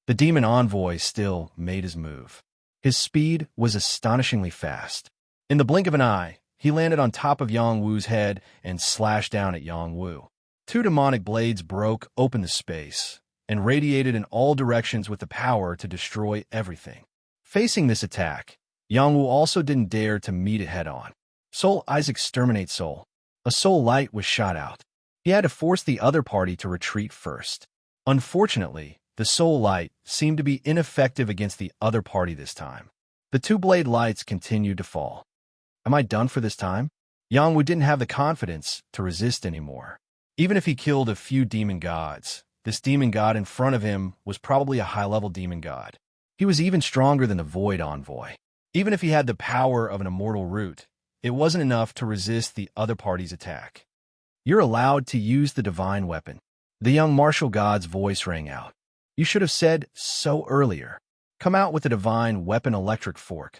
The demon envoy still made his move. His speed was astonishingly fast. In the blink of an eye, he landed on top of Yang Wu's head and slashed down at Yang Wu. Two demonic blades broke open the space and radiated in all directions with the power to destroy everything. Facing this attack, Yang Wu also didn't dare to meet it head-on. Soul Eyes exterminate Soul. A soul light was shot out. He had to force the other party to retreat first. Unfortunately, the soul light seemed to be ineffective against the other party this time. The two blade lights continued to fall. Am I done for this time? Yang Wu didn't have the confidence to resist anymore. Even if he killed a few demon gods, this demon god in front of him was probably a high-level demon god. He was even stronger than the Void Envoy. Even if he had the power of an immortal root, it wasn't enough to resist the other party's attack. You're allowed to use the divine weapon. The young martial god's voice rang out. You should have said so earlier. Come out with the divine weapon electric fork.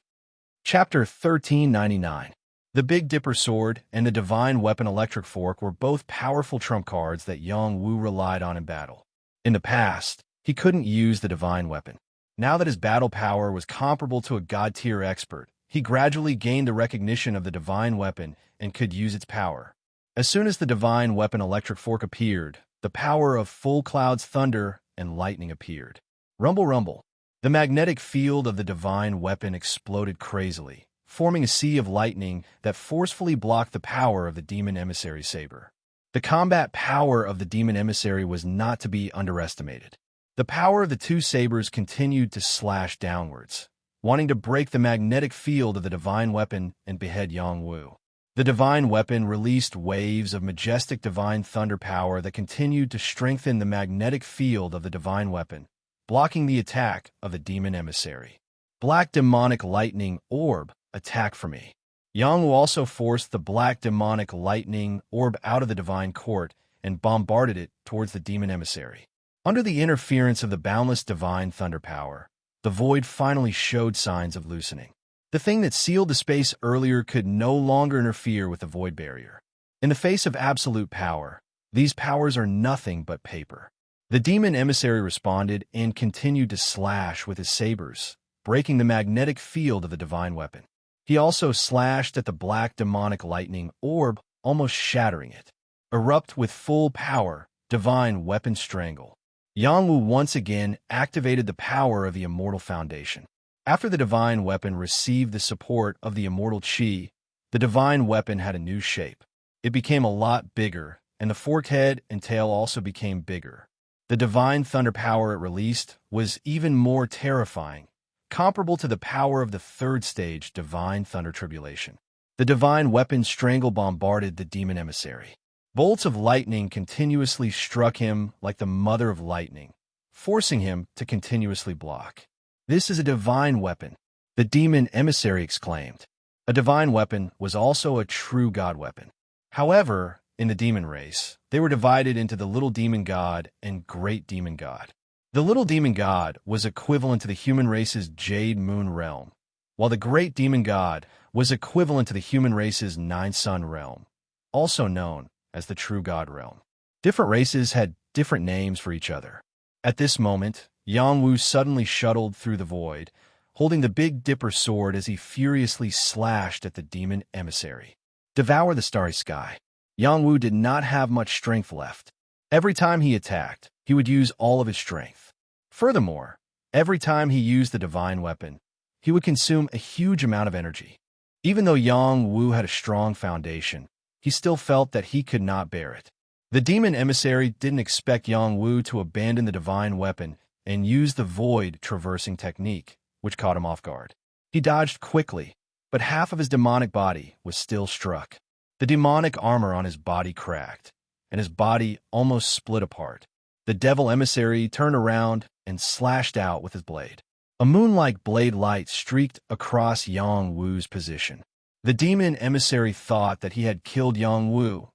Chapter 1399. The Big Dipper Sword and the divine weapon electric fork were both powerful trump cards that Yang Wu relied on in battle. In the past, he couldn't use the divine weapon. Now that his battle power was comparable to a god-tier expert, he gradually gained the recognition of the divine weapon and could use its power. As soon as the divine weapon electric fork appeared, the power of full clouds, thunder, and lightning appeared. Rumble, rumble. The magnetic field of the divine weapon exploded crazily, forming a sea of lightning that forcefully blocked the power of the demon emissary saber. The combat power of the demon emissary was not to be underestimated. The power of the two sabers continued to slash downwards, wanting to break the magnetic field of the divine weapon and behead Yang Wu. The divine weapon released waves of majestic divine thunder power that continued to strengthen the magnetic field of the divine weapon, blocking the attack of the demon emissary. Black demonic lightning orb, attack for me. Yang Wu also forced the black demonic lightning orb out of the divine court and bombarded it towards the demon emissary. Under the interference of the boundless divine thunder power, the void finally showed signs of loosening. The thing that sealed the space earlier could no longer interfere with the void barrier. In the face of absolute power, these powers are nothing but paper. The demon emissary responded and continued to slash with his sabers, breaking the magnetic field of the divine weapon. He also slashed at the black demonic lightning orb, almost shattering it. Erupt with full power, divine weapon strangle. Yang Wu once again activated the power of the immortal foundation. After the divine weapon received the support of the immortal chi, the divine weapon had a new shape. It became a lot bigger, and the fork head and tail also became bigger. The divine thunder power it released was even more terrifying, comparable to the power of the third stage divine thunder tribulation. The divine weapon strangle bombarded the demon emissary. Bolts of lightning continuously struck him like the mother of lightning, forcing him to continuously block. This is a divine weapon, the demon emissary exclaimed. A divine weapon was also a true god weapon. However, in the demon race, they were divided into the little demon god and great demon god. The little demon god was equivalent to the human race's Jade Moon realm, while the great demon god was equivalent to the human race's Nine Sun realm, also known as the true god realm. Different races had different names for each other. At this moment, Yang Wu suddenly shuttled through the void, holding the Big Dipper sword as he furiously slashed at the demon emissary. Devour the starry sky. Yang Wu did not have much strength left. Every time he attacked, he would use all of his strength. Furthermore, every time he used the divine weapon, he would consume a huge amount of energy. Even though Yang Wu had a strong foundation, he still felt that he could not bear it. The demon emissary didn't expect Yang Wu to abandon the divine weapon and use the void traversing technique, which caught him off guard. He dodged quickly, but half of his demonic body was still struck. The demonic armor on his body cracked, and his body almost split apart. The devil emissary turned around and slashed out with his blade. A moon-like blade light streaked across Yang Wu's position. The demon emissary thought that he had killed Yang Wu,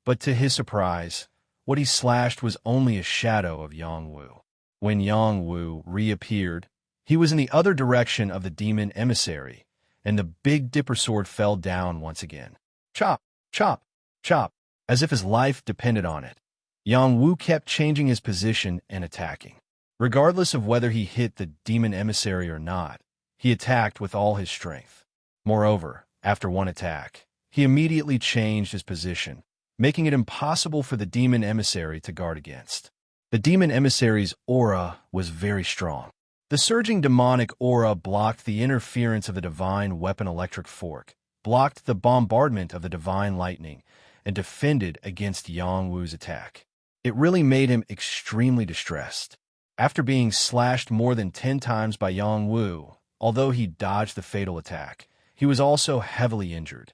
but to his surprise, what he slashed was only a shadow of Yang Wu. When Yang Wu reappeared, he was in the other direction of the demon emissary, and the Big Dipper sword fell down once again. Chop, chop, chop, as if his life depended on it. Yang Wu kept changing his position and attacking. Regardless of whether he hit the demon emissary or not, he attacked with all his strength. Moreover, after one attack, he immediately changed his position, making it impossible for the demon emissary to guard against. The demon emissary's aura was very strong. The surging demonic aura blocked the interference of the divine weapon electric fork, blocked the bombardment of the divine lightning, and defended against Yang Wu's attack. It really made him extremely distressed. After being slashed more than 10 times by Yang Wu, although he dodged the fatal attack, he was also heavily injured.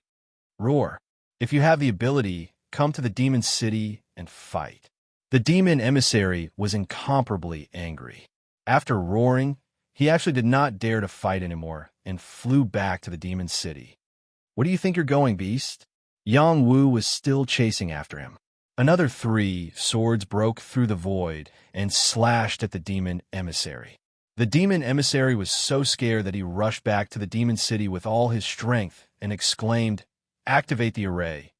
Roar. If you have the ability, come to the demon city and fight. The demon emissary was incomparably angry. After roaring, he actually did not dare to fight anymore and flew back to the demon city. Where do you think you're going, beast? Yang Wu was still chasing after him. Another 3 swords broke through the void and slashed at the demon emissary. The demon emissary was so scared that he rushed back to the demon city with all his strength and exclaimed, "Activate the array.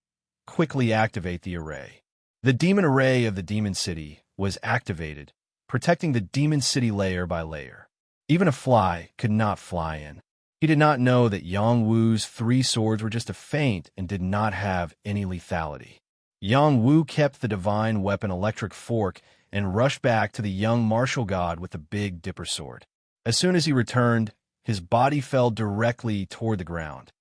Quickly activate the array." The demon array of the demon city was activated, protecting the demon city layer by layer. Even a fly could not fly in. He did not know that Yang Wu's 3 swords were just a feint and did not have any lethality. Yang Wu kept the divine weapon electric fork and rushed back to the young martial god with the big dipper sword. As soon as he returned, his body fell directly toward the ground.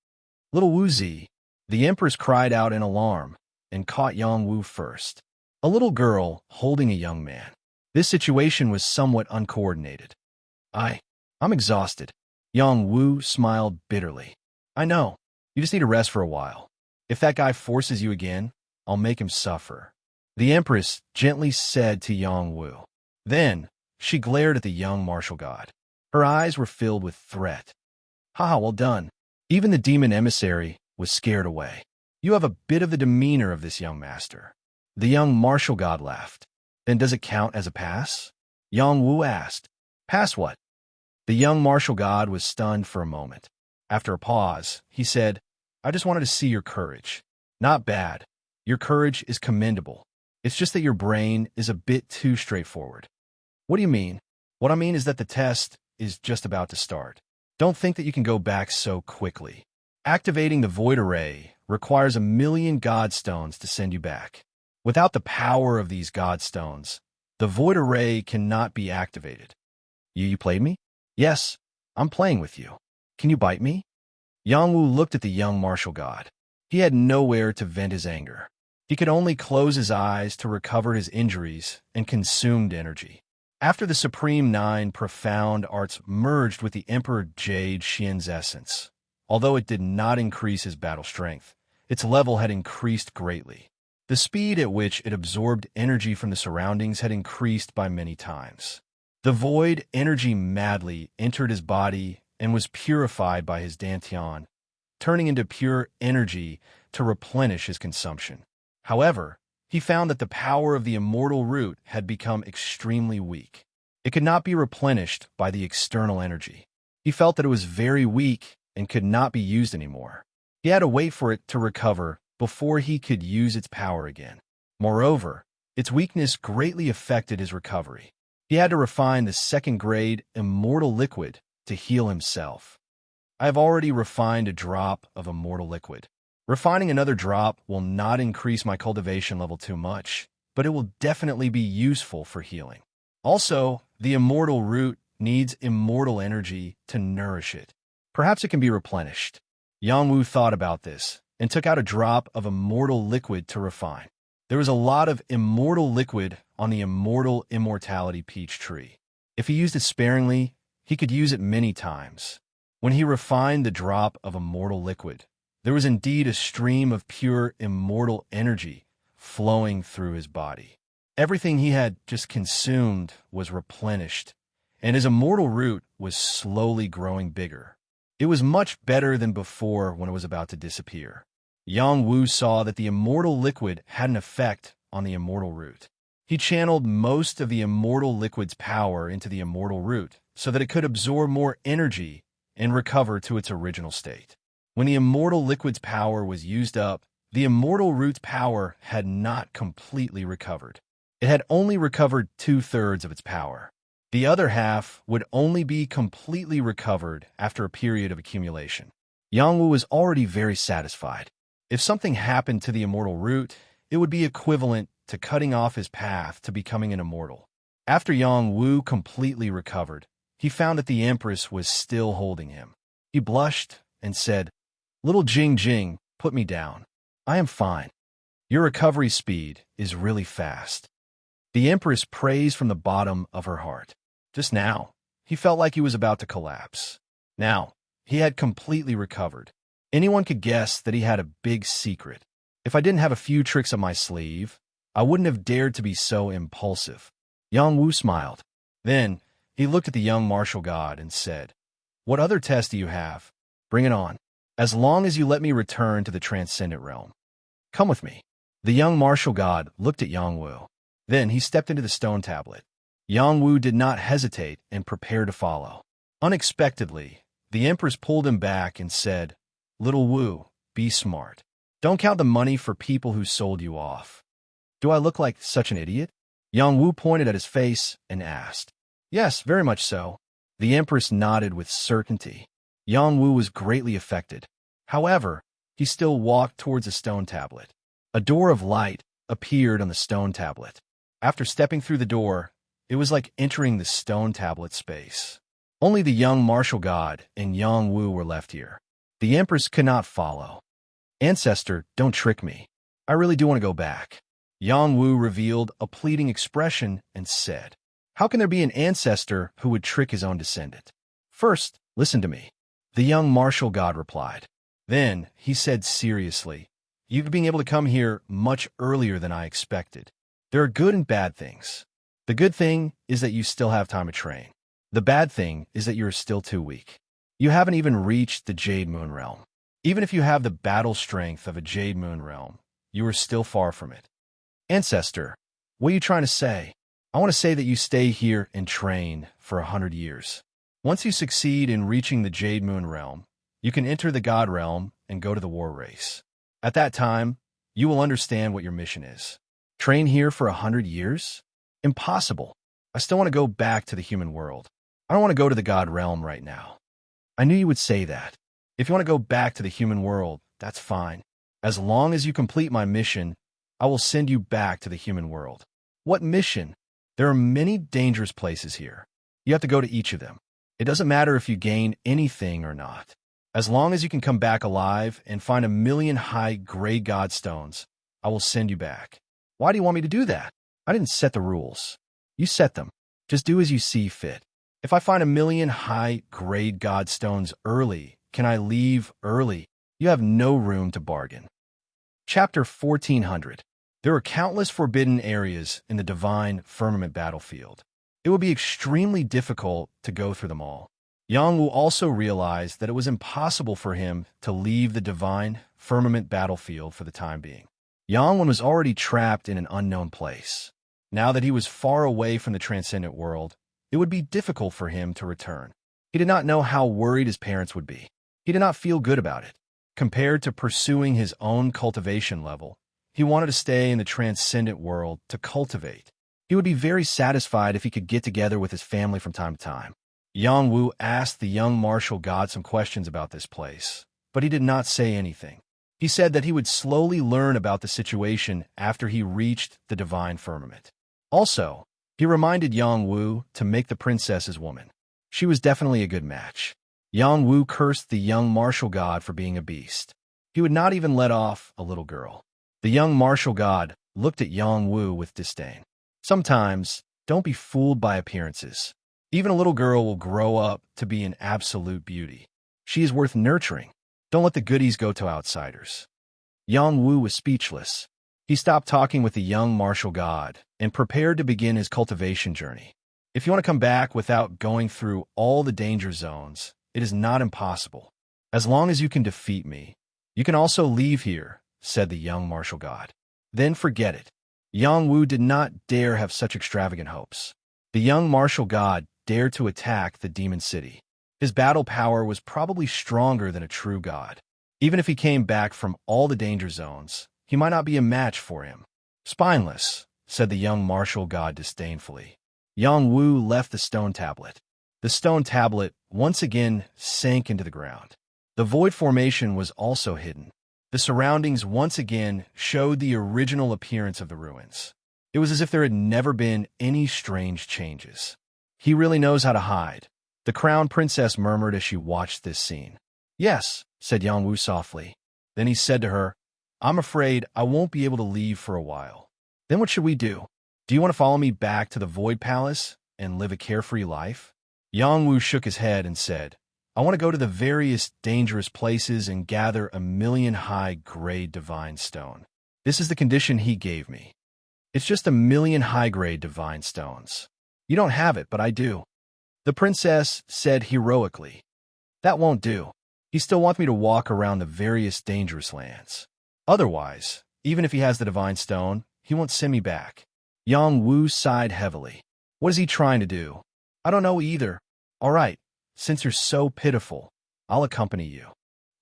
"Little Wuzi," the empress cried out in alarm and caught Yang Wu first. A little girl holding a young man. This situation was somewhat uncoordinated. I'm exhausted." Yang Wu smiled bitterly. "I know. You just need to rest for a while. If that guy forces you again, I'll make him suffer," the empress gently said to Yang Wu. Then, she glared at the young martial god. Her eyes were filled with threat. "Ha, well done." Even the demon emissary was scared away. "You have a bit of the demeanor of this young master." The young martial god laughed. "Then does it count as a pass?" Yang Wu asked. "Pass what?" The young martial god was stunned for a moment. After a pause, he said, "I just wanted to see your courage." "Not bad. Your courage is commendable. It's just that your brain is a bit too straightforward." "What do you mean?" "What I mean is that the test is just about to start. Don't think that you can go back so quickly. Activating the void array requires 1,000,000 godstones to send you back. Without the power of these godstones, the void array cannot be activated." You played me?" "Yes, I'm playing with you. Can you bite me?" Yang Wu looked at the young martial god. He had nowhere to vent his anger. He could only close his eyes to recover his injuries and consumed energy. After the Supreme Nine profound arts merged with the Emperor Jade Xian's essence, although it did not increase his battle strength, its level had increased greatly. The speed at which it absorbed energy from the surroundings had increased by many times. The void energy madly entered his body and was purified by his dantian, turning into pure energy to replenish his consumption. However, he found that the power of the immortal root had become extremely weak. It could not be replenished by the external energy. He felt that it was very weak and could not be used anymore. He had to wait for it to recover before he could use its power again. Moreover, its weakness greatly affected his recovery. He had to refine the 2nd-grade immortal liquid to heal himself. "I have already refined a drop of immortal liquid. Refining another drop will not increase my cultivation level too much, but it will definitely be useful for healing. Also, the immortal root needs immortal energy to nourish it. Perhaps it can be replenished." Yang Wu thought about this and took out a drop of immortal liquid to refine. There was a lot of immortal liquid on the immortal immortality peach tree. If he used it sparingly, he could use it many times. When he refined the drop of immortal liquid, there was indeed a stream of pure immortal energy flowing through his body. Everything he had just consumed was replenished, and his immortal root was slowly growing bigger. It was much better than before when it was about to disappear. Yang Wu saw that the immortal liquid had an effect on the immortal root. He channeled most of the immortal liquid's power into the immortal root so that it could absorb more energy and recover to its original state. When the immortal liquid's power was used up, the immortal root's power had not completely recovered. It had only recovered 2/3 of its power. The other half would only be completely recovered after a period of accumulation. Yang Wu was already very satisfied. If something happened to the immortal root, it would be equivalent to cutting off his path to becoming an immortal. After Yang Wu completely recovered, he found that the Empress was still holding him. He blushed and said, "Little Jing Jing, put me down. I am fine. Your recovery speed is really fast." The Empress praised from the bottom of her heart. Just now, he felt like he was about to collapse. Now, he had completely recovered. Anyone could guess that he had a big secret. If I didn't have a few tricks up my sleeve, I wouldn't have dared to be so impulsive. Yang Wu smiled. Then, he looked at the young martial god and said, "What other test do you have? Bring it on. As long as you let me return to the transcendent realm. Come with me." The young martial god looked at Yang Wu. Then he stepped into the stone tablet. Yang Wu did not hesitate and prepared to follow. Unexpectedly, the Empress pulled him back and said, "Little Wu, be smart. Don't count the money for people who sold you off." "Do I look like such an idiot?" Yang Wu pointed at his face and asked. "Yes, very much so." The Empress nodded with certainty. Yang Wu was greatly affected. However, he still walked towards the stone tablet. A door of light appeared on the stone tablet. After stepping through the door, it was like entering the stone tablet space. Only the young martial god and Yang Wu were left here. The Empress could not follow. "Ancestor, don't trick me. I really do want to go back." Yang Wu revealed a pleading expression and said, "How can there be an ancestor who would trick his own descendant? First, listen to me." The young martial god replied. Then he said seriously, "You've been able to come here much earlier than I expected. There are good and bad things. The good thing is that you still have time to train. The bad thing is that you're still too weak. You haven't even reached the Jade Moon Realm. Even if you have the battle strength of a Jade Moon Realm, you are still far from it." "Ancestor, what are you trying to say?" "I want to say that you stay here and train for 100 years. Once you succeed in reaching the Jade Moon Realm, you can enter the God Realm and go to the war race. At that time, you will understand what your mission is." "Train here for 100 years? Impossible. I still want to go back to the human world. I don't want to go to the God Realm right now." "I knew you would say that. If you want to go back to the human world, that's fine. As long as you complete my mission, I will send you back to the human world." "What mission?" "There are many dangerous places here. You have to go to each of them. It doesn't matter if you gain anything or not. As long as you can come back alive and find 1,000,000 high-grade God stones, I will send you back." "Why do you want me to do that?" "I didn't set the rules. You set them. Just do as you see fit. If I find 1,000,000 high-grade God stones early, can I leave early? You have no room to bargain." Chapter 1400. There are countless forbidden areas in the divine firmament battlefield. It would be extremely difficult to go through them all. Yang Wu also realized that it was impossible for him to leave the divine firmament battlefield for the time being. Yang Wu was already trapped in an unknown place. Now that he was far away from the transcendent world, it would be difficult for him to return. He did not know how worried his parents would be. He did not feel good about it. Compared to pursuing his own cultivation level, he wanted to stay in the transcendent world to cultivate. He would be very satisfied if he could get together with his family from time to time. Yang Wu asked the young martial god some questions about this place, but he did not say anything. He said that he would slowly learn about the situation after he reached the divine firmament. Also, he reminded Yang Wu to make the princess his woman. She was definitely a good match. Yang Wu cursed the young martial god for being a beast. He would not even let off a little girl. The young martial god looked at Yang Wu with disdain. Sometimes, don't be fooled by appearances. Even a little girl will grow up to be an absolute beauty. She is worth nurturing. Don't let the goodies go to outsiders. Yang Wu was speechless. He stopped talking with the young martial god and prepared to begin his cultivation journey. If you want to come back without going through all the danger zones, it is not impossible. As long as you can defeat me, you can also leave here, said the young martial god. Then forget it. Yang Wu did not dare have such extravagant hopes. The young martial god dared to attack the demon city. His battle power was probably stronger than a true god. Even if he came back from all the danger zones, he might not be a match for him. Spineless, said the young martial god disdainfully. Yang Wu left the stone tablet. The stone tablet once again sank into the ground. The void formation was also hidden. The surroundings once again showed the original appearance of the ruins. It was as if there had never been any strange changes. He really knows how to hide. The crown princess murmured as she watched this scene. Yes, said Yangwu softly. Then he said to her, I'm afraid I won't be able to leave for a while. Then what should we do? Do you want to follow me back to the Void Palace and live a carefree life? Yangwu shook his head and said, I want to go to the various dangerous places and gather 1,000,000 high-grade divine stone. This is the condition he gave me. It's just 1,000,000 high-grade divine stones. You don't have it, but I do. The princess said heroically, That won't do. He still wants me to walk around the various dangerous lands. Otherwise, even if he has the divine stone, he won't send me back. Yangwu sighed heavily. What is he trying to do? I don't know either. All right, since you're so pitiful, I'll accompany you.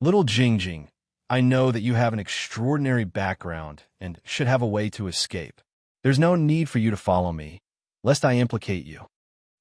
Little Jingjing, I know that you have an extraordinary background and should have a way to escape. There's no need for you to follow me, lest I implicate you.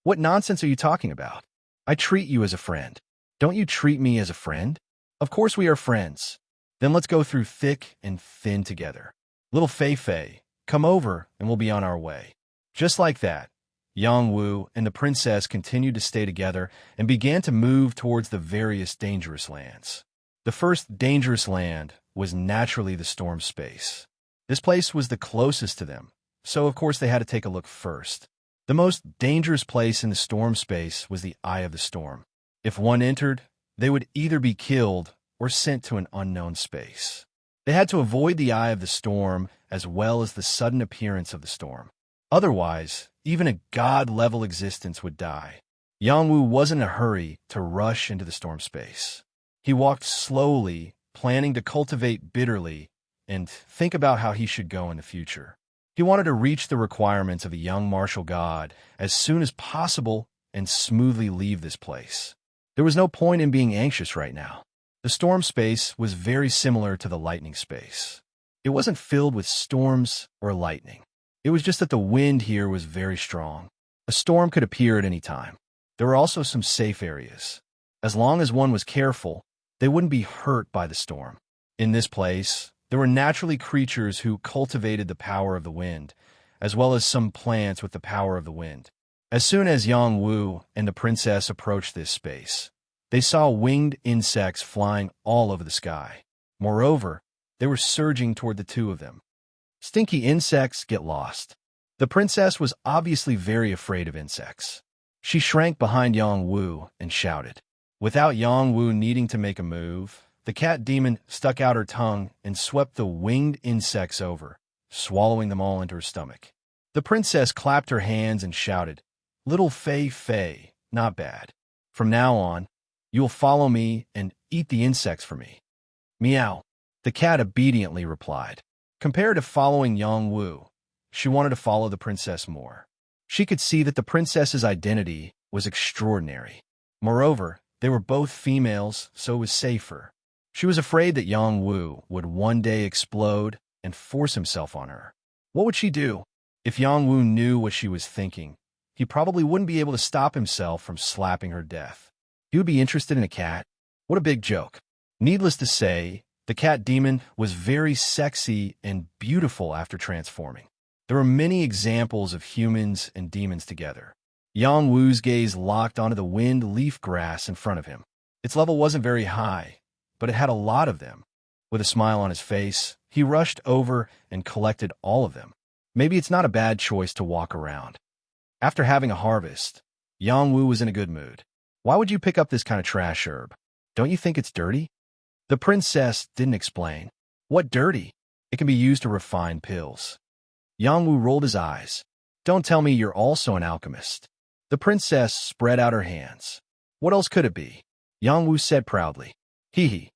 What nonsense are you talking about? I treat you as a friend. Don't you treat me as a friend? Of course we are friends. Then let's go through thick and thin together. Little Fei Fei, come over and we'll be on our way. Just like that, Yangwu and the princess continued to stay together and began to move towards the various dangerous lands. The first dangerous land was naturally the storm space. This place was the closest to them, so of course they had to take a look first. The most dangerous place in the storm space was the Eye of the Storm. If one entered, they would either be killed or sent to an unknown space. They had to avoid the Eye of the Storm as well as the sudden appearance of the storm. Otherwise, even a god-level existence would die. Yangwu wasn't in a hurry to rush into the storm space. He walked slowly, planning to cultivate bitterly and think about how he should go in the future. He wanted to reach the requirements of a young martial god as soon as possible and smoothly leave this place. There was no point in being anxious right now. The storm space was very similar to the lightning space. It wasn't filled with storms or lightning. It was just that the wind here was very strong. A storm could appear at any time. There were also some safe areas. As long as one was careful, they wouldn't be hurt by the storm. In this place, there were naturally creatures who cultivated the power of the wind, as well as some plants with the power of the wind. As soon as Yangwu and the princess approached this space, they saw winged insects flying all over the sky. Moreover, they were surging toward the two of them. Stinky insects, get lost. The princess was obviously very afraid of insects. She shrank behind Yangwu and shouted. Without Yangwu needing to make a move, the cat demon stuck out her tongue and swept the winged insects over, swallowing them all into her stomach. The princess clapped her hands and shouted, Little Fei Fei, not bad. From now on, you will follow me and eat the insects for me. Meow. The cat obediently replied. Compared to following Yangwu, she wanted to follow the princess more. She could see that the princess's identity was extraordinary. Moreover, they were both females, so it was safer. She was afraid that Yangwu would one day explode and force himself on her. What would she do? If Yangwu knew what she was thinking, he probably wouldn't be able to stop himself from slapping her death. He would be interested in a cat. What a big joke. Needless to say, the cat demon was very sexy and beautiful after transforming. There were many examples of humans and demons together. Yangwu's gaze locked onto the wind leaf grass in front of him. Its level wasn't very high, but it had a lot of them. With a smile on his face, he rushed over and collected all of them. Maybe it's not a bad choice to walk around. After having a harvest, Yangwu was in a good mood. Why would you pick up this kind of trash herb? Don't you think it's dirty? The princess didn't explain. What dirty? It can be used to refine pills. Yangwu rolled his eyes. Don't tell me you're also an alchemist. The princess spread out her hands. What else could it be? Yangwu said proudly. Hee.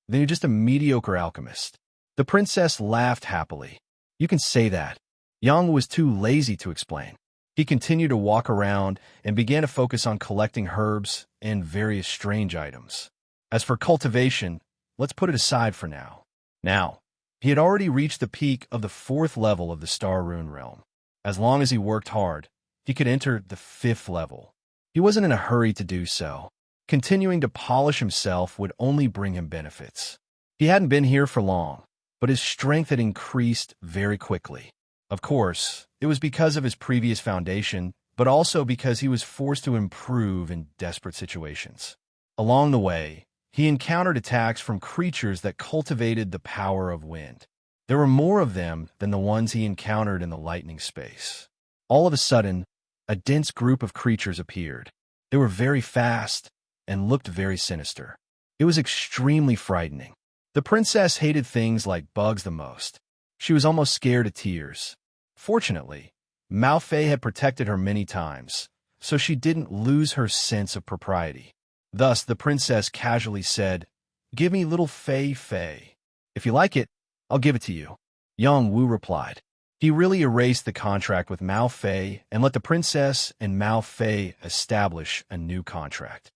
Then you're just a mediocre alchemist. The princess laughed happily. You can say that. Yangwu was too lazy to explain. He continued to walk around and began to focus on collecting herbs and various strange items. As for cultivation, let's put it aside for now. Now, he had already reached the peak of the 4th level of the Star Rune realm. As long as he worked hard, he could enter the 5th level. He wasn't in a hurry to do so. Continuing to polish himself would only bring him benefits. He hadn't been here for long, but his strength had increased very quickly. Of course, it was because of his previous foundation but also because he was forced to improve in desperate situations. Along the way, he encountered attacks from creatures that cultivated the power of wind. There were more of them than the ones he encountered in the lightning space. All of a sudden, a dense group of creatures appeared. They were very fast and looked very sinister. It was extremely frightening. The princess hated things like bugs the most. She was almost scared to tears. Fortunately, Malfay had protected her many times, so she didn't lose her sense of propriety. Thus, the princess casually said, "Give me little Fei. If you like it, I'll give it to you." Yang Wu replied. He really erased the contract with Malfay and let the princess and Malfay establish a new contract.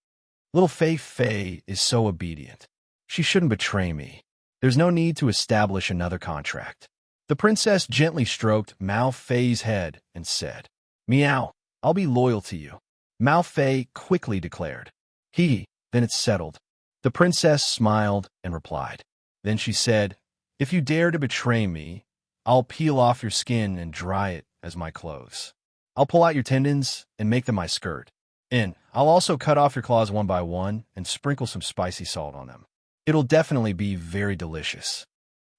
Little Fei is so obedient. She shouldn't betray me. There's no need to establish another contract. The princess gently stroked Malfay's head and said, "Meow, I'll be loyal to you." Malfay quickly declared, Then it's settled." The princess smiled and replied. Then she said, "If you dare to betray me, I'll peel off your skin and dry it as my clothes. I'll pull out your tendons and make them my skirt. And I'll also cut off your claws one by one and sprinkle some spicy salt on them. It'll definitely be very delicious."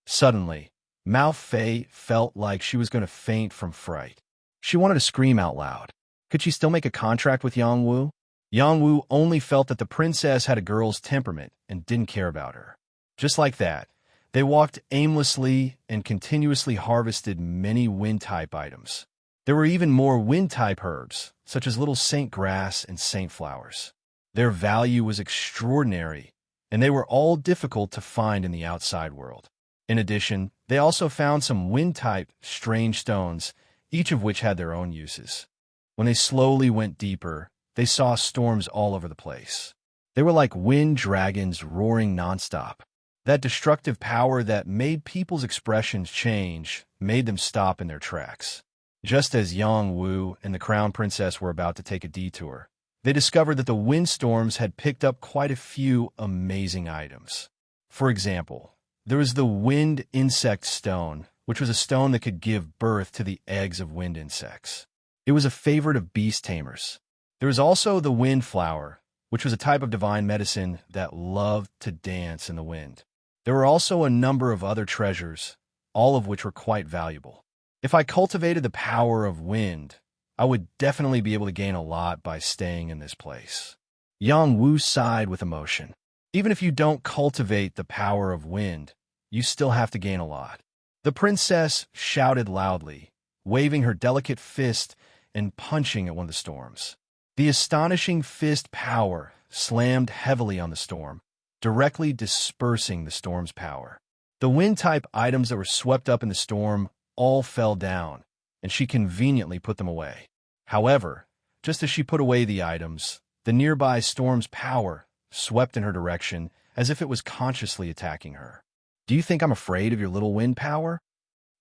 Suddenly, Malfay felt like she was going to faint from fright. She wanted to scream out loud. Could she still make a contract with Yang Wu? Yang Wu only felt that the princess had a girl's temperament and didn't care about her. Just like that, they walked aimlessly and continuously harvested many wind-type items. There were even more wind-type herbs, such as little saint grass and saint flowers. Their value was extraordinary, and they were all difficult to find in the outside world. In addition, they also found some wind-type strange stones, each of which had their own uses. When they slowly went deeper, they saw storms all over the place. They were like wind dragons roaring nonstop. That destructive power that made people's expressions change made them stop in their tracks. Just as Yang Wu and the Crown Princess were about to take a detour, they discovered that the windstorms had picked up quite a few amazing items. For example, there was the wind insect stone, which was a stone that could give birth to the eggs of wind insects. It was a favorite of beast tamers. There was also the wind flower, which was a type of divine medicine that loved to dance in the wind. There were also a number of other treasures, all of which were quite valuable. If I cultivated the power of wind, I would definitely be able to gain a lot by staying in this place. Yang Wu sighed with emotion. Even if you don't cultivate the power of wind, you still have to gain a lot. The princess shouted loudly, waving her delicate fist and punching at one of the storms. The astonishing fist power slammed heavily on the storm, directly dispersing the storm's power. The wind-type items that were swept up in the storm all fell down, and she conveniently put them away. However, just as she put away the items, the nearby storm's power swept in her direction as if it was consciously attacking her. "Do you think I'm afraid of your little wind power?"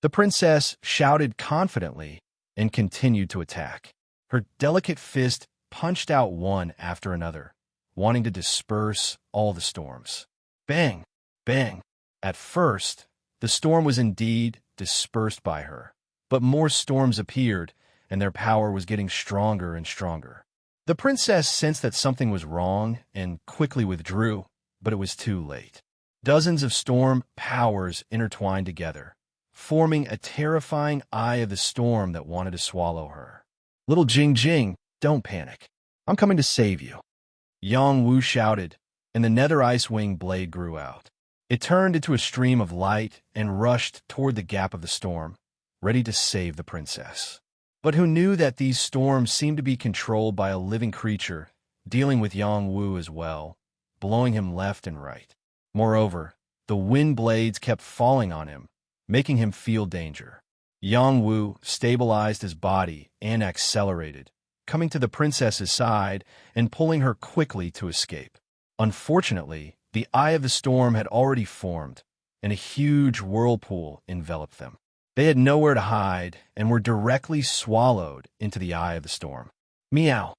The princess shouted confidently and continued to attack. Her delicate fist punched out one after another, wanting to disperse all the storms. Bang! Bang! At first, the storm was indeed dispersed by her, but more storms appeared, and their power was getting stronger and stronger. The princess sensed that something was wrong and quickly withdrew, but it was too late. Dozens of storm powers intertwined together, forming a terrifying eye of the storm that wanted to swallow her. "Little Jing Jing, don't panic. I'm coming to save you." Yang Wu shouted, and the nether ice wing blade grew out. It turned into a stream of light and rushed toward the gap of the storm, ready to save the princess. But who knew that these storms seemed to be controlled by a living creature, dealing with Yang Wu as well, blowing him left and right. Moreover, the wind blades kept falling on him, making him feel danger. Yang Wu stabilized his body and accelerated, coming to the princess's side and pulling her quickly to escape. Unfortunately, the eye of the storm had already formed, and a huge whirlpool enveloped them. They had nowhere to hide and were directly swallowed into the eye of the storm. Meow.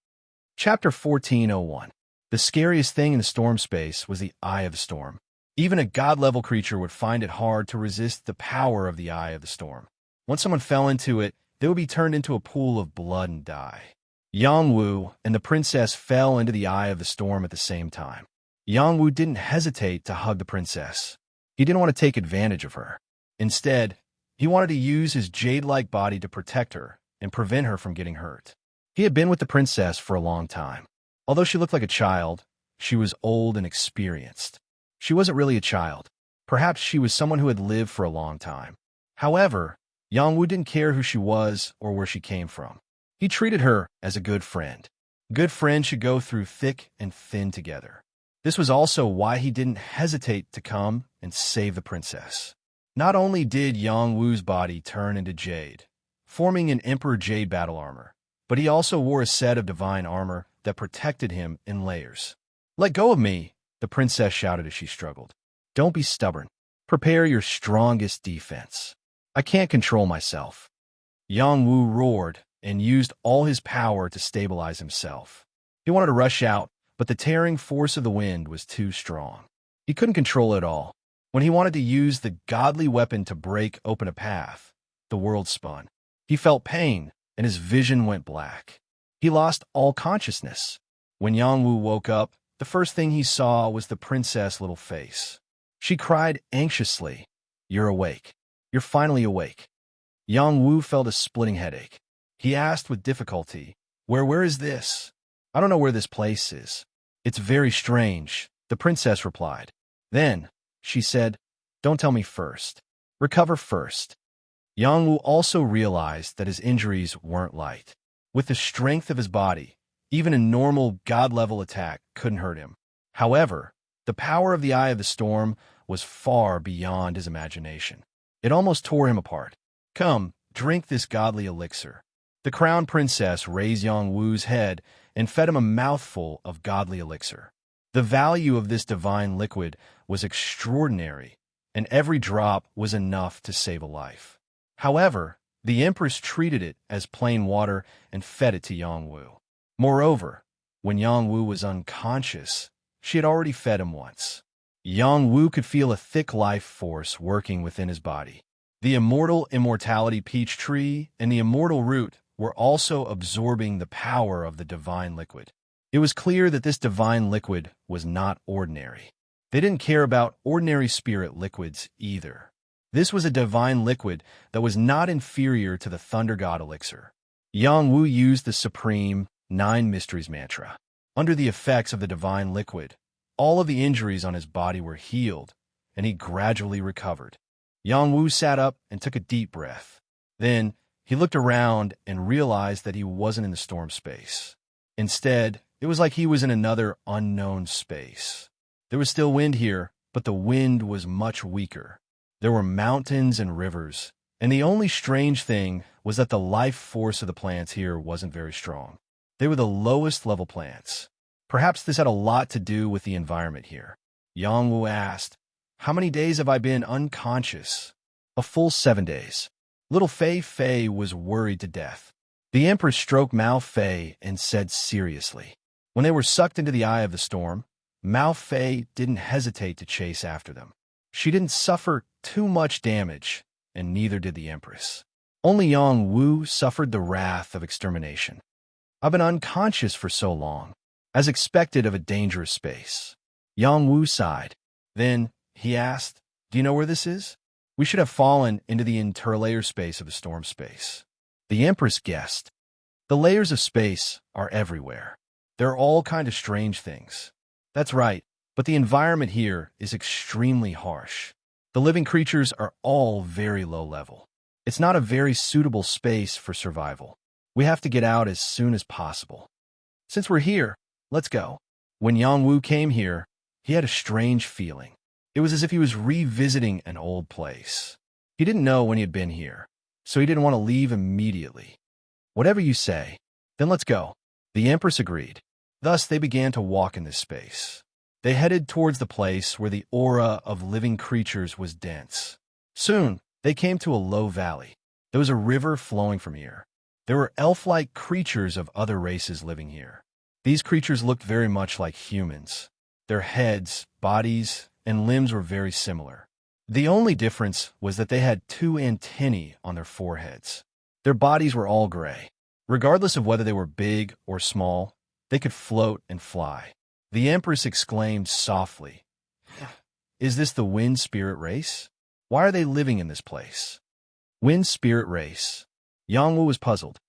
Chapter 1401. The scariest thing in the storm space was the eye of the storm. Even a god-level creature would find it hard to resist the power of the eye of the storm. Once someone fell into it, they would be turned into a pool of blood and die. Yang Wu and the princess fell into the eye of the storm at the same time. Yang Wu didn't hesitate to hug the princess. He didn't want to take advantage of her. Instead, he wanted to use his jade-like body to protect her and prevent her from getting hurt. He had been with the princess for a long time. Although she looked like a child, she was old and experienced. She wasn't really a child. Perhaps she was someone who had lived for a long time. However, Yang Wu didn't care who she was or where she came from. He treated her as a good friend. Good friends should go through thick and thin together. This was also why he didn't hesitate to come and save the princess. Not only did Yang Wu's body turn into jade, forming an Emperor Jade battle armor, but he also wore a set of divine armor that protected him in layers. "Let go of me," the princess shouted as she struggled. "Don't be stubborn. Prepare your strongest defense. I can't control myself." Yang Wu roared and used all his power to stabilize himself. He wanted to rush out, but the tearing force of the wind was too strong. He couldn't control it all. When he wanted to use the godly weapon to break open a path, the world spun. He felt pain, and his vision went black. He lost all consciousness. When Yang Wu woke up, the first thing he saw was the princess' little face. She cried anxiously, "You're awake. You're finally awake." Yang Wu felt a splitting headache. He asked with difficulty, Where is this? "I don't know where this place is. It's very strange," the princess replied. Then, she said, "Don't tell me first. Recover first." Yang Wu also realized that his injuries weren't light. With the strength of his body, even a normal god-level attack couldn't hurt him. However, the power of the Eye of the Storm was far beyond his imagination. It almost tore him apart. "Come, drink this godly elixir." The crown princess raised Yang Wu's head and fed him a mouthful of godly elixir. The value of this divine liquid was extraordinary, and every drop was enough to save a life. However, the empress treated it as plain water and fed it to Yang Wu. Moreover, when Yang Wu was unconscious, she had already fed him once. Yang Wu could feel a thick life force working within his body. The immortal immortality peach tree and the immortal root were also absorbing the power of the divine liquid. It was clear that this divine liquid was not ordinary. They didn't care about ordinary spirit liquids either. This was a divine liquid that was not inferior to the Thunder God elixir. Yang Wu used the supreme 9 Mysteries mantra. Under the effects of the divine liquid, all of the injuries on his body were healed, and he gradually recovered. Yang Wu sat up and took a deep breath. Then, he looked around and realized that he wasn't in the storm space. Instead, it was like he was in another unknown space. There was still wind here, but the wind was much weaker. There were mountains and rivers, and the only strange thing was that the life force of the plants here wasn't very strong. They were the lowest level plants. Perhaps this had a lot to do with the environment here. Yang Wu asked, "How many days have I been unconscious?" "A full 7 days." Little Fei Fei was worried to death. The empress stroked Mao Fei and said seriously. When they were sucked into the eye of the storm, Mao Fei didn't hesitate to chase after them. She didn't suffer too much damage, and neither did the empress. Only Yang Wu suffered the wrath of extermination. "I've been unconscious for so long, as expected of a dangerous space." Yang Wu sighed. Then he asked, "Do you know where this is?" "We should have fallen into the interlayer space of the storm space." The empress guessed. The layers of space are everywhere. There are all kinds of strange things. That's right, but the environment here is extremely harsh. The living creatures are all very low level. It's not a very suitable space for survival. We have to get out as soon as possible. Since we're here, let's go. When Yang Wu came here, he had a strange feeling. It was as if he was revisiting an old place. He didn't know when he had been here, so he didn't want to leave immediately. "Whatever you say, then let's go." The empress agreed. Thus, they began to walk in this space. They headed towards the place where the aura of living creatures was dense. Soon, they came to a low valley. There was a river flowing from here. There were elf-like creatures of other races living here. These creatures looked very much like humans. Their heads, bodies, and limbs were very similar. The only difference was that they had 2 antennae on their foreheads. Their bodies were all gray. Regardless of whether they were big or small, they could float and fly. The Empress exclaimed softly, "Is this the wind spirit race? Why are they living in this place?" Wind spirit race. Yangwu was puzzled.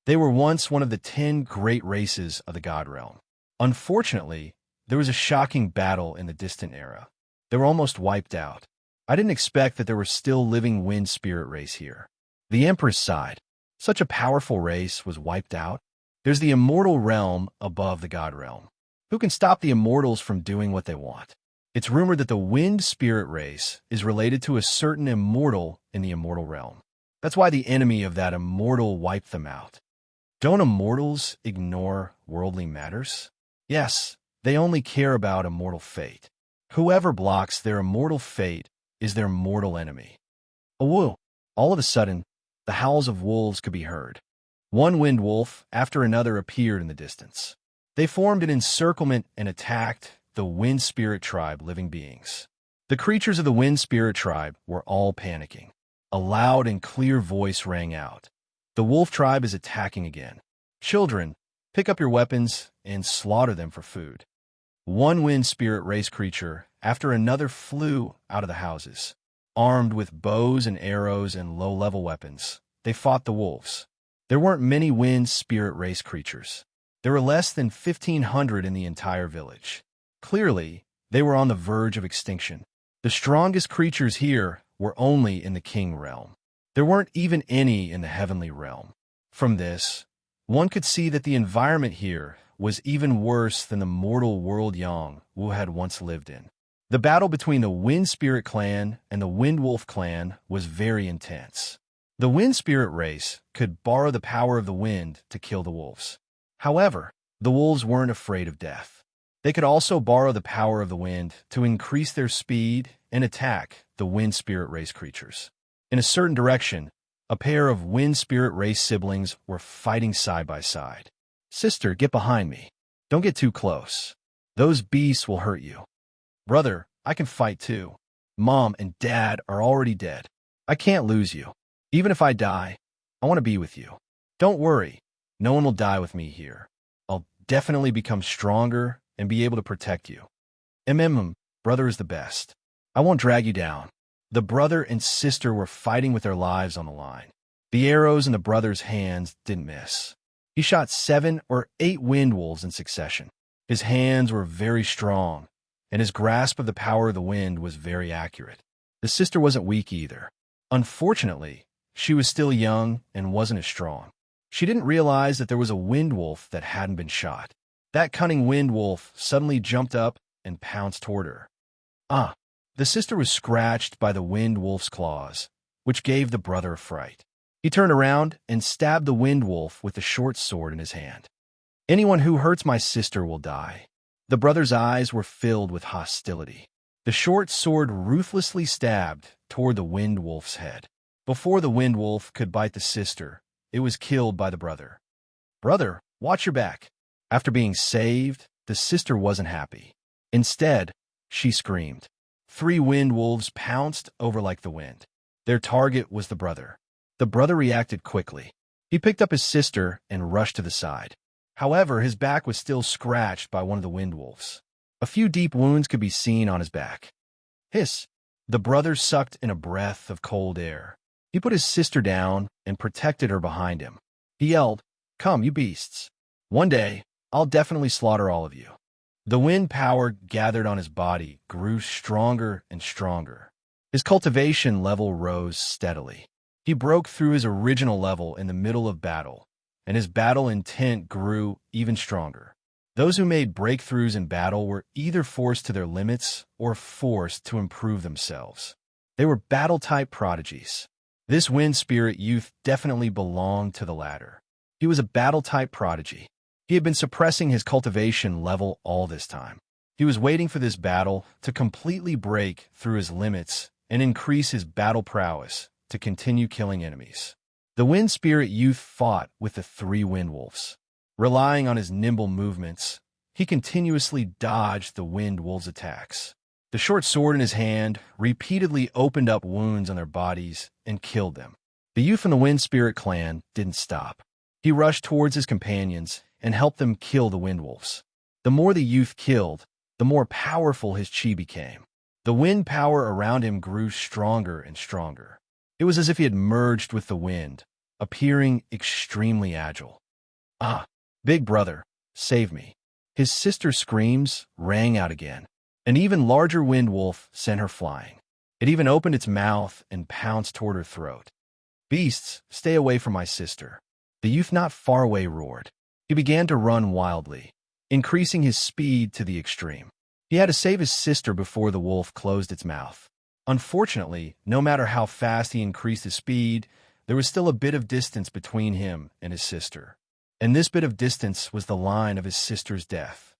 They were once one of the 10 great races of the God realm. Unfortunately, there was a shocking battle in the distant era. They were almost wiped out. I didn't expect that there were still living wind spirit race here. The Empress sighed. Such a powerful race was wiped out. There's the immortal realm above the God realm. Who can stop the immortals from doing what they want? It's rumored that the wind spirit race is related to a certain immortal in the immortal realm. That's why the enemy of that immortal wiped them out. Don't immortals ignore worldly matters? Yes, they only care about immortal fate. Whoever blocks their immortal fate is their mortal enemy. Awoo! All of a sudden, the howls of wolves could be heard. One wind wolf after another appeared in the distance. They formed an encirclement and attacked the wind spirit tribe living beings. The creatures of the wind spirit tribe were all panicking. A loud and clear voice rang out. The wolf tribe is attacking again. Children, pick up your weapons and slaughter them for food. One wind spirit race creature after another flew out of the houses. Armed with bows and arrows and low-level weapons, they fought the wolves. There weren't many wind spirit race creatures. There were less than 1,500 in the entire village. Clearly, they were on the verge of extinction. The strongest creatures here were only in the king realm. There weren't even any in the heavenly realm. From this, one could see that the environment here was even worse than the mortal world Yang Wu had once lived in. The battle between the Wind Spirit clan and the Wind Wolf clan was very intense. The Wind Spirit race could borrow the power of the wind to kill the wolves. However, the wolves weren't afraid of death. They could also borrow the power of the wind to increase their speed and attack the Wind Spirit race creatures. In a certain direction, a pair of Wind Spirit race siblings were fighting side by side. "Sister, get behind me. Don't get too close. Those beasts will hurt you." "Brother, I can fight too. Mom and Dad are already dead. I can't lose you. Even if I die, I want to be with you. Don't worry, no one will die with me here. I'll definitely become stronger and be able to protect you. Brother is the best. I won't drag you down." The brother and sister were fighting with their lives on the line. The arrows in the brother's hands didn't miss. He shot 7 or 8 wind wolves in succession. His hands were very strong, and his grasp of the power of the wind was very accurate. The sister wasn't weak either. Unfortunately, she was still young and wasn't as strong. She didn't realize that there was a wind wolf that hadn't been shot. That cunning wind wolf suddenly jumped up and pounced toward her. The sister was scratched by the wind wolf's claws, which gave the brother a fright. He turned around and stabbed the wind wolf with the short sword in his hand. "Anyone who hurts my sister will die." The brother's eyes were filled with hostility. The short sword ruthlessly stabbed toward the wind wolf's head. Before the wind wolf could bite the sister, it was killed by the brother. "Brother, watch your back." After being saved, the sister wasn't happy. Instead, she screamed. 3 wind wolves pounced over like the wind. Their target was the brother. The brother reacted quickly. He picked up his sister and rushed to the side. However, his back was still scratched by one of the wind wolves. A few deep wounds could be seen on his back. Hiss! The brother sucked in a breath of cold air. He put his sister down and protected her behind him. He yelled, "Come, you beasts. One day, I'll definitely slaughter all of you." The wind power gathered on his body grew stronger and stronger. His cultivation level rose steadily. He broke through his original level in the middle of battle, and his battle intent grew even stronger. Those who made breakthroughs in battle were either forced to their limits or forced to improve themselves. They were battle-type prodigies. This wind spirit youth definitely belonged to the latter. He was a battle-type prodigy. He had been suppressing his cultivation level all this time. He was waiting for this battle to completely break through his limits and increase his battle prowess to continue killing enemies. The wind spirit youth fought with the 3 wind wolves. Relying on his nimble movements, he continuously dodged the wind wolves' attacks. The short sword in his hand repeatedly opened up wounds on their bodies and killed them. The youth from the Wind Spirit clan didn't stop. He rushed towards his companions and helped them kill the wind wolves. The more the youth killed, the more powerful his chi became. The wind power around him grew stronger and stronger. It was as if he had merged with the wind, appearing extremely agile. "Ah, big brother, save me." His sister's screams rang out again. An even larger wind wolf sent her flying. It even opened its mouth and pounced toward her throat. "Beasts, stay away from my sister." The youth not far away roared. He began to run wildly, increasing his speed to the extreme. He had to save his sister before the wolf closed its mouth. Unfortunately, no matter how fast he increased his speed, there was still a bit of distance between him and his sister. And this bit of distance was the line of his sister's death.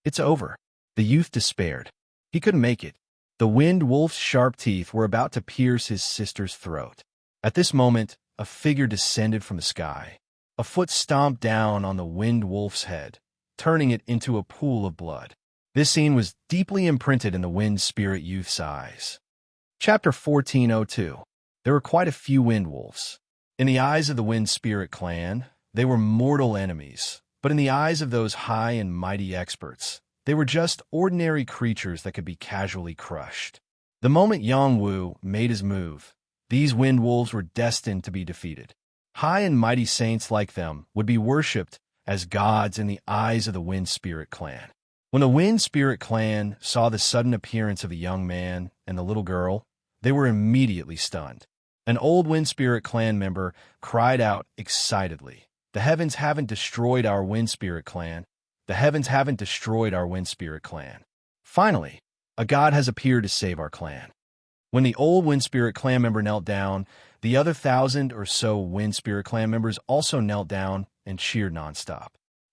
"It's over." The youth despaired. He couldn't make it. The wind wolf's sharp teeth were about to pierce his sister's throat. At this moment, a figure descended from the sky. A foot stomped down on the wind wolf's head, turning it into a pool of blood. This scene was deeply imprinted in the wind spirit youth's eyes. Chapter 1402. There were quite a few wind wolves. In the eyes of the wind spirit clan, they were mortal enemies, but in the eyes of those high and mighty experts, they were just ordinary creatures that could be casually crushed. The moment Yang Wu made his move, these wind wolves were destined to be defeated. High and mighty saints like them would be worshipped as gods in the eyes of the wind spirit clan. When the wind spirit clan saw the sudden appearance of a young man and the little girl, they were immediately stunned. An old wind spirit clan member cried out excitedly, "The heavens haven't destroyed our wind spirit clan. The heavens haven't destroyed our wind spirit clan. Finally, a god has appeared to save our clan." When the old wind spirit clan member knelt down, the other 1,000 or so wind spirit clan members also knelt down and cheered nonstop.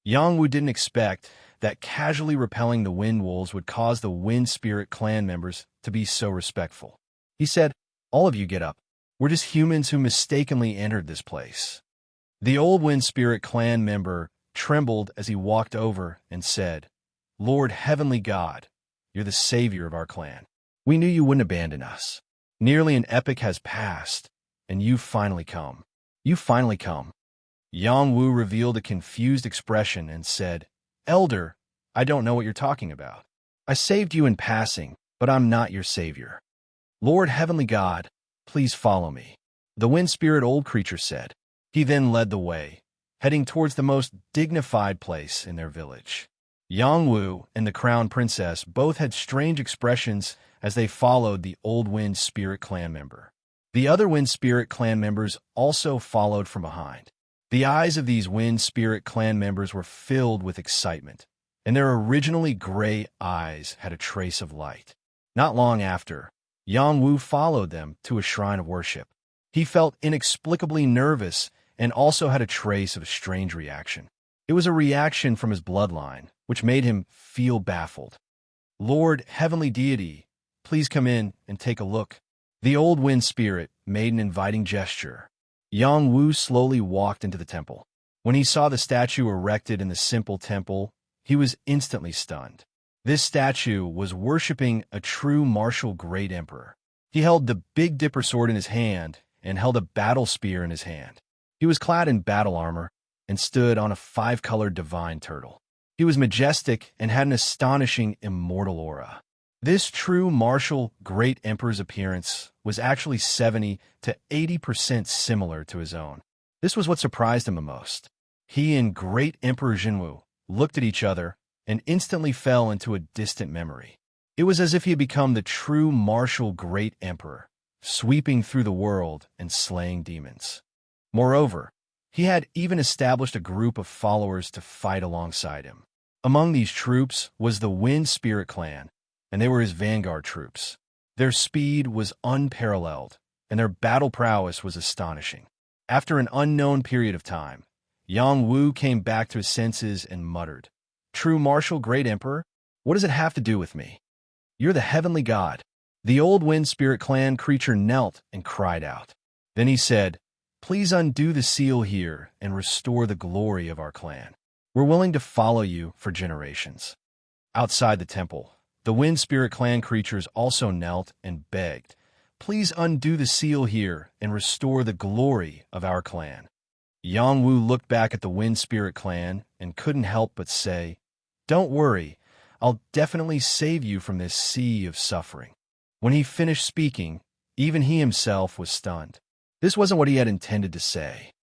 Yang Wu didn't expect that casually repelling the wind wolves would cause the wind spirit clan members to be so respectful. He said, "All of you get up. We're just humans who mistakenly entered this place." The old wind spirit clan member trembled as he walked over and said, "Lord Heavenly God, you're the savior of our clan. We knew you wouldn't abandon us. Nearly an epoch has passed, and you've finally come. You've finally come." Yang Wu revealed a confused expression and said, "Elder, I don't know what you're talking about. I saved you in passing, but I'm not your savior. Lord Heavenly God, please follow me." The wind spirit old creature said. He then led the way, heading towards the most dignified place in their village. Yang Wu and the crown princess both had strange expressions as they followed the old wind spirit clan member. The other wind spirit clan members also followed from behind. The eyes of these wind spirit clan members were filled with excitement, and their originally gray eyes had a trace of light. Not long after, Yang Wu followed them to a shrine of worship. He felt inexplicably nervous and also had a trace of a strange reaction. It was a reaction from his bloodline, which made him feel baffled. "Lord Heavenly Deity, please come in and take a look." The old wind spirit made an inviting gesture. Yang Wu slowly walked into the temple. When he saw the statue erected in the simple temple, he was instantly stunned. This statue was worshipping a true martial great emperor. He held the Big Dipper sword in his hand and held a battle spear in his hand. He was clad in battle armor and stood on a 5-colored divine turtle. He was majestic and had an astonishing immortal aura. This true martial great emperor's appearance was actually 70 to 80% similar to his own. This was what surprised him the most. He and great Emperor Jinwu looked at each other and instantly fell into a distant memory. It was as if he had become the true martial great emperor, sweeping through the world and slaying demons. Moreover, he had even established a group of followers to fight alongside him. Among these troops was the Wind Spirit Clan, and they were his vanguard troops. Their speed was unparalleled, and their battle prowess was astonishing. After an unknown period of time, Yang Wu came back to his senses and muttered, "True martial great emperor, what does it have to do with me? You're the heavenly god." The old Wind Spirit Clan creature knelt and cried out. Then he said, "Please undo the seal here and restore the glory of our clan. We're willing to follow you for generations." Outside the temple, the Wind Spirit Clan creatures also knelt and begged, "Please undo the seal here and restore the glory of our clan." Yang Wu looked back at the Wind Spirit clan and couldn't help but say, "Don't worry, I'll definitely save you from this sea of suffering." When he finished speaking, even he himself was stunned. This wasn't what he had intended to say.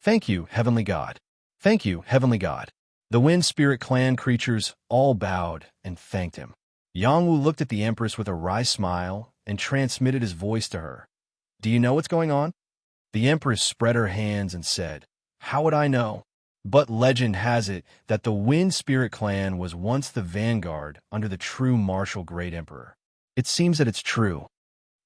"Thank you, Heavenly God. Thank you, Heavenly God." The Wind Spirit clan creatures all bowed and thanked him. Yang Wu looked at the Empress with a wry smile and transmitted his voice to her. "Do you know what's going on?" The Empress spread her hands and said, "How would I know? But legend has it that the Wind Spirit clan was once the vanguard under the true martial Great Emperor. It seems that it's true.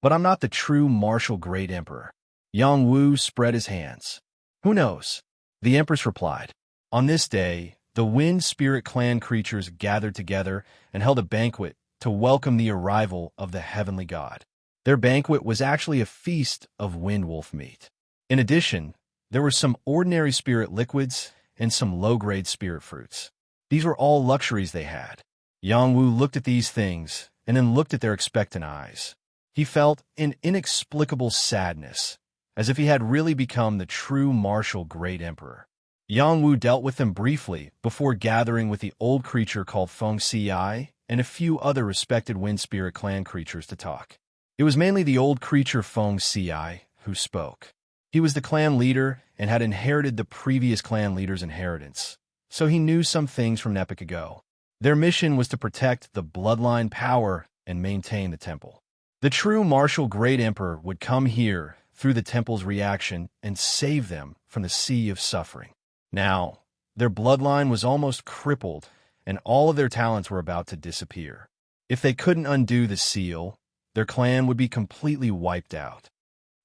But I'm not the true martial Great Emperor." Yang Wu spread his hands. "Who knows?" The Empress replied. On this day, the Wind Spirit clan creatures gathered together and held a banquet to welcome the arrival of the Heavenly God. Their banquet was actually a feast of wind wolf meat. In addition, there were some ordinary spirit liquids and some low-grade spirit fruits. These were all luxuries they had. Yang Wu looked at these things and then looked at their expectant eyes. He felt an inexplicable sadness, as if he had really become the true martial Great Emperor. Yang Wu dealt with them briefly before gathering with the old creature called Feng Xiai and a few other respected Wind Spirit clan creatures to talk. It was mainly the old creature Feng Xiai who spoke. He was the clan leader and had inherited the previous clan leader's inheritance, so he knew some things from an epoch ago. Their mission was to protect the bloodline power and maintain the temple. The true martial Great Emperor would come here through the temple's reaction and save them from the sea of suffering. Now, their bloodline was almost crippled, and all of their talents were about to disappear. If they couldn't undo the seal, their clan would be completely wiped out.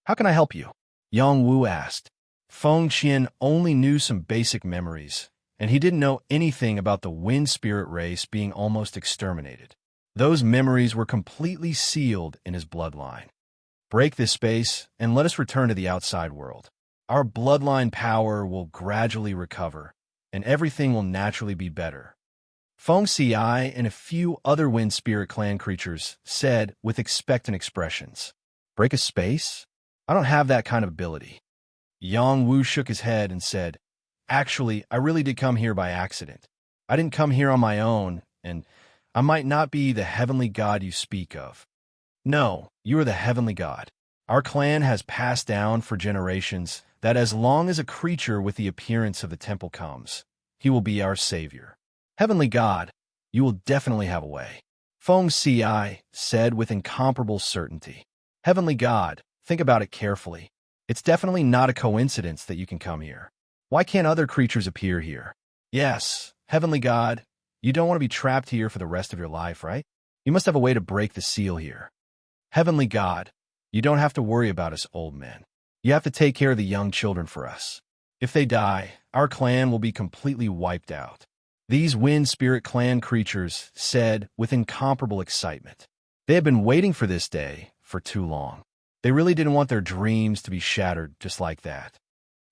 "How can I help you?" Yang Wu asked. Feng Qian only knew some basic memories, and he didn't know anything about the Wind Spirit race being almost exterminated. Those memories were completely sealed in his bloodline. "Break this space, and let us return to the outside world. Our bloodline power will gradually recover, and everything will naturally be better." Feng Xiai and a few other Wind Spirit clan creatures said with expectant expressions. "Break a space? I don't have that kind of ability." Yang Wu shook his head and said, "Actually, I really did come here by accident. I didn't come here on my own, and I might not be the Heavenly God you speak of." "No, you are the Heavenly God. Our clan has passed down for generations that as long as a creature with the appearance of the temple comes, he will be our savior. Heavenly God, you will definitely have a way." Feng Xiai said with incomparable certainty. "Heavenly God, think about it carefully. It's definitely not a coincidence that you can come here. Why can't other creatures appear here? Yes, Heavenly God, you don't want to be trapped here for the rest of your life, right? You must have a way to break the seal here. Heavenly God, you don't have to worry about us old men. You have to take care of the young children for us. If they die, our clan will be completely wiped out." These Wind Spirit clan creatures said with incomparable excitement. They had been waiting for this day for too long. They really didn't want their dreams to be shattered just like that.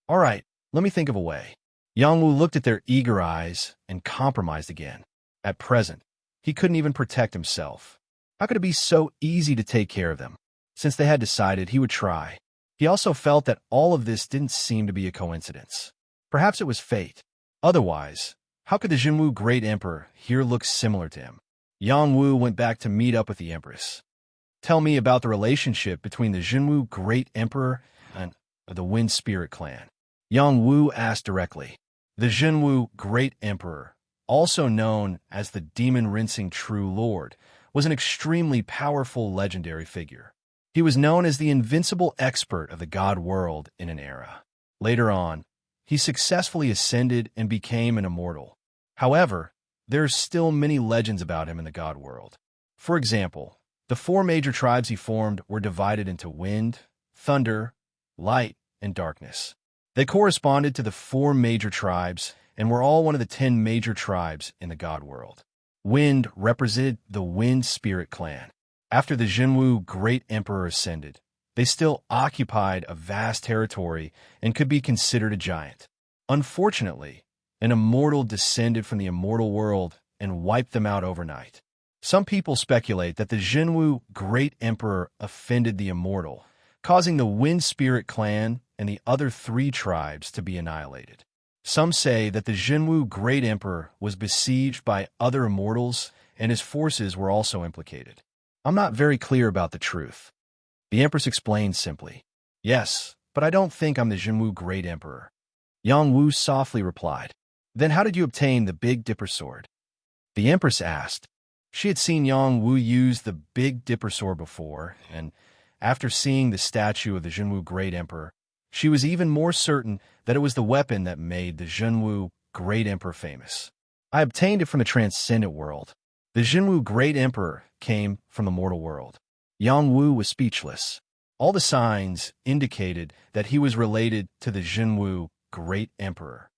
"All right, let me think of a way." Yang Wu looked at their eager eyes and compromised again. At present, he couldn't even protect himself. How could it be so easy to take care of them? Since they had decided, he would try. He also felt that all of this didn't seem to be a coincidence. Perhaps it was fate. Otherwise, how could the Jinwu Great Emperor here look similar to him? Yang Wu went back to meet up with the Empress. "Tell me about the relationship between the Jinwu Great Emperor and the Wind Spirit clan." Yang Wu asked directly. The Jinwu Great Emperor, also known as the Demon-Rinsing True Lord, was an extremely powerful legendary figure. He was known as the invincible expert of the god world in an era. Later on, he successfully ascended and became an immortal. However, there are still many legends about him in the god world. For example, the 4 major tribes he formed were divided into wind, thunder, light, and darkness. They corresponded to the 4 major tribes and were all one of the 10 major tribes in the god world. Wind represented the Wind Spirit clan. After the Jinwu Great Emperor ascended, they still occupied a vast territory and could be considered a giant. Unfortunately, an immortal descended from the immortal world and wiped them out overnight. Some people speculate that the Jinwu Great Emperor offended the immortal, causing the Wind Spirit clan and the other 3 tribes to be annihilated. Some say that the Jinwu Great Emperor was besieged by other immortals, and his forces were also implicated. I'm not very clear about the truth. The Empress explained simply, "Yes, but I don't think I'm the Jinwu Great Emperor." Yang Wu softly replied, "Then how did you obtain the Big Dipper sword?" The Empress asked. She had seen Yang Wu use the Big Dipper sword before, and after seeing the statue of the Jinwu Great Emperor, she was even more certain that it was the weapon that made the Jinwu Great Emperor famous. "I obtained it from the transcendent world. The Jinwu Great Emperor came from the mortal world." Yang Wu was speechless. All the signs indicated that he was related to the Jinwu Great Emperor.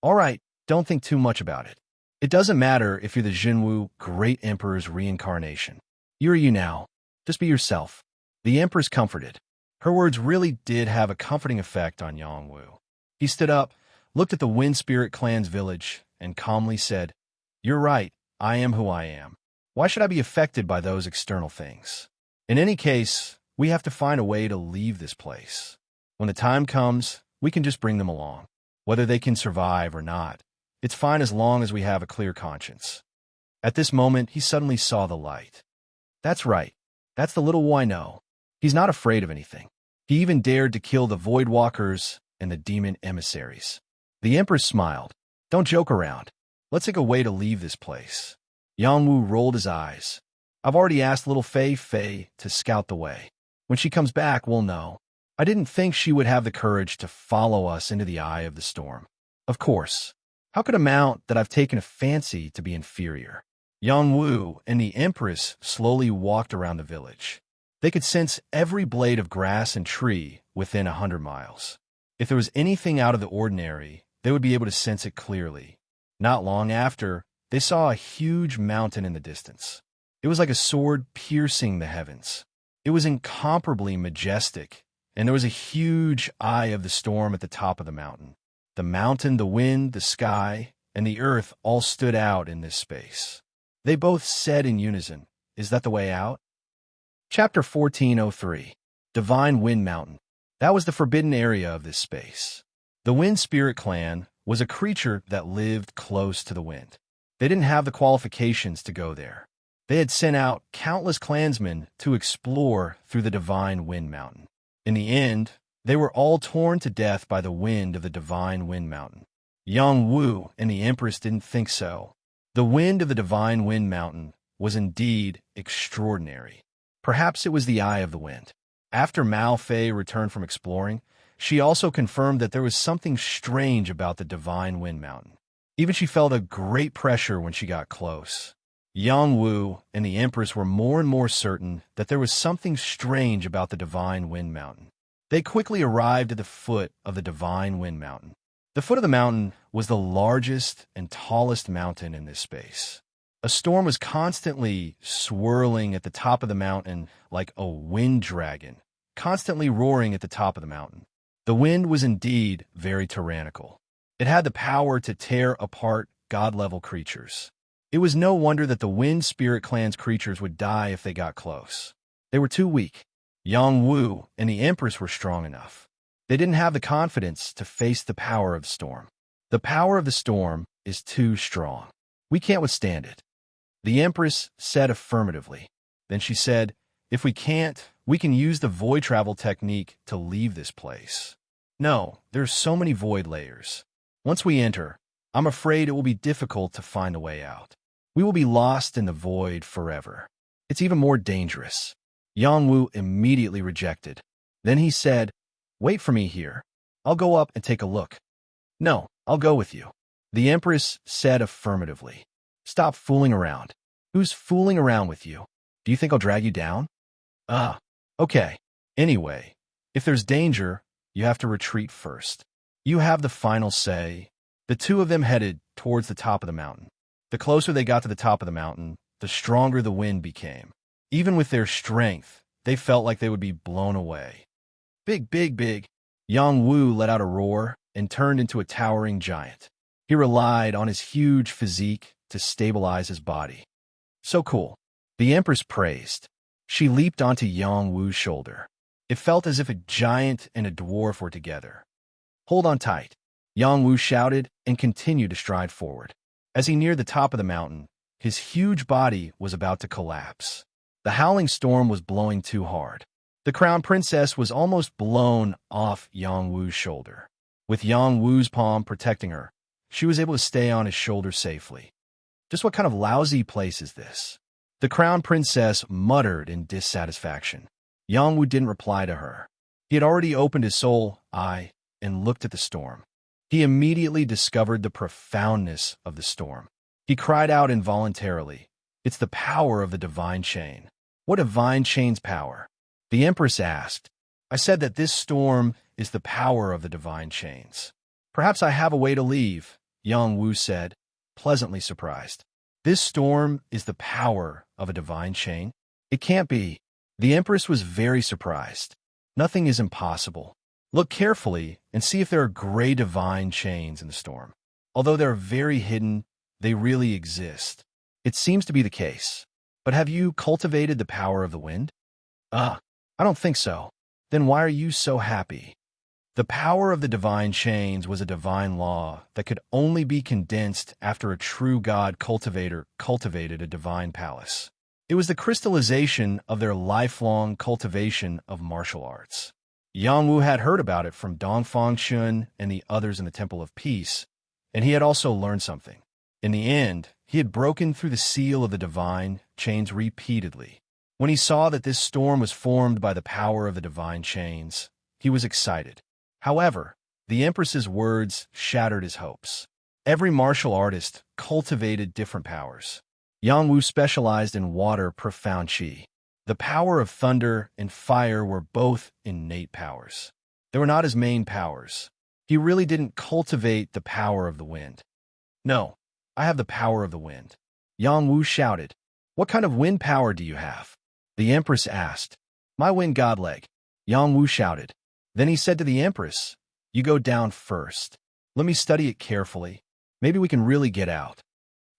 "All right, don't think too much about it. It doesn't matter if you're the Jinwu Great Emperor's reincarnation. You're you now. Just be yourself." The Empress comforted. Her words really did have a comforting effect on Yang Wu. He stood up, looked at the Wind Spirit Clan's village, and calmly said, "You're right, I am who I am. Why should I be affected by those external things? In any case, we have to find a way to leave this place. When the time comes, we can just bring them along. Whether they can survive or not, it's fine as long as we have a clear conscience." At this moment, he suddenly saw the light. That's right. That's the little Wino. He's not afraid of anything. He even dared to kill the Voidwalkers and the demon emissaries. The Empress smiled. "Don't joke around. Let's think a way to leave this place." Yang Wu rolled his eyes. "I've already asked little Fei Fei to scout the way. When she comes back, we'll know. I didn't think she would have the courage to follow us into the eye of the storm. Of course. How could a mount that I've taken a fancy to be inferior?" Yang Wu and the Empress slowly walked around the village. They could sense every blade of grass and tree within 100 miles. If there was anything out of the ordinary, they would be able to sense it clearly. Not long after, they saw a huge mountain in the distance. It was like a sword piercing the heavens. It was incomparably majestic, and there was a huge eye of the storm at the top of the mountain. The mountain, the wind, the sky, and the earth all stood out in this space. They both said in unison, "Is that the way out?" Chapter 1403. Divine Wind Mountain. That was the forbidden area of this space. The Wind Spirit Clan was a creature that lived close to the wind. They didn't have the qualifications to go there. They had sent out countless clansmen to explore through the Divine Wind Mountain. In the end, they were all torn to death by the wind of the Divine Wind Mountain. Yang Wu and the Empress didn't think so. The wind of the Divine Wind Mountain was indeed extraordinary. Perhaps it was the eye of the wind. After Mao Fei returned from exploring, she also confirmed that there was something strange about the Divine Wind Mountain. Even she felt a great pressure when she got close. Yang Wu and the Empress were more and more certain that there was something strange about the Divine Wind Mountain. They quickly arrived at the foot of the Divine Wind Mountain. The foot of the mountain was the largest and tallest mountain in this space. A storm was constantly swirling at the top of the mountain like a wind dragon, constantly roaring at the top of the mountain. The wind was indeed very tyrannical. It had the power to tear apart god-level creatures. It was no wonder that the Wind Spirit Clan's creatures would die if they got close. They were too weak. Yang Wu and the Empress were strong enough. They didn't have the confidence to face the power of the storm. The power of the storm is too strong. We can't withstand it. The Empress said affirmatively. Then she said, "If we can't, we can use the void travel technique to leave this place. No, there's so many void layers. Once we enter, I'm afraid it will be difficult to find a way out. We will be lost in the void forever. It's even more dangerous." Yang Wu immediately rejected. Then he said, "Wait for me here. I'll go up and take a look." "No, I'll go with you." The Empress said affirmatively. "Stop fooling around." "Who's fooling around with you? Do you think I'll drag you down?" Okay. Anyway, if there's danger, you have to retreat first. You have the final say." The two of them headed towards the top of the mountain. The closer they got to the top of the mountain, the stronger the wind became. Even with their strength, they felt like they would be blown away. Big, big, big. Yang Wu let out a roar and turned into a towering giant. He relied on his huge physique to stabilize his body. "So cool." The Empress praised. She leaped onto Yang Wu's shoulder. It felt as if a giant and a dwarf were together. "Hold on tight," Yang Wu shouted and continued to stride forward. As he neared the top of the mountain, his huge body was about to collapse. The howling storm was blowing too hard. The crown princess was almost blown off Yang Wu's shoulder. With Yang Wu's palm protecting her, she was able to stay on his shoulder safely. "Just what kind of lousy place is this?" The crown princess muttered in dissatisfaction. Yang Wu didn't reply to her. He had already opened his soul eye and looked at the storm. He immediately discovered the profoundness of the storm. He cried out involuntarily, "It's the power of the divine chain." "What divine chain's power?" the empress asked. "I said that this storm is the power of the divine chains." "Perhaps I have a way to leave," Yang Wu said, pleasantly surprised. "This storm is the power of a divine chain? It can't be." The empress was very surprised. "Nothing is impossible. Look carefully and see if there are gray divine chains in the storm. Although they're very hidden, they really exist." "It seems to be the case. But have you cultivated the power of the wind?" I don't think so." "Then why are you so happy?" The power of the divine chains was a divine law that could only be condensed after a true god cultivator cultivated a divine palace. It was the crystallization of their lifelong cultivation of martial arts. Yang Wu had heard about it from Dongfang Shun and the others in the Temple of Peace, and he had also learned something. In the end, he had broken through the seal of the divine chains repeatedly. When he saw that this storm was formed by the power of the divine chains, he was excited. However, the empress's words shattered his hopes. Every martial artist cultivated different powers. Yang Wu specialized in water profound qi. The power of thunder and fire were both innate powers. They were not his main powers. He really didn't cultivate the power of the wind. "No, I have the power of the wind," Yang Wu shouted. "What kind of wind power do you have?" the empress asked. "My wind god leg," Yang Wu shouted. Then he said to the empress, "You go down first. Let me study it carefully. Maybe we can really get out.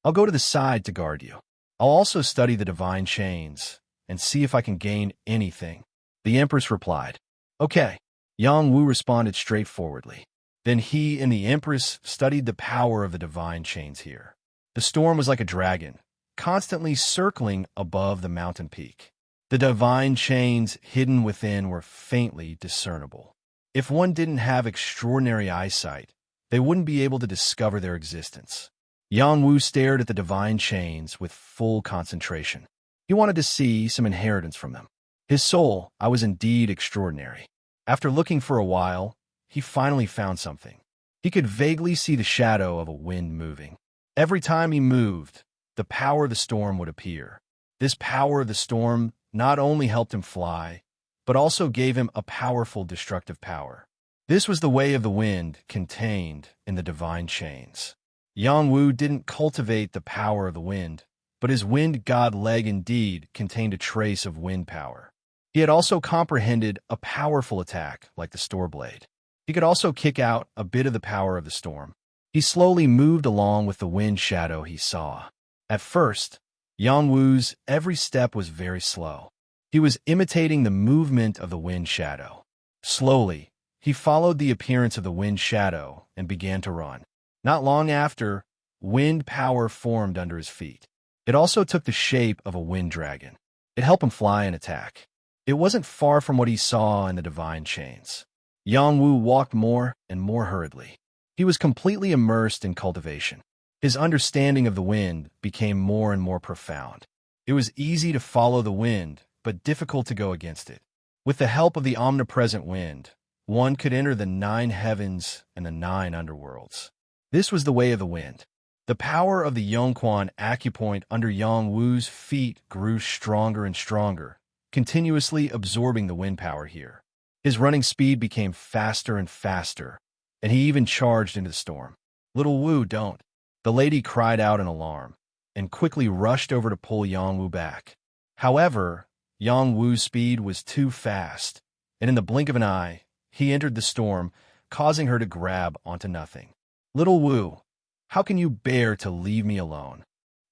I'll go to the side to guard you. I'll also study the divine chains and see if I can gain anything." The empress replied, "Okay." Yang Wu responded straightforwardly. Then he and the empress studied the power of the divine chains here. The storm was like a dragon, constantly circling above the mountain peak. The divine chains hidden within were faintly discernible. If one didn't have extraordinary eyesight, they wouldn't be able to discover their existence. Yang Wu stared at the divine chains with full concentration. He wanted to see some inheritance from them. His soul, I was indeed extraordinary. After looking for a while, he finally found something. He could vaguely see the shadow of a wind moving. Every time he moved, the power of the storm would appear. This power of the storm not only helped him fly, but also gave him a powerful destructive power. This was the way of the wind contained in the divine chains. Yang Wu didn't cultivate the power of the wind, but his wind god leg indeed contained a trace of wind power. He had also comprehended a powerful attack like the store blade. He could also kick out a bit of the power of the storm. He slowly moved along with the wind shadow he saw. At first, Yang Wu's every step was very slow. He was imitating the movement of the wind shadow. Slowly, he followed the appearance of the wind shadow and began to run. Not long after, wind power formed under his feet. It also took the shape of a wind dragon. It helped him fly and attack. It wasn't far from what he saw in the divine chains. Yang Wu walked more and more hurriedly. He was completely immersed in cultivation. His understanding of the wind became more and more profound. It was easy to follow the wind, but difficult to go against it. With the help of the omnipresent wind, one could enter the 9 heavens and the 9 underworlds. This was the way of the wind. The power of the Yongquan acupoint under Yang Wu's feet grew stronger and stronger, continuously absorbing the wind power here. His running speed became faster and faster, and he even charged into the storm. "Little Wu, don't!" the lady cried out in alarm, and quickly rushed over to pull Yang Wu back. However, Yang Wu's speed was too fast, and in the blink of an eye, he entered the storm, causing her to grab onto nothing. "Little Wu, how can you bear to leave me alone?"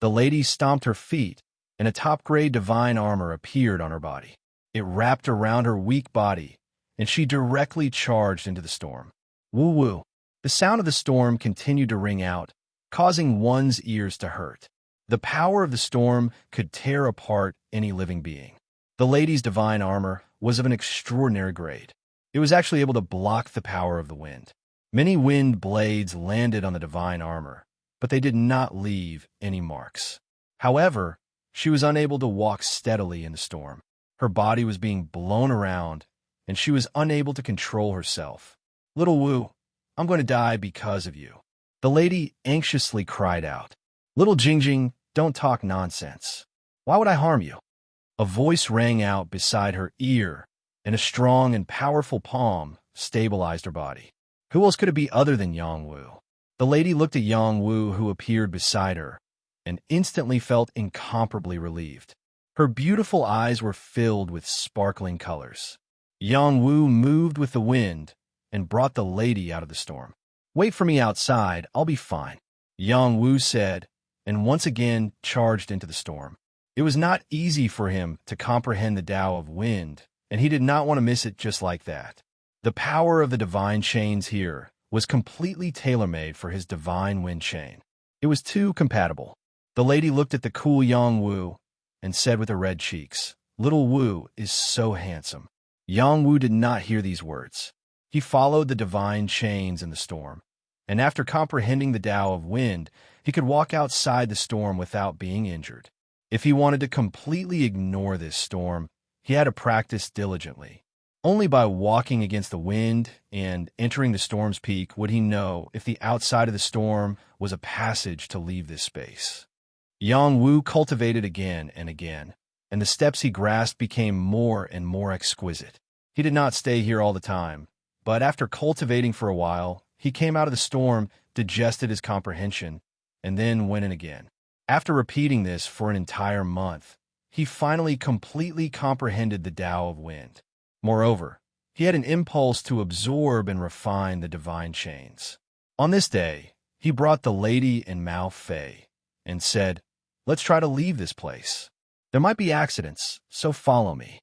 The lady stomped her feet, and a top-grade divine armor appeared on her body. It wrapped around her weak body, and she directly charged into the storm. Woo-woo. The sound of the storm continued to ring out, causing one's ears to hurt. The power of the storm could tear apart any living being. The lady's divine armor was of an extraordinary grade. It was actually able to block the power of the wind. Many wind blades landed on the divine armor, but they did not leave any marks. However, she was unable to walk steadily in the storm. Her body was being blown around, and she was unable to control herself. Little Wu, I'm going to die because of you. The lady anxiously cried out. Little Jingjing, don't talk nonsense. Why would I harm you? A voice rang out beside her ear, and a strong and powerful palm stabilized her body. Who else could it be other than Yang Wu? The lady looked at Yang Wu, who appeared beside her, and instantly felt incomparably relieved. Her beautiful eyes were filled with sparkling colors. Yang Wu moved with the wind and brought the lady out of the storm. Wait for me outside, I'll be fine, Yang Wu said, and once again charged into the storm. It was not easy for him to comprehend the Tao of wind, and he did not want to miss it just like that. The power of the divine chains here was completely tailor-made for his divine wind chain. It was too compatible. The lady looked at the cool Yang Wu and said with her red cheeks, Little Wu is so handsome. Yang Wu did not hear these words. He followed the divine chains in the storm, and after comprehending the Tao of wind, he could walk outside the storm without being injured. If he wanted to completely ignore this storm, he had to practice diligently. Only by walking against the wind and entering the storm's peak would he know if the outside of the storm was a passage to leave this space. Yang Wu cultivated again and again, and the steps he grasped became more and more exquisite. He did not stay here all the time, but after cultivating for a while, he came out of the storm, digested his comprehension, and then went in again. After repeating this for an entire month, he finally completely comprehended the Tao of wind. Moreover, he had an impulse to absorb and refine the divine chains. On this day, he brought the lady and Mao Fei and said, Let's try to leave this place. There might be accidents, so follow me.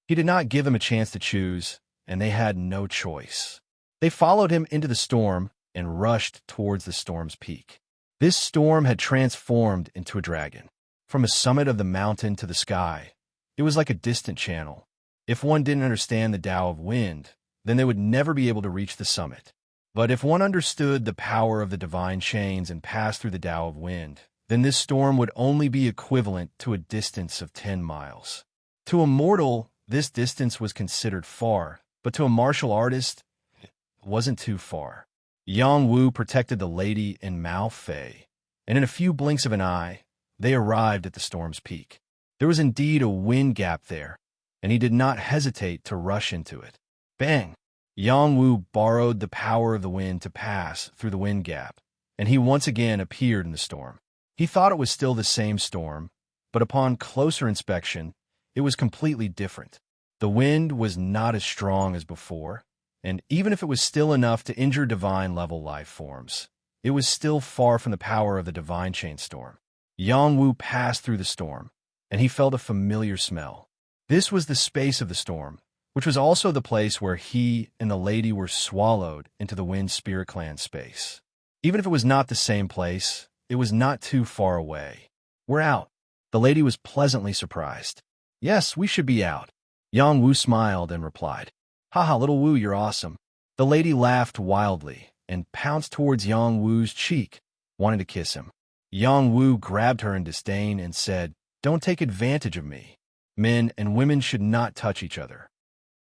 He did not give them a chance to choose, and they had no choice. They followed him into the storm and rushed towards the storm's peak. This storm had transformed into a dragon. From a summit of the mountain to the sky, it was like a distant channel. If one didn't understand the Tao of wind, then they would never be able to reach the summit. But if one understood the power of the divine chains and passed through the Tao of wind, then this storm would only be equivalent to a distance of 10 miles. To a mortal, this distance was considered far, but to a martial artist, it wasn't too far. Yang Wu protected the lady and Mao Fei, and in a few blinks of an eye, they arrived at the storm's peak. There was indeed a wind gap there, and he did not hesitate to rush into it. Bang! Yang Wu borrowed the power of the wind to pass through the wind gap, and he once again appeared in the storm. He thought it was still the same storm, but upon closer inspection, it was completely different. The wind was not as strong as before, and even if it was still enough to injure divine-level life forms, it was still far from the power of the divine chain storm. Yang Wu passed through the storm, and he felt a familiar smell. This was the space of the storm, which was also the place where he and the lady were swallowed into the Wind Spirit Clan space. Even if it was not the same place, it was not too far away. We're out. The lady was pleasantly surprised. Yes, we should be out. Yang Wu smiled and replied, Haha, little Wu, you're awesome. The lady laughed wildly and pounced towards Yang Wu's cheek, wanting to kiss him. Yang Wu grabbed her in disdain and said, Don't take advantage of me. Men and women should not touch each other.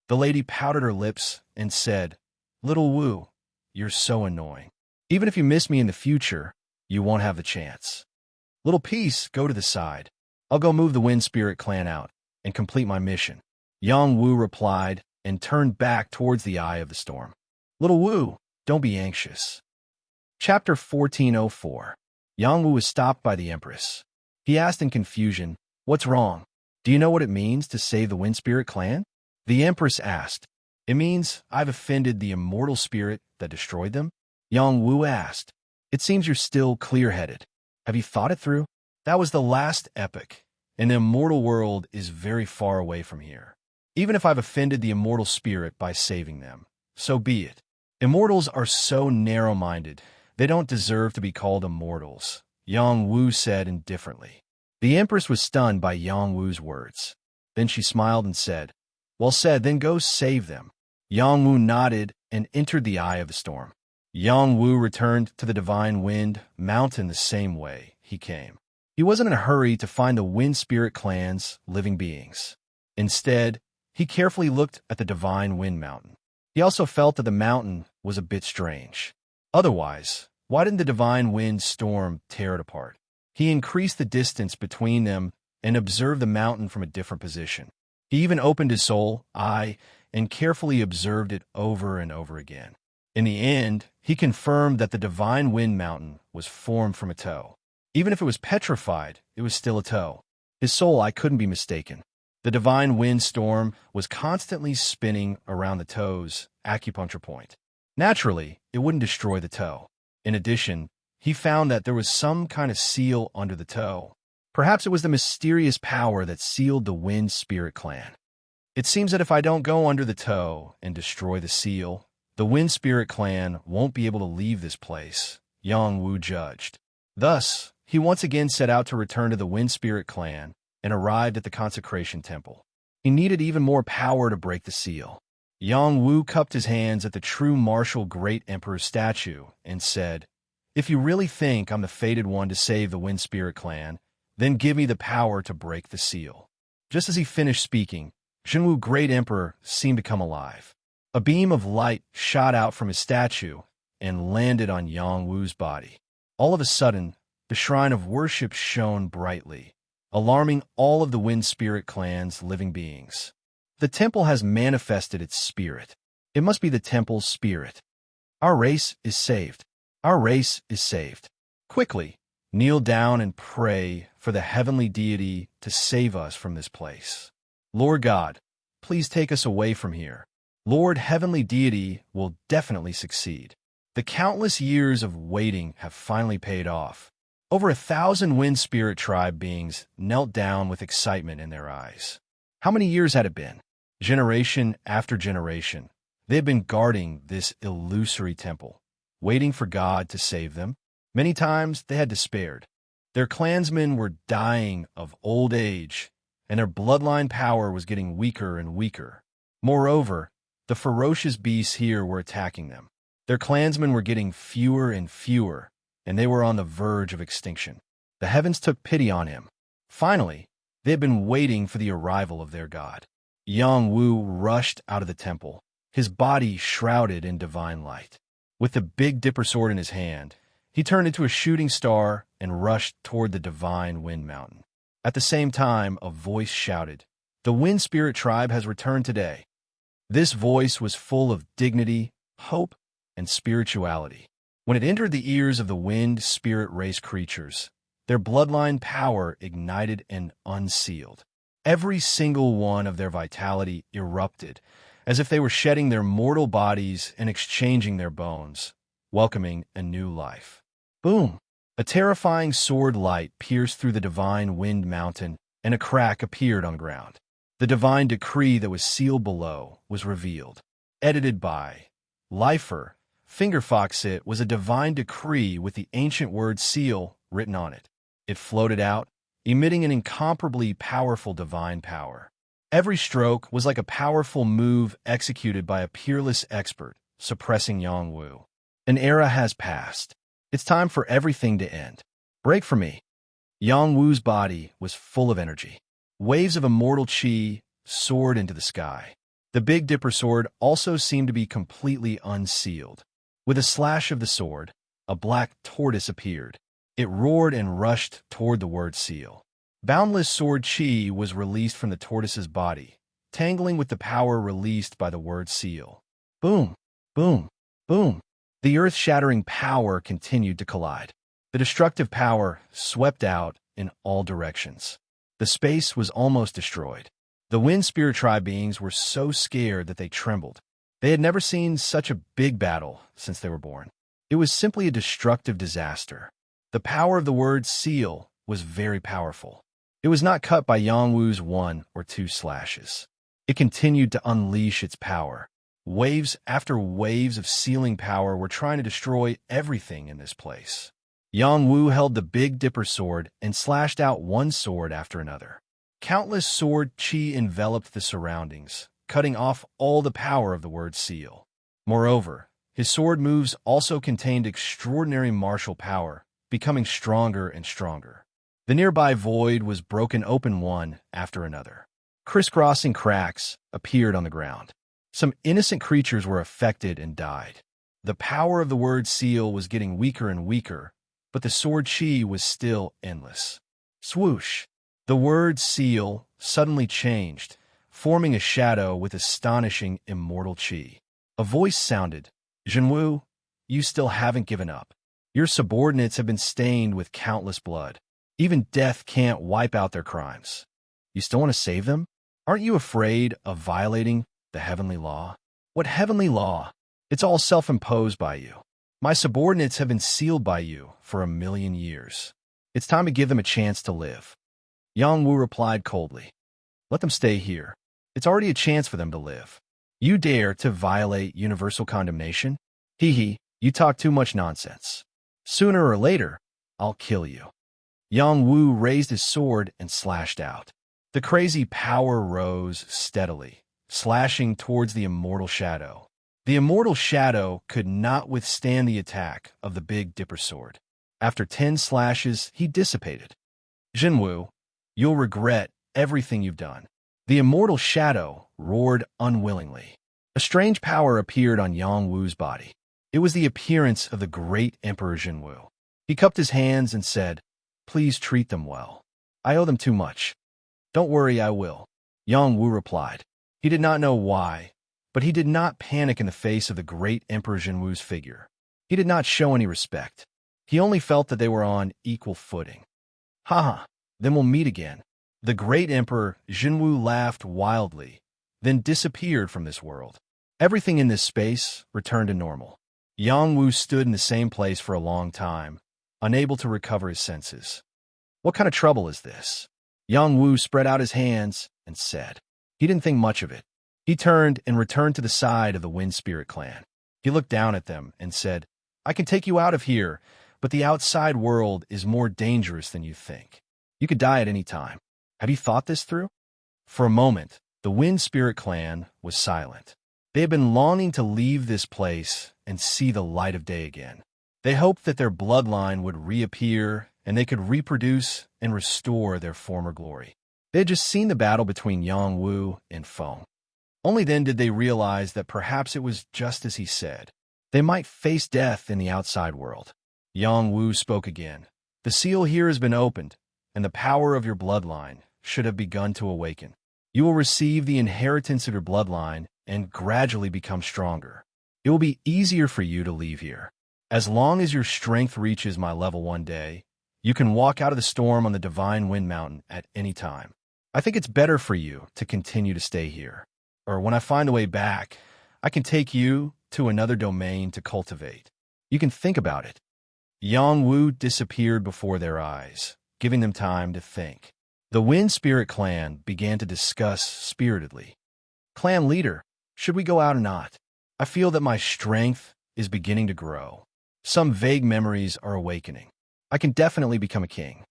The lady pouted her lips and said, Little Wu, you're so annoying. Even if you miss me in the future, you won't have the chance. Little Peace, go to the side. I'll go move the Wind Spirit Clan out and complete my mission. Yang Wu replied and turned back towards the eye of the storm. Little Wu, don't be anxious. Chapter 1404. Yang Wu was stopped by the Empress. He asked in confusion, What's wrong? Do you know what it means to save the Wind Spirit Clan? The Empress asked. It means I've offended the immortal spirit that destroyed them? Yang Wu asked. It seems you're still clear-headed. Have you thought it through? That was the last epoch, and the immortal world is very far away from here. Even if I've offended the immortal spirit by saving them, so be it. Immortals are so narrow-minded, they don't deserve to be called immortals, Yang Wu said indifferently. The Empress was stunned by Yang Wu's words. Then she smiled and said, "Well said, then go save them." Yang Wu nodded and entered the eye of the storm. Yang Wu returned to the divine wind mountain the same way he came. He wasn't in a hurry to find the wind spirit clan's living beings. Instead, he carefully looked at the divine wind mountain. He also felt that the mountain was a bit strange. Otherwise, why didn't the divine wind storm tear it apart? He increased the distance between them and observed the mountain from a different position. He even opened his soul eye and carefully observed it over and over again. In the end, he confirmed that the divine wind mountain was formed from a toe. Even if it was petrified, it was still a toe. His soul eye couldn't be mistaken. The divine wind storm was constantly spinning around the toe's acupuncture point. Naturally, it wouldn't destroy the toe. In addition, he found that there was some kind of seal under the toe. Perhaps it was the mysterious power that sealed the wind spirit clan. It seems that if I don't go under the toe and destroy the seal, the wind spirit clan won't be able to leave this place, Yang Wu judged. Thus, he once again set out to return to the wind spirit clan and arrived at the consecration temple. He needed even more power to break the seal. Yang Wu cupped his hands at the true martial great emperor statue and said, "If you really think I'm the fated one to save the wind spirit clan, then give me the power to break the seal." Just as he finished speaking, Zhenwu Great Emperor seemed to come alive. A beam of light shot out from his statue and landed on Yang Wu's body. All of a sudden, the shrine of worship shone brightly, alarming all of the wind spirit clan's living beings. The temple has manifested its spirit. It must be the temple's spirit. Our race is saved. Our race is saved. Quickly, kneel down and pray for the heavenly deity to save us from this place. Lord God, please take us away from here. Lord Heavenly Deity will definitely succeed. The countless years of waiting have finally paid off. Over 1,000 wind spirit tribe beings knelt down with excitement in their eyes. How many years had it been? Generation after generation, they had been guarding this illusory temple, waiting for God to save them. Many times they had despaired. Their clansmen were dying of old age, and their bloodline power was getting weaker and weaker. Moreover, the ferocious beasts here were attacking them. Their clansmen were getting fewer and fewer, and they were on the verge of extinction. The heavens took pity on him. Finally, they had been waiting for the arrival of their god. Yang Wu rushed out of the temple, his body shrouded in divine light. With the Big Dipper sword in his hand, he turned into a shooting star and rushed toward the divine wind mountain. At the same time, a voice shouted, "The wind spirit tribe has returned today." This voice was full of dignity, hope, and spirituality. When it entered the ears of the wind spirit race creatures, their bloodline power ignited and unsealed. Every single one of their vitality erupted, as if they were shedding their mortal bodies and exchanging their bones, welcoming a new life. Boom! A terrifying sword light pierced through the divine wind mountain, and a crack appeared on the ground. The divine decree that was sealed below was revealed. Edited by Lifer, Fingerfox. It was a divine decree with the ancient word seal written on it. It floated out, emitting an incomparably powerful divine power. Every stroke was like a powerful move executed by a peerless expert, suppressing Yang Wu. An era has passed. It's time for everything to end. Break for me. Yang Wu's body was full of energy. Waves of immortal chi soared into the sky. The Big Dipper sword also seemed to be completely unsealed. With a slash of the sword, a black tortoise appeared. It roared and rushed toward the word seal. Boundless sword chi was released from the tortoise's body, tangling with the power released by the word seal. Boom, boom, boom. The earth-shattering power continued to collide. The destructive power swept out in all directions. The space was almost destroyed. The wind spirit tribe beings were so scared that they trembled. They had never seen such a big battle since they were born. It was simply a destructive disaster. The power of the word seal was very powerful. It was not cut by Yang Wu's 1 or 2 slashes. It continued to unleash its power. Waves after waves of sealing power were trying to destroy everything in this place. Yang Wu held the Big Dipper sword and slashed out one sword after another. Countless sword chi enveloped the surroundings, cutting off all the power of the word seal. Moreover, his sword moves also contained extraordinary martial power, becoming stronger and stronger. The nearby void was broken open one after another. Crisscrossing cracks appeared on the ground. Some innocent creatures were affected and died. The power of the word seal was getting weaker and weaker, but the sword chi was still endless. Swoosh! The word seal suddenly changed, forming a shadow with astonishing immortal chi. A voice sounded, "Zhenwu, you still haven't given up. Your subordinates have been stained with countless blood. Even death can't wipe out their crimes. You still want to save them? Aren't you afraid of violating the heavenly law?" "What heavenly law? It's all self-imposed by you. My subordinates have been sealed by you for 1,000,000 years. It's time to give them a chance to live." Yang Wu replied coldly, "Let them stay here. It's already a chance for them to live. You dare to violate universal condemnation? Hee, you talk too much nonsense. Sooner or later, I'll kill you." Yang Wu raised his sword and slashed out. The crazy power rose steadily, slashing towards the immortal shadow. The immortal shadow could not withstand the attack of the Big Dipper sword. After 10 slashes, he dissipated. "Zhenwu, you'll regret everything you've done." The immortal shadow roared unwillingly. A strange power appeared on Yang Wu's body. It was the appearance of the great Emperor Zhenwu. He cupped his hands and said, "Please treat them well. I owe them too much." "Don't worry, I will," Yang Wu replied. He did not know why, but he did not panic in the face of the great Emperor Zhenwu's figure. He did not show any respect. He only felt that they were on equal footing. "Ha, then we'll meet again." The great Emperor Zhenwu laughed wildly, then disappeared from this world. Everything in this space returned to normal. Yang Wu stood in the same place for a long time, unable to recover his senses. "What kind of trouble is this?" Yang Wu spread out his hands and said. He didn't think much of it. He turned and returned to the side of the Wind Spirit clan. He looked down at them and said, "I can take you out of here, but the outside world is more dangerous than you think. You could die at any time. Have you thought this through?" For a moment, the Wind Spirit clan was silent. They had been longing to leave this place and see the light of day again. They hoped that their bloodline would reappear and they could reproduce and restore their former glory. They had just seen the battle between Yang Wu and Feng. Only then did they realize that perhaps it was just as he said. They might face death in the outside world. Yang Wu spoke again. "The seal here has been opened, and the power of your bloodline should have begun to awaken. You will receive the inheritance of your bloodline and gradually become stronger. It will be easier for you to leave here. As long as your strength reaches my level one day, you can walk out of the storm on the Divine Wind Mountain at any time. I think it's better for you to continue to stay here. Or when I find the way back, I can take you to another domain to cultivate. You can think about it." Yang Wu disappeared before their eyes, giving them time to think. The Wind Spirit clan began to discuss spiritedly. "Clan leader, should we go out or not? I feel that my strength is beginning to grow. Some vague memories are awakening. I can definitely become a king.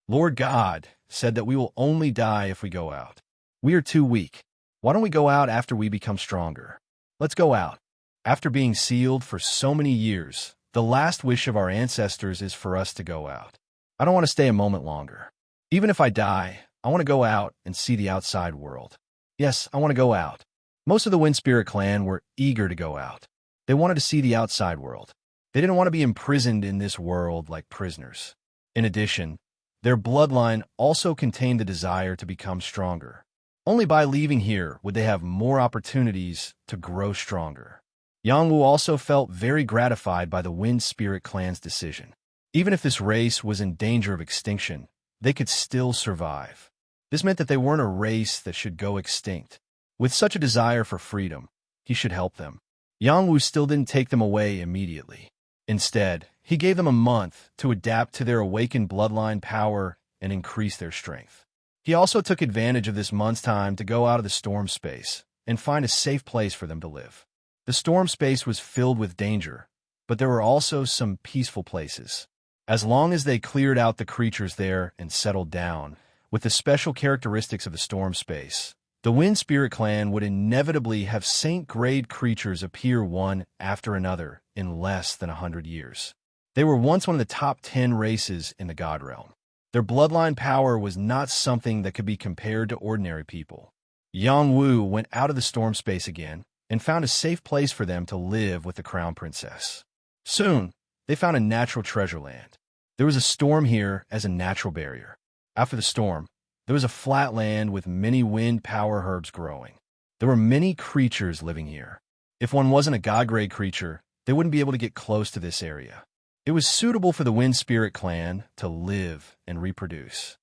Lord God said that we will only die if we go out. We are too weak. Why don't we go out after we become stronger? Let's go out. After being sealed for so many years, the last wish of our ancestors is for us to go out. I don't want to stay a moment longer. Even if I die, I want to go out and see the outside world. Yes, I want to go out." Most of the Wind Spirit clan were eager to go out. They wanted to see the outside world. They didn't want to be imprisoned in this world like prisoners. In addition, their bloodline also contained the desire to become stronger. Only by leaving here would they have more opportunities to grow stronger. Yang Wu also felt very gratified by the Wind Spirit clan's decision. Even if this race was in danger of extinction, they could still survive. This meant that they weren't a race that should go extinct. With such a desire for freedom, he should help them. Yang Wu still didn't take them away immediately. Instead, he gave them a month to adapt to their awakened bloodline power and increase their strength. He also took advantage of this month's time to go out of the storm space and find a safe place for them to live. The storm space was filled with danger, but there were also some peaceful places. As long as they cleared out the creatures there and settled down, with the special characteristics of the storm space, the Wind Spirit Clan would inevitably have saint-grade creatures appear one after another in less than 100 years. They were once one of the top 10 races in the God Realm. Their bloodline power was not something that could be compared to ordinary people. Yang Wu went out of the storm space again and found a safe place for them to live with the Crown Princess. Soon, they found a natural treasure land. There was a storm here as a natural barrier. After the storm, there was a flat land with many wind power herbs growing. There were many creatures living here. If one wasn't a god-grade creature, they wouldn't be able to get close to this area. It was suitable for the Wind Spirit Clan to live and reproduce.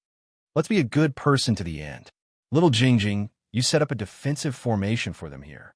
Let's be a good person to the end. Little Jingjing, you set up a defensive formation for them here.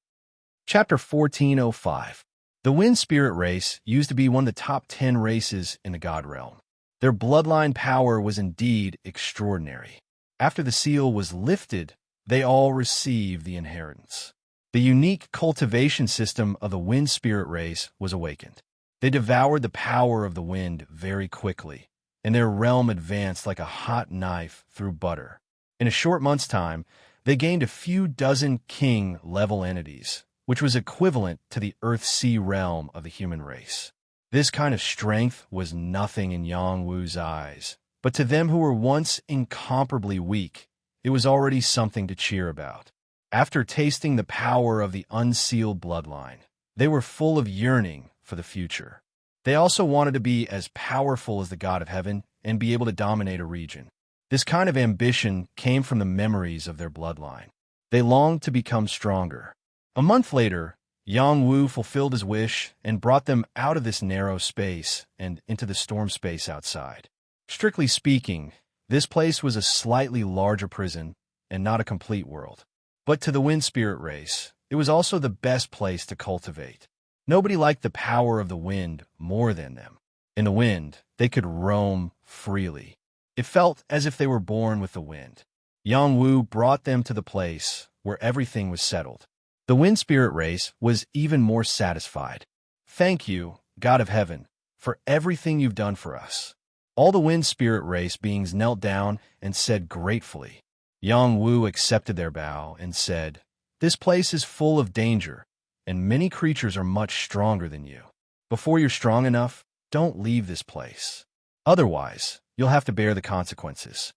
Chapter 1405. The Wind Spirit race used to be one of the top 10 races in the God Realm. Their bloodline power was indeed extraordinary. After the seal was lifted, they all received the inheritance. The unique cultivation system of the Wind Spirit race was awakened. They devoured the power of the wind very quickly, and their realm advanced like a hot knife through butter. In a short month's time, they gained a few dozen king-level entities, which was equivalent to the Earth-Sea realm of the human race. This kind of strength was nothing in Yang Wu's eyes, but to them who were once incomparably weak, it was already something to cheer about. After tasting the power of the unsealed bloodline, they were full of yearning for the future. They also wanted to be as powerful as the God of Heaven and be able to dominate a region. This kind of ambition came from the memories of their bloodline. They longed to become stronger. A month later, Yang Wu fulfilled his wish and brought them out of this narrow space and into the storm space outside. Strictly speaking, this place was a slightly larger prison and not a complete world. But to the Wind Spirit race, it was also the best place to cultivate. Nobody liked the power of the wind more than them. In the wind, they could roam freely. It felt as if they were born with the wind. Yang Wu brought them to the place where everything was settled. The Wind Spirit race was even more satisfied. Thank you, God of Heaven, for everything you've done for us. All the Wind Spirit race beings knelt down and said gratefully. Yang Wu accepted their bow and said, "This place is full of danger, and many creatures are much stronger than you. Before you're strong enough, don't leave this place. Otherwise, you'll have to bear the consequences."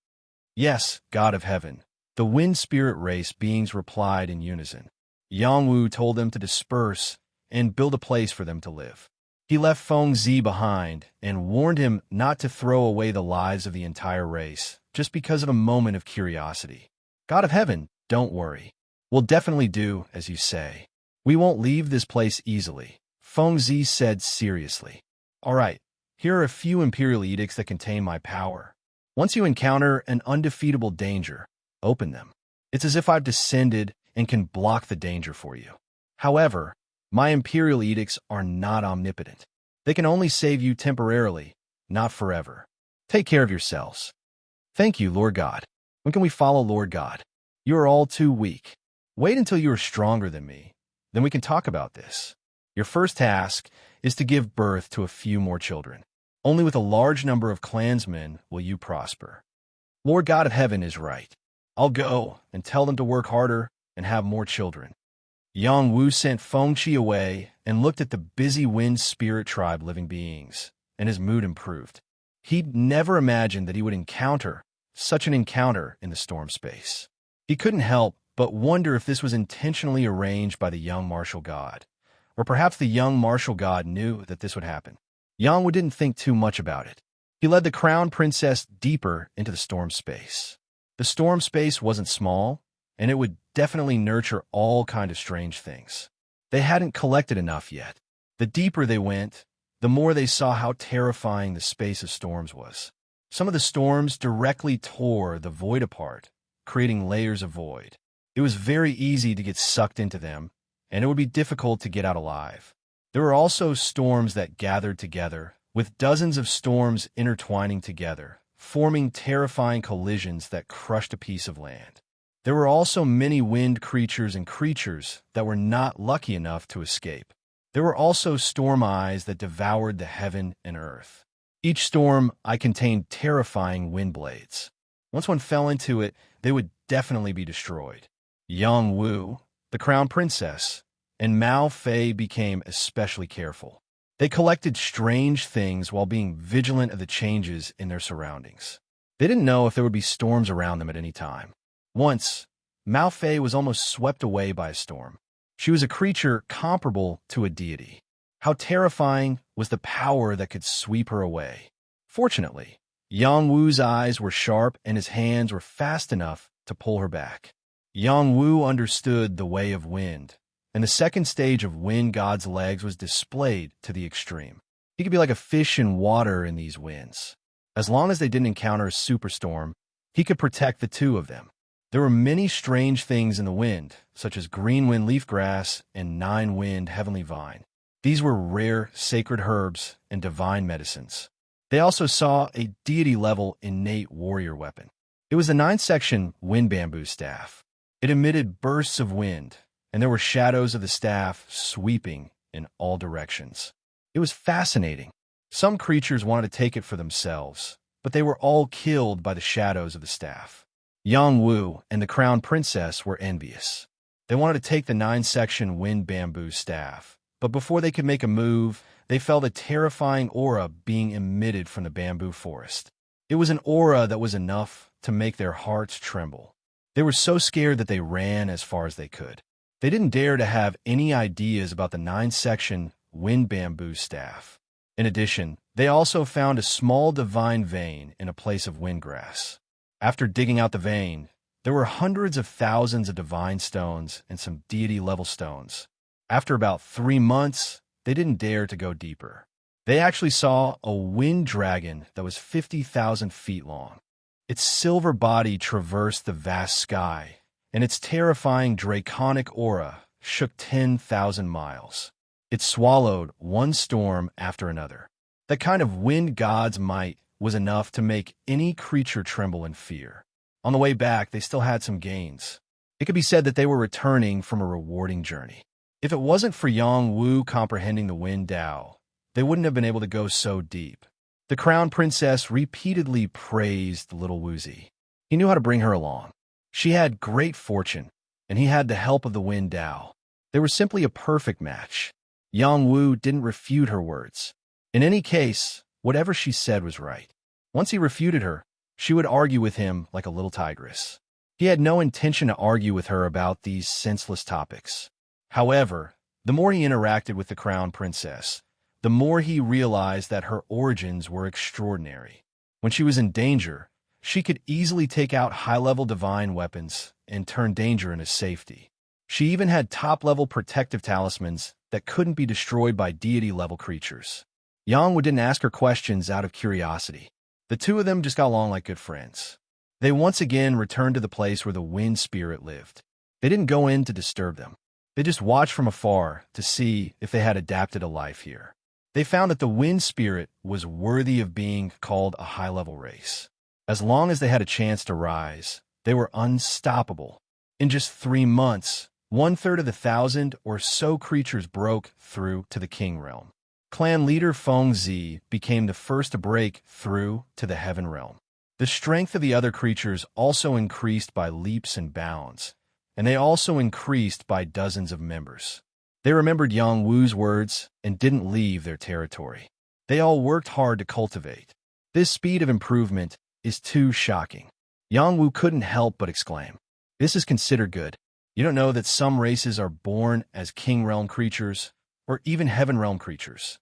"Yes, God of Heaven," the Wind Spirit race beings replied in unison. Yang Wu told them to disperse and build a place for them to live. He left Feng Zi behind and warned him not to throw away the lives of the entire race just because of a moment of curiosity. "God of Heaven, don't worry. We'll definitely do as you say. We won't leave this place easily," Feng Zi said seriously. "All right, here are a few imperial edicts that contain my power. Once you encounter an undefeatable danger, open them. It's as if I've descended and can block the danger for you. However, my imperial edicts are not omnipotent. They can only save you temporarily, not forever. Take care of yourselves." "Thank you, Lord God. When can we follow Lord God? You are all too weak. Wait until you are stronger than me. Then we can talk about this. Your first task is to give birth to a few more children. Only with a large number of clansmen will you prosper." Lord God of Heaven is right. I'll go and tell them to work harder and have more children. Yang Wu sent Feng Qi away and looked at the busy Wind Spirit tribe living beings, and his mood improved. He'd never imagined that he would encounter such an encounter in the storm space. He couldn't help but wonder if this was intentionally arranged by the young martial god, or perhaps the young martial god knew that this would happen. Yang Wu didn't think too much about it. He led the crown princess deeper into the storm space. The storm space wasn't small, and it would definitely nurture all kinds of strange things. They hadn't collected enough yet. The deeper they went, the more they saw how terrifying the space of storms was. Some of the storms directly tore the void apart, creating layers of void. It was very easy to get sucked into them, and it would be difficult to get out alive. There were also storms that gathered together, with dozens of storms intertwining together, forming terrifying collisions that crushed a piece of land. There were also many wind creatures and creatures that were not lucky enough to escape. There were also storm eyes that devoured the heaven and earth. Each storm eye contained terrifying wind blades. Once one fell into it, they would definitely be destroyed. Young Wu, the crown princess, and Mao Fei became especially careful. They collected strange things while being vigilant of the changes in their surroundings. They didn't know if there would be storms around them at any time. Once, Mao Fei was almost swept away by a storm. She was a creature comparable to a deity. How terrifying was the power that could sweep her away? Fortunately, Yang Wu's eyes were sharp and his hands were fast enough to pull her back. Yang Wu understood the way of wind, and the second stage of Wind God's legs was displayed to the extreme. He could be like a fish in water in these winds. As long as they didn't encounter a superstorm, he could protect the two of them. There were many strange things in the wind, such as green wind leafgrass and nine-wind heavenly vine. These were rare, sacred herbs and divine medicines. They also saw a deity-level innate warrior weapon. It was the 9-section wind bamboo staff. It emitted bursts of wind, and there were shadows of the staff sweeping in all directions. It was fascinating. Some creatures wanted to take it for themselves, but they were all killed by the shadows of the staff. Yang Wu and the crown princess were envious. They wanted to take the 9-section wind bamboo staff, but before they could make a move, they felt a terrifying aura being emitted from the bamboo forest. It was an aura that was enough to make their hearts tremble. They were so scared that they ran as far as they could. They didn't dare to have any ideas about the 9-section wind bamboo staff. In addition, they also found a small divine vein in a place of windgrass. After digging out the vein, there were hundreds of thousands of divine stones and some deity-level stones. After about 3 months, they didn't dare to go deeper. They actually saw a wind dragon that was 50,000 feet long. Its silver body traversed the vast sky, and its terrifying draconic aura shook 10,000 miles. It swallowed one storm after another. That kind of wind god's might was enough to make any creature tremble in fear. On the way back, they still had some gains. It could be said that they were returning from a rewarding journey. If it wasn't for Yang Wu comprehending the Wind Tao, they wouldn't have been able to go so deep. The crown princess repeatedly praised little Wuzi. He knew how to bring her along. She had great fortune, and he had the help of the Wind Tao. They were simply a perfect match. Yang Wu didn't refute her words. In any case, whatever she said was right. Once he refuted her, she would argue with him like a little tigress. He had no intention to argue with her about these senseless topics. However, the more he interacted with the crown princess, the more he realized that her origins were extraordinary. When she was in danger, she could easily take out high-level divine weapons and turn danger into safety. She even had top-level protective talismans that couldn't be destroyed by deity-level creatures. Yang Wu didn't ask her questions out of curiosity. The two of them just got along like good friends. They once again returned to the place where the wind spirit lived. They didn't go in to disturb them. They just watched from afar to see if they had adapted to life here. They found that the wind spirit was worthy of being called a high-level race. As long as they had a chance to rise, they were unstoppable. In just 3 months, 1/3 of the 1,000 or so creatures broke through to the king realm. Clan leader Feng Zi became the first to break through to the heaven realm. The strength of the other creatures also increased by leaps and bounds, and they also increased by dozens of members. They remembered Yang Wu's words and didn't leave their territory. They all worked hard to cultivate. This speed of improvement is too shocking. Yang Wu couldn't help but exclaim, "This is considered good. You don't know that some races are born as king realm creatures, or even heaven realm creatures."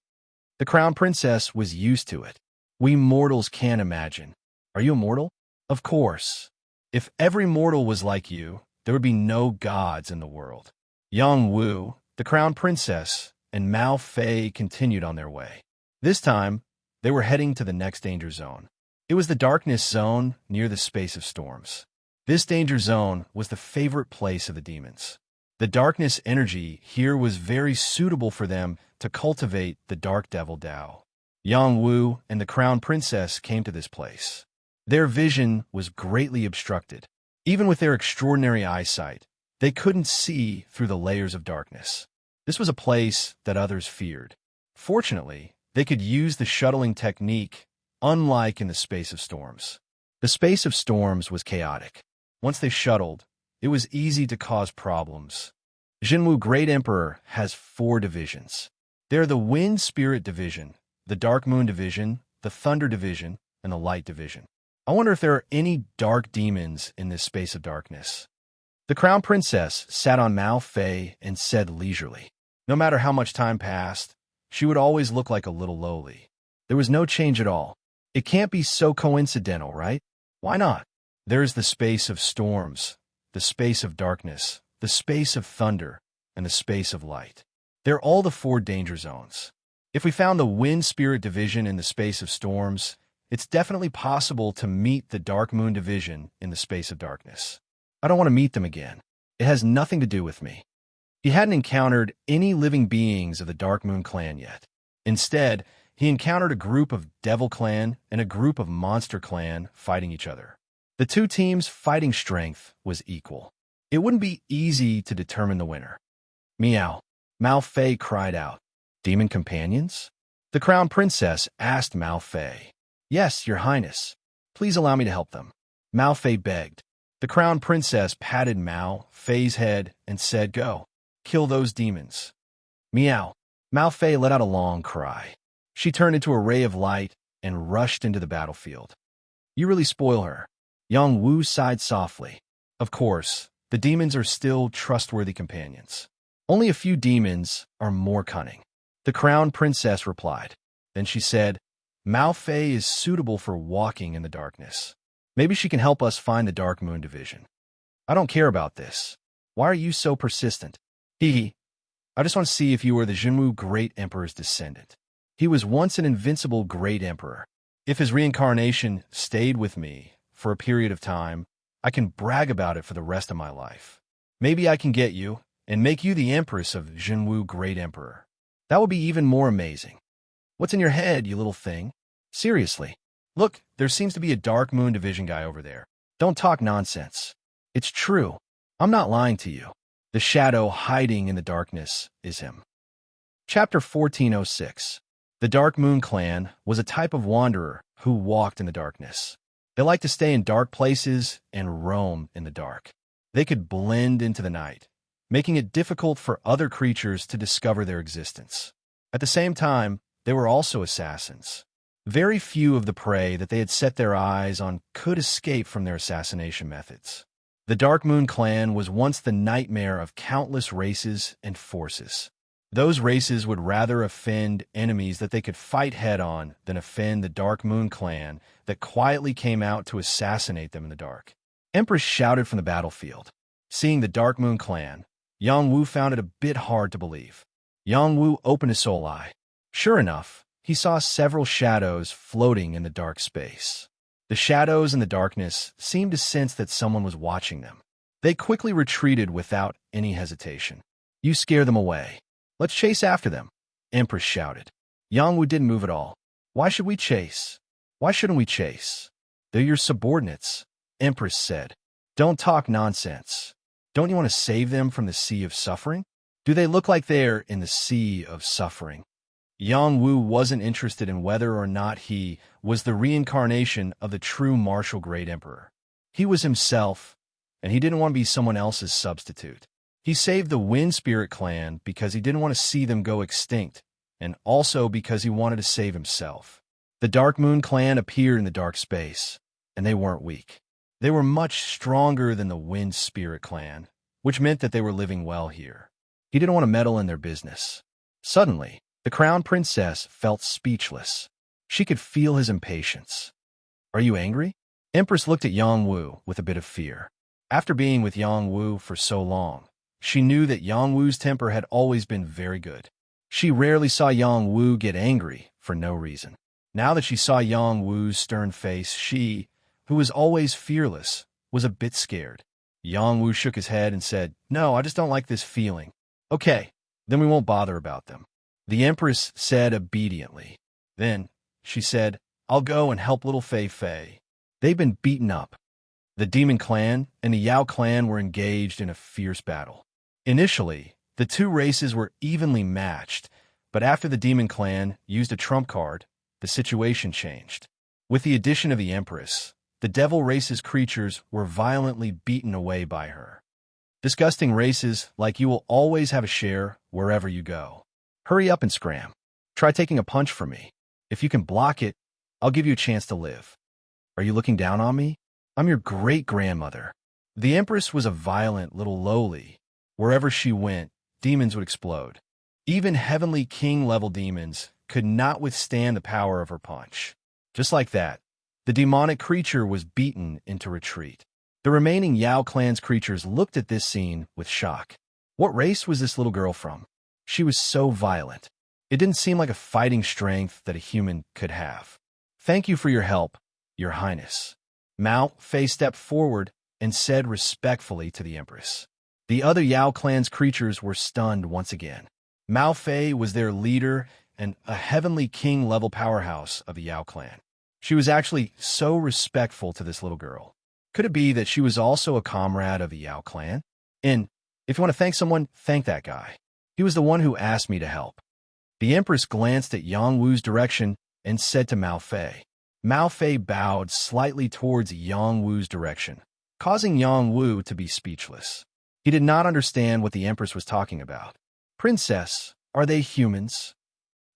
The crown princess was used to it. We mortals can't imagine. Are you a mortal? Of course. If every mortal was like you, there would be no gods in the world. Yang Wu, the crown princess, and Mao Fei continued on their way. This time, they were heading to the next danger zone. It was the darkness zone near the space of storms. This danger zone was the favorite place of the demons. The darkness energy here was very suitable for them to cultivate the dark devil Tao. Yang Wu and the crown princess came to this place. Their vision was greatly obstructed. Even with their extraordinary eyesight, they couldn't see through the layers of darkness. This was a place that others feared. Fortunately, they could use the shuttling technique, unlike in the Space of Storms. The Space of Storms was chaotic. Once they shuttled, it was easy to cause problems. Jinwu Great Emperor has 4 divisions. They're the Wind Spirit Division, the Dark Moon Division, the Thunder Division, and the Light Division. I wonder if there are any dark demons in this space of darkness. The Crown Princess sat on Mao Fei and said leisurely. No matter how much time passed, she would always look like a little lowly. There was no change at all. It can't be so coincidental, right? Why not? There's the Space of Storms, the Space of Darkness, the Space of Thunder, and the Space of Light. They're all the 4 danger zones. If we found the Wind Spirit Division in the Space of Storms, it's definitely possible to meet the Dark Moon Division in the Space of Darkness. I don't want to meet them again. It has nothing to do with me. He hadn't encountered any living beings of the Dark Moon clan yet. Instead, he encountered a group of Devil Clan and a group of Monster Clan fighting each other. The 2 teams' fighting strength was equal. It wouldn't be easy to determine the winner. Meow. Mao Fei cried out. Demon companions? The Crown Princess asked Mao Fei. Yes, Your Highness. Please allow me to help them. Mao Fei begged. The Crown Princess patted Mao Fei's head and said, Go. Kill those demons. Meow. Mao Fei let out a long cry. She turned into a ray of light and rushed into the battlefield. You really spoil her. Yang Wu sighed softly. Of course, the demons are still trustworthy companions. Only a few demons are more cunning. The Crown Princess replied. Then she said, Mao Fei is suitable for walking in the darkness. Maybe she can help us find the Dark Moon Division. I don't care about this. Why are you so persistent? I just want to see if you are the Jinwu Great Emperor's descendant. He was once an invincible Great Emperor. If his reincarnation stayed with me for a period of time, I can brag about it for the rest of my life. Maybe I can get you and make you the Empress of Jinwu Great Emperor. That would be even more amazing. What's in your head, you little thing? Seriously. Look, there seems to be a Dark Moon Division guy over there. Don't talk nonsense. It's true. I'm not lying to you. The shadow hiding in the darkness is him. Chapter 1406. The Dark Moon Clan was a type of wanderer who walked in the darkness. They liked to stay in dark places and roam in the dark. They could blend into the night, making it difficult for other creatures to discover their existence. At the same time, they were also assassins. Very few of the prey that they had set their eyes on could escape from their assassination methods. The Dark Moon Clan was once the nightmare of countless races and forces. Those races would rather offend enemies that they could fight head-on than offend the Dark Moon Clan that quietly came out to assassinate them in the dark. Empress shouted from the battlefield. Seeing the Dark Moon Clan, Yang Wu found it a bit hard to believe. Yang Wu opened his soul eye. Sure enough, he saw several shadows floating in the dark space. The shadows in the darkness seemed to sense that someone was watching them. They quickly retreated without any hesitation. You scare them away. Let's chase after them, Empress shouted. Yang Wu didn't move at all. Why should we chase? Why shouldn't we chase? They're your subordinates, Empress said. Don't talk nonsense. Don't you want to save them from the sea of suffering? Do they look like they're in the sea of suffering? Yang Wu wasn't interested in whether or not he was the reincarnation of the true martial Great Emperor. He was himself, and he didn't want to be someone else's substitute. He saved the Wind Spirit Clan because he didn't want to see them go extinct, and also because he wanted to save himself. The Dark Moon Clan appeared in the dark space, and they weren't weak. They were much stronger than the Wind Spirit Clan, which meant that they were living well here. He didn't want to meddle in their business. Suddenly, the Crown Princess felt speechless. She could feel his impatience. Are you angry? Empress looked at Yang Wu with a bit of fear. After being with Yang Wu for so long, she knew that Yang Wu's temper had always been very good. She rarely saw Yang Wu get angry for no reason. Now that she saw Yang Wu's stern face, she, who was always fearless, was a bit scared. Yang Wu shook his head and said, No, I just don't like this feeling. Okay, then we won't bother about them. The Empress said obediently. Then, she said, I'll go and help little Fei Fei. They've been beaten up. The Demon Clan and the Yao Clan were engaged in a fierce battle. Initially, the two races were evenly matched, but after the Demon Clan used a trump card, the situation changed. With the addition of the Empress, the Devil race's creatures were violently beaten away by her. Disgusting races like you will always have a share wherever you go. Hurry up and scram. Try taking a punch from me. If you can block it, I'll give you a chance to live. Are you looking down on me? I'm your great-grandmother. The Empress was a violent little lowly. Wherever she went, demons would explode. Even heavenly king-level demons could not withstand the power of her punch. Just like that, the demonic creature was beaten into retreat. The remaining Yao Clan's creatures looked at this scene with shock. What race was this little girl from? She was so violent. It didn't seem like a fighting strength that a human could have. Thank you for your help, Your Highness. Mao Fei stepped forward and said respectfully to the Empress. The other Yao Clan's creatures were stunned once again. Mao Fei was their leader and a heavenly king-level powerhouse of the Yao Clan. She was actually so respectful to this little girl. Could it be that she was also a comrade of the Yao Clan? And if you want to thank someone, thank that guy. He was the one who asked me to help. The Empress glanced at Yang Wu's direction and said to Mao Fei. Mao Fei bowed slightly towards Yang Wu's direction, causing Yang Wu to be speechless. He did not understand what the Empress was talking about. Princess, are they humans?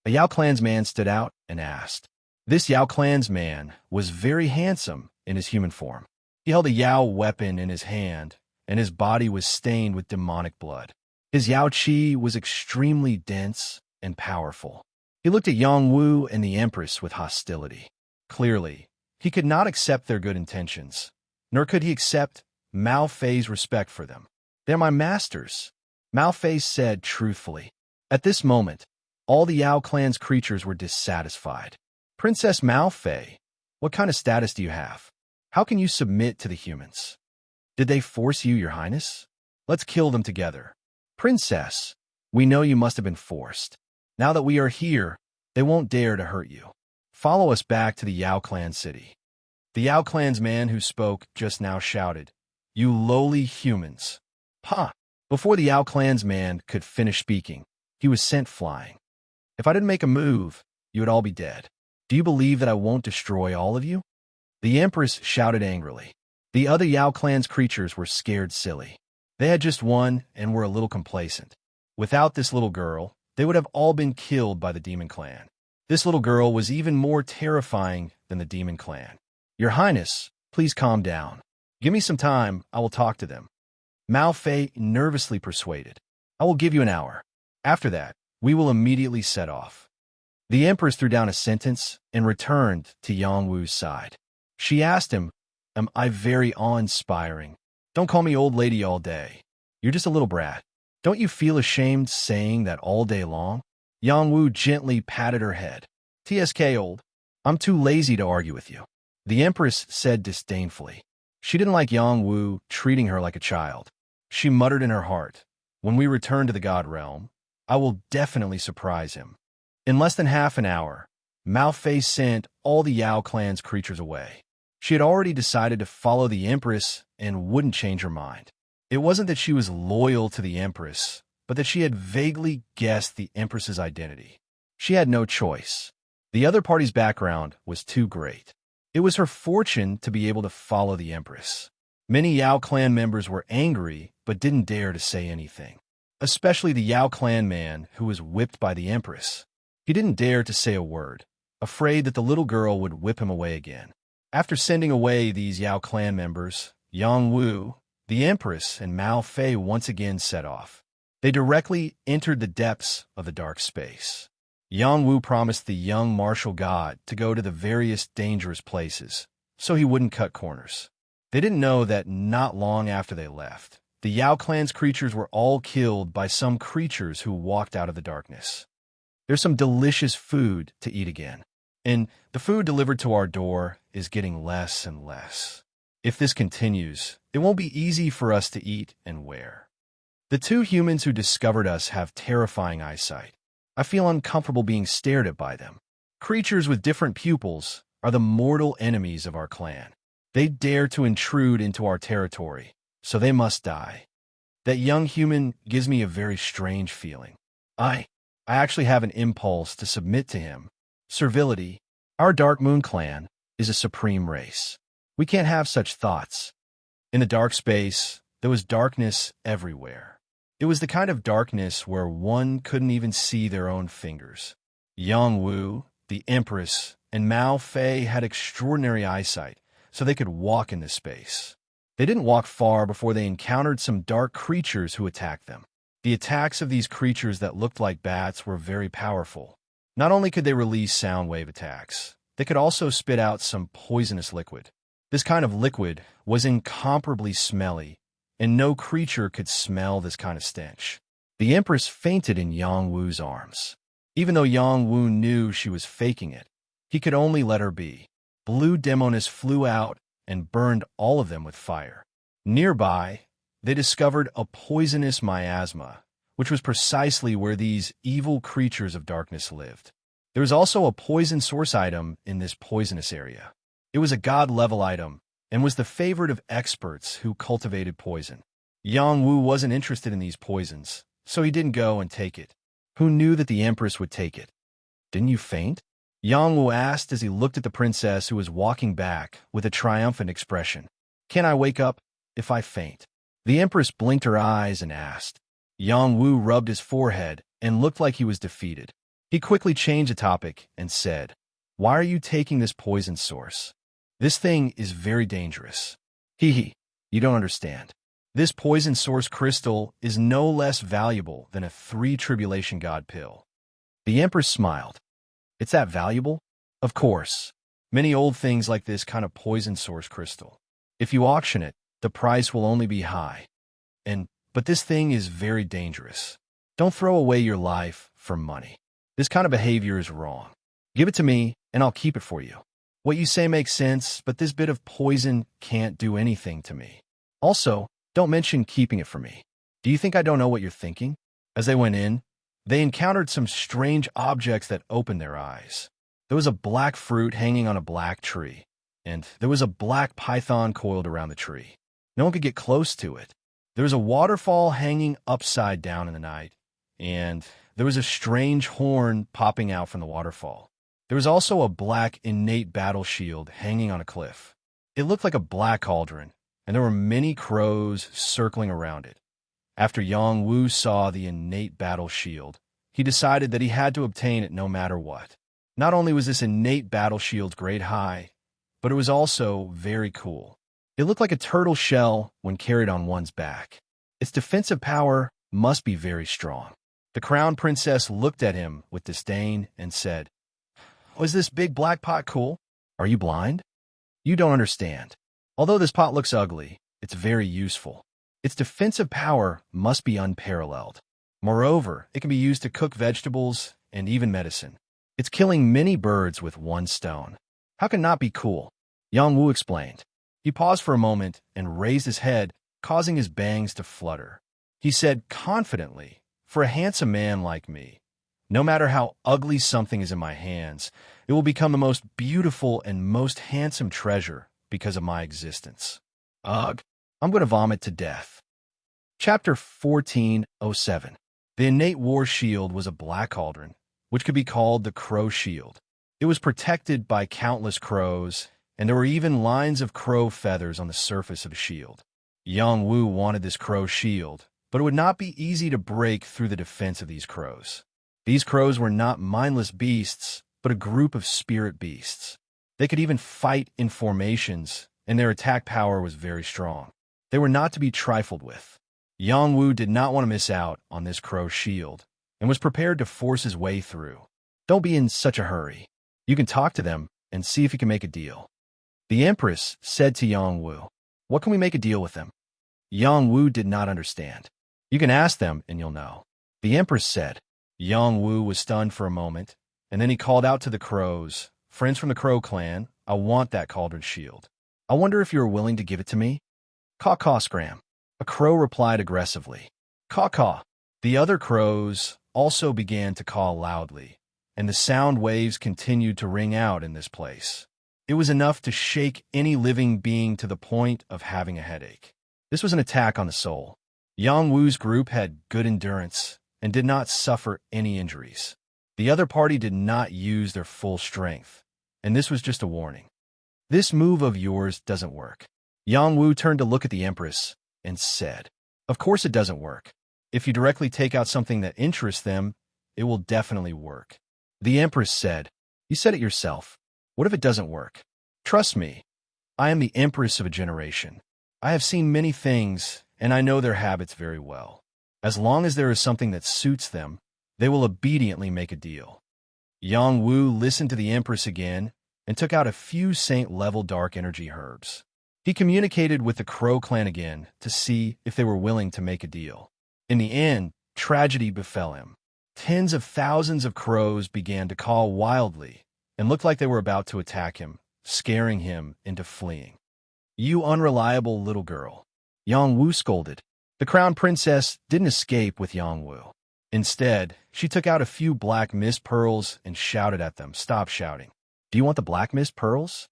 A Yao Clan's man stood out and asked. This Yao Clan's man was very handsome in his human form. He held a Yao weapon in his hand, and his body was stained with demonic blood. His Yao Qi was extremely dense and powerful. He looked at Yang Wu and the Empress with hostility. Clearly, he could not accept their good intentions, nor could he accept Mao Fei's respect for them. They're my masters, Mao Fei said truthfully. At this moment, all the Yao Clan's creatures were dissatisfied. Princess Mao Fei, what kind of status do you have? How can you submit to the humans? Did they force you, Your Highness? Let's kill them together. Princess, we know you must have been forced. Now that we are here, they won't dare to hurt you. Follow us back to the Yao Clan city. The Yao Clan's man who spoke just now shouted, You lowly humans. Ha! Before the Yao Clan's man could finish speaking, he was sent flying. If I didn't make a move, you would all be dead. Do you believe that I won't destroy all of you? The Empress shouted angrily. The other Yao Clan's creatures were scared silly. They had just won and were a little complacent. Without this little girl, they would have all been killed by the Demon Clan. This little girl was even more terrifying than the Demon Clan. Your Highness, please calm down. Give me some time, I will talk to them. Mao Fei nervously persuaded. I will give you an hour. After that, we will immediately set off. The Empress threw down a sentence and returned to Yang Wu's side. She asked him, Am I very awe-inspiring? Don't call me old lady all day. You're just a little brat. Don't you feel ashamed saying that all day long? Yang Wu gently patted her head. TSK old. I'm too lazy to argue with you. The Empress said disdainfully. She didn't like Yang Wu treating her like a child. She muttered in her heart, When we return to the God Realm, I will definitely surprise him. In less than half an hour, Mao Fei sent all the Yao Clan's creatures away. She had already decided to follow the Empress and wouldn't change her mind. It wasn't that she was loyal to the Empress, but that she had vaguely guessed the Empress's identity. She had no choice. The other party's background was too great. It was her fortune to be able to follow the Empress. Many Yao Clan members were angry but didn't dare to say anything, especially the Yao Clan man who was whipped by the Empress. He didn't dare to say a word, afraid that the little girl would whip him away again. After sending away these Yao Clan members, Yang Wu, the Empress, and Mao Fei once again set off. They directly entered the depths of the dark space. Yang Wu promised the young martial god to go to the various dangerous places, so he wouldn't cut corners. They didn't know that not long after they left, the Yao Clan's creatures were all killed by some creatures who walked out of the darkness. There's some delicious food to eat again, and the food delivered to our door is getting less and less. If this continues, it won't be easy for us to eat and wear. The two humans who discovered us have terrifying eyesight. I feel uncomfortable being stared at by them. Creatures with different pupils are the mortal enemies of our clan. They dare to intrude into our territory, so they must die. That young human gives me a very strange feeling. I actually have an impulse to submit to him. Servility, our Dark Moon clan, is a supreme race. We can't have such thoughts. In the dark space, there was darkness everywhere. It was the kind of darkness where one couldn't even see their own fingers. Yang Wu, the Empress, and Mao Fei had extraordinary eyesight, so they could walk in this space. They didn't walk far before they encountered some dark creatures who attacked them. The attacks of these creatures that looked like bats were very powerful. Not only could they release sound wave attacks, they could also spit out some poisonous liquid. This kind of liquid was incomparably smelly, and no creature could smell this kind of stench. The Empress fainted in Yang Wu's arms. Even though Yang Wu knew she was faking it, he could only let her be. Blue demons flew out and burned all of them with fire. Nearby, they discovered a poisonous miasma, which was precisely where these evil creatures of darkness lived. There was also a poison source item in this poisonous area. It was a god-level item and was the favorite of experts who cultivated poison. Yang Wu wasn't interested in these poisons, so he didn't go and take it. Who knew that the Empress would take it? Didn't you faint? Yang Wu asked as he looked at the princess who was walking back with a triumphant expression. Can I wake up if I faint? The Empress blinked her eyes and asked. Yang Wu rubbed his forehead and looked like he was defeated. He quickly changed the topic and said, Why are you taking this poison source? This thing is very dangerous. Hee, you don't understand. This poison source crystal is no less valuable than a 3 tribulation god pill. The Empress smiled. It's that valuable? Of course. Many old things like this kind of poison source crystal. If you auction it, the price will only be high. But this thing is very dangerous. Don't throw away your life for money. This kind of behavior is wrong. Give it to me, and I'll keep it for you. What you say makes sense, but this bit of poison can't do anything to me. Also, don't mention keeping it for me. Do you think I don't know what you're thinking? As they went in, they encountered some strange objects that opened their eyes. There was a black fruit hanging on a black tree, and there was a black python coiled around the tree. No one could get close to it. There was a waterfall hanging upside down in the night, and there was a strange horn popping out from the waterfall. There was also a black innate battle shield hanging on a cliff. It looked like a black cauldron, and there were many crows circling around it. After Yang Wu saw the innate battle shield, he decided that he had to obtain it no matter what. Not only was this innate battle shield grade high, but it was also very cool. It looked like a turtle shell when carried on one's back. Its defensive power must be very strong. The crown princess looked at him with disdain and said, Was this big black pot cool? Are you blind? You don't understand. Although this pot looks ugly, it's very useful. Its defensive power must be unparalleled. Moreover, it can be used to cook vegetables and even medicine. It's killing many birds with one stone. How can not be cool? Yang Wu explained. He paused for a moment and raised his head, causing his bangs to flutter. He said confidently, For a handsome man like me, no matter how ugly something is in my hands, it will become the most beautiful and most handsome treasure because of my existence. Ugh, I'm going to vomit to death. Chapter 1407. The innate war shield was a black cauldron, which could be called the crow shield. It was protected by countless crows, and there were even lines of crow feathers on the surface of the shield. Yang Wu wanted this crow shield, but it would not be easy to break through the defense of these crows. These crows were not mindless beasts, but a group of spirit beasts. They could even fight in formations, and their attack power was very strong. They were not to be trifled with. Yang Wu did not want to miss out on this crow shield, and was prepared to force his way through. Don't be in such a hurry. You can talk to them and see if you can make a deal. The Empress said to Yang Wu, What can we make a deal with them? Yang Wu did not understand. You can ask them and you'll know. The Empress said. Yang Wu was stunned for a moment, and then he called out to the crows, Friends from the Crow clan, I want that cauldron shield. I wonder if you are willing to give it to me? Caw-caw scram. A crow replied aggressively. Caw-caw. The other crows also began to caw loudly, and the sound waves continued to ring out in this place. It was enough to shake any living being to the point of having a headache. This was an attack on the soul. Yang Wu's group had good endurance and did not suffer any injuries. The other party did not use their full strength, and this was just a warning. This move of yours doesn't work. Yang Wu turned to look at the Empress and said, "Of course it doesn't work. If you directly take out something that interests them, it will definitely work." The Empress said, "You said it yourself. What if it doesn't work? Trust me, I am the Empress of a generation. I have seen many things, and I know their habits very well. As long as there is something that suits them, they will obediently make a deal." Yang Wu listened to the Empress again and took out a few saint-level dark energy herbs. He communicated with the Crow clan again to see if they were willing to make a deal. In the end, tragedy befell him. Tens of thousands of crows began to caw wildly and looked like they were about to attack him, scaring him into fleeing. "You unreliable little girl," Yang Wu scolded. The crown princess didn't escape with Yang Wu. Instead, she took out a few black mist pearls and shouted at them, "Stop shouting. Do you want the black mist pearls?"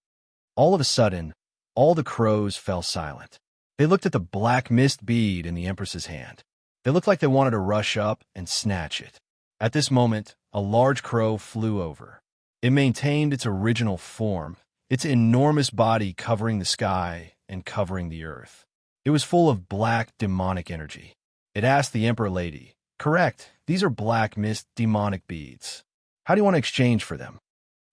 All of a sudden, all the crows fell silent. They looked at the black mist bead in the Empress's hand. They looked like they wanted to rush up and snatch it. At this moment, a large crow flew over. It maintained its original form, its enormous body covering the sky and covering the earth. It was full of black demonic energy. It asked the Emperor Lady, "Correct, these are black mist demonic beads. How do you want to exchange for them?"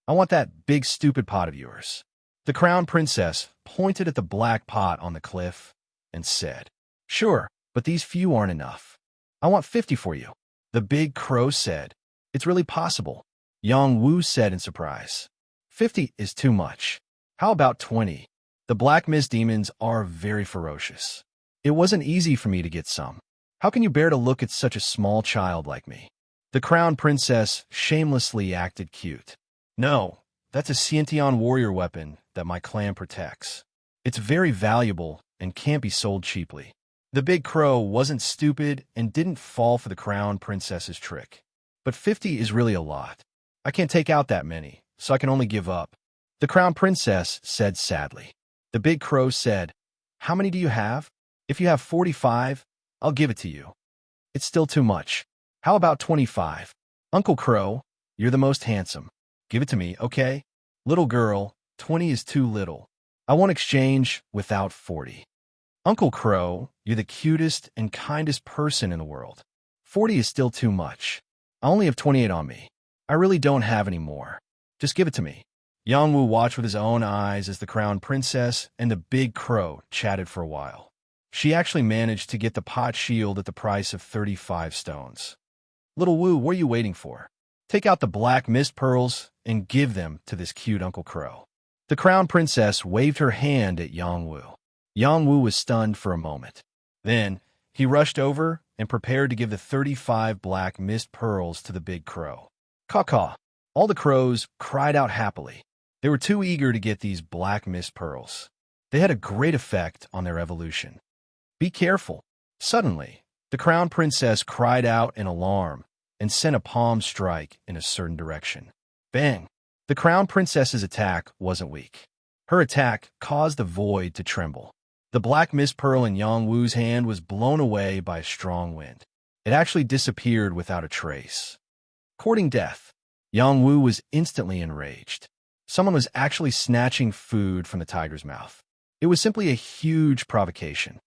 "I want that big stupid pot of yours." The crown princess pointed at the black pot on the cliff and said, "Sure, but these few aren't enough. I want 50 for you." The big crow said, "It's really possible." Yang Wu said in surprise, "50 is too much. How about 20? The black mist demons are very ferocious. It wasn't easy for me to get some. How can you bear to look at such a small child like me?" The crown princess shamelessly acted cute. "No, that's a Xiantian warrior weapon that my clan protects. It's very valuable and can't be sold cheaply." The big crow wasn't stupid and didn't fall for the crown princess's trick. "But 50 is really a lot. I can't take out that many, so I can only give up," the crown princess said sadly. The big crow said, "How many do you have? If you have 45, I'll give it to you." "It's still too much. How about 25? Uncle Crow, you're the most handsome. Give it to me, okay?" "Little girl, 20 is too little. I won't exchange without 40. "Uncle Crow, you're the cutest and kindest person in the world. 40 is still too much. I only have 28 on me. I really don't have any more. Just give it to me." Yang Wu watched with his own eyes as the crown princess and the big crow chatted for a while. She actually managed to get the pot shield at the price of 35 stones. "Little Wu, what are you waiting for? Take out the black mist pearls and give them to this cute Uncle Crow." The crown princess waved her hand at Yang Wu. Yang Wu was stunned for a moment. Then, he rushed over and prepared to give the 35 black mist pearls to the big crow. Caw-caw! All the crows cried out happily. They were too eager to get these black mist pearls. They had a great effect on their evolution. "Be careful." Suddenly, the crown princess cried out in alarm and sent a palm strike in a certain direction. Bang! The crown princess's attack wasn't weak. Her attack caused the void to tremble. The black mist pearl in Yang Wu's hand was blown away by a strong wind. It actually disappeared without a trace. Courting death, Yang Wu was instantly enraged. Someone was actually snatching food from the tiger's mouth. It was simply a huge provocation.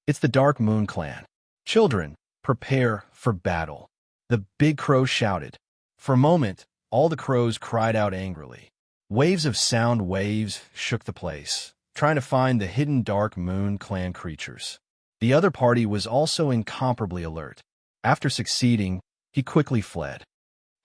"It's the Dark Moon clan. Children, prepare for battle," the big crow shouted. For a moment, all the crows cried out angrily. Waves of sound waves shook the place, trying to find the hidden Dark Moon clan creatures. The other party was also incomparably alert. After succeeding, he quickly fled.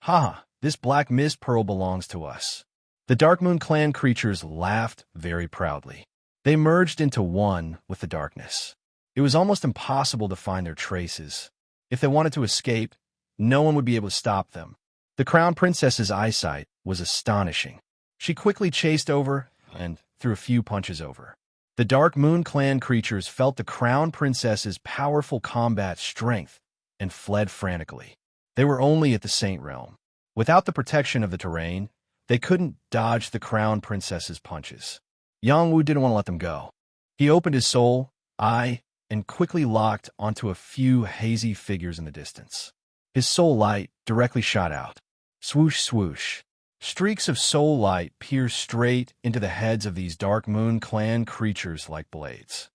"Ha! This black mist pearl belongs to us." The Dark Moon clan creatures laughed very proudly. They merged into one with the darkness. It was almost impossible to find their traces. If they wanted to escape, no one would be able to stop them. The crown princess's eyesight was astonishing. She quickly chased over and threw a few punches over. The Dark Moon clan creatures felt the crown princess's powerful combat strength and fled frantically. They were only at the Saint Realm. Without the protection of the terrain, They couldn't dodge the crown princess's punches. Yang Wu didn't want to let them go. He opened his soul, eye, and quickly locked onto a few hazy figures in the distance. His soul light directly shot out. Swoosh, swoosh. Streaks of soul light pierced straight into the heads of these Dark Moon clan creatures like blades.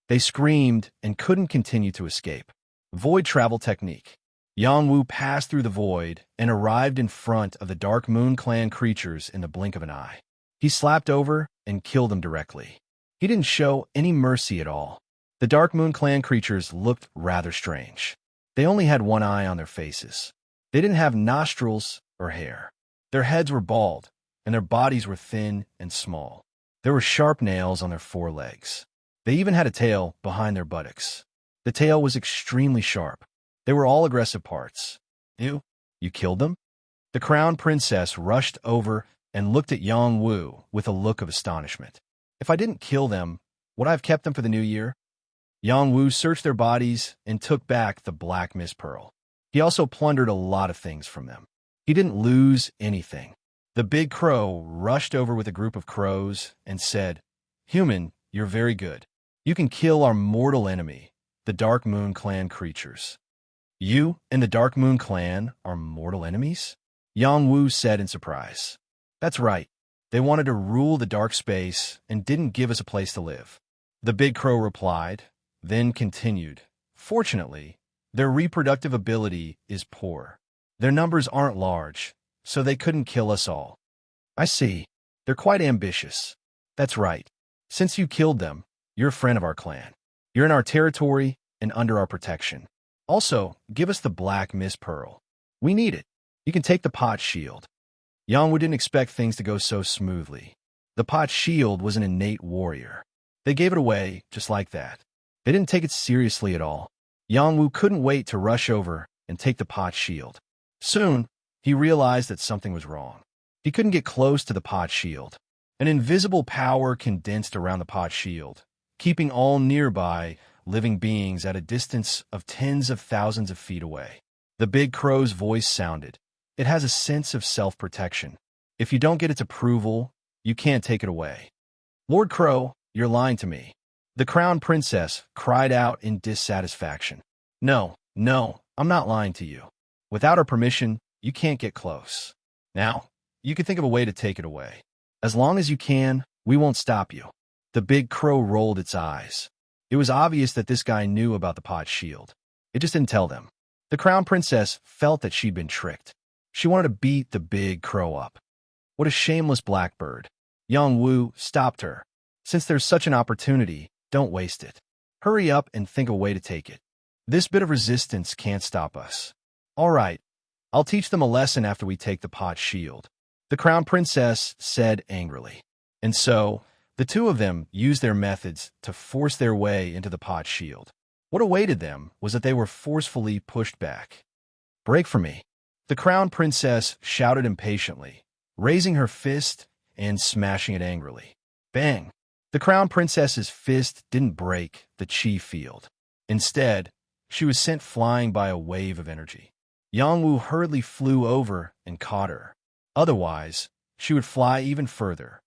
They screamed and couldn't continue to escape. Void travel technique. Yang Wu passed through the void and arrived in front of the Dark Moon clan creatures in the blink of an eye. He slapped over and killed them directly. He didn't show any mercy at all. The Dark Moon clan creatures looked rather strange. They only had one eye on their faces. They didn't have nostrils or hair. Their heads were bald, and their bodies were thin and small. There were sharp nails on their forelegs. They even had a tail behind their buttocks. The tail was extremely sharp. They were all aggressive parts. You killed them? The crown princess rushed over and looked at Yang Wu with a look of astonishment. If I didn't kill them, would I have kept them for the new year? Yang Wu searched their bodies and took back the black mist pearl. He also plundered a lot of things from them. He didn't lose anything. The big crow rushed over with a group of crows and said, "Human, you're very good. You can kill our mortal enemy, the Dark Moon clan creatures." "You and the Dark Moon clan are mortal enemies?" Yang Wu said in surprise. "That's right. They wanted to rule the dark space and didn't give us a place to live." The big crow replied, then continued, "Fortunately, their reproductive ability is poor. Their numbers aren't large, so they couldn't kill us all." "I see. They're quite ambitious." "That's right. Since you killed them, you're a friend of our clan. You're in our territory and under our protection. Also, give us the black mist pearl. We need it. You can take the pot shield." Yang Wu didn't expect things to go so smoothly. The pot shield was an innate warrior. They gave it away just like that. They didn't take it seriously at all. Yang Wu couldn't wait to rush over and take the pot shield. Soon, he realized that something was wrong. He couldn't get close to the pot shield. An invisible power condensed around the pot shield, keeping all nearby living beings at a distance of tens of thousands of feet away. The big crow's voice sounded. "It has a sense of self-protection. If you don't get its approval, you can't take it away." "Lord Crow, you're lying to me." The crown princess cried out in dissatisfaction. No, I'm not lying to you. Without our permission, you can't get close. Now, you can think of a way to take it away. As long as you can, we won't stop you." The big crow rolled its eyes. It was obvious that this guy knew about the pot shield. It just didn't tell them. The crown princess felt that she'd been tricked. She wanted to beat the big crow up. What a shameless blackbird. Yang Wu stopped her. "Since there's such an opportunity, don't waste it. Hurry up and think of a way to take it. This bit of resistance can't stop us." "All right, I'll teach them a lesson after we take the pot shield," the crown princess said angrily. And so, the two of them used their methods to force their way into the pot shield. What awaited them was that they were forcefully pushed back. "Break from me," the crown princess shouted impatiently, raising her fist and smashing it angrily. Bang! The crown princess's fist didn't break the chi field. Instead, she was sent flying by a wave of energy. Yang Wu hurriedly flew over and caught her. Otherwise, she would fly even further.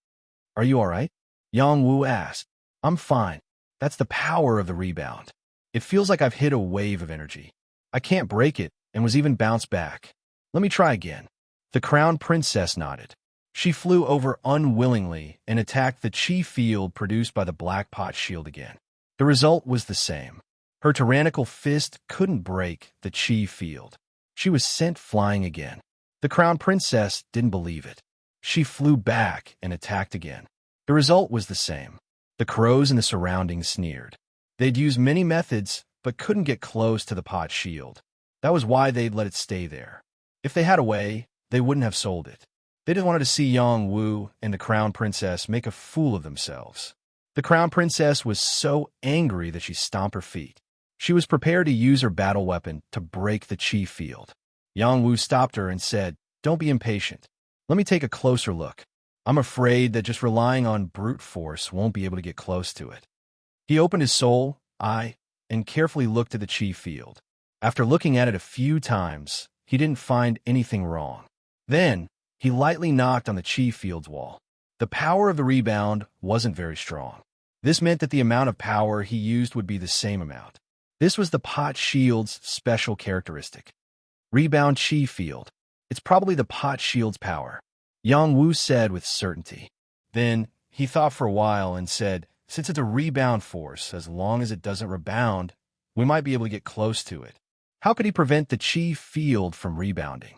"Are you all right?" Yang Wu asked. "I'm fine. That's the power of the rebound. It feels like I've hit a wave of energy. I can't break it and was even bounced back. Let me try again." The crown princess nodded. She flew over unwillingly and attacked the chi field produced by the black pot shield again. The result was the same. Her tyrannical fist couldn't break the chi field. She was sent flying again. The crown princess didn't believe it. She flew back and attacked again. The result was the same. The crows in the surroundings sneered. They'd used many methods, but couldn't get close to the pot shield. That was why they'd let it stay there. If they had a way, they wouldn't have sold it. They just wanted to see Yang Wu and the crown princess make a fool of themselves. The crown princess was so angry that she stomped her feet. She was prepared to use her battle weapon to break the chi field. Yang Wu stopped her and said, "Don't be impatient. Let me take a closer look. I'm afraid that just relying on brute force won't be able to get close to it." He opened his soul, eye, and carefully looked at the chi field. After looking at it a few times, he didn't find anything wrong. Then, He lightly knocked on the chi field's wall. The power of the rebound wasn't very strong. This meant that the amount of power he used would be the same amount. This was the pot shield's special characteristic. Rebound chi field. It's probably the pot shield's power, Yang Wu said with certainty. Then, he thought for a while and said, since it's a rebound force, as long as it doesn't rebound, we might be able to get close to it. How could he prevent the chi field from rebounding?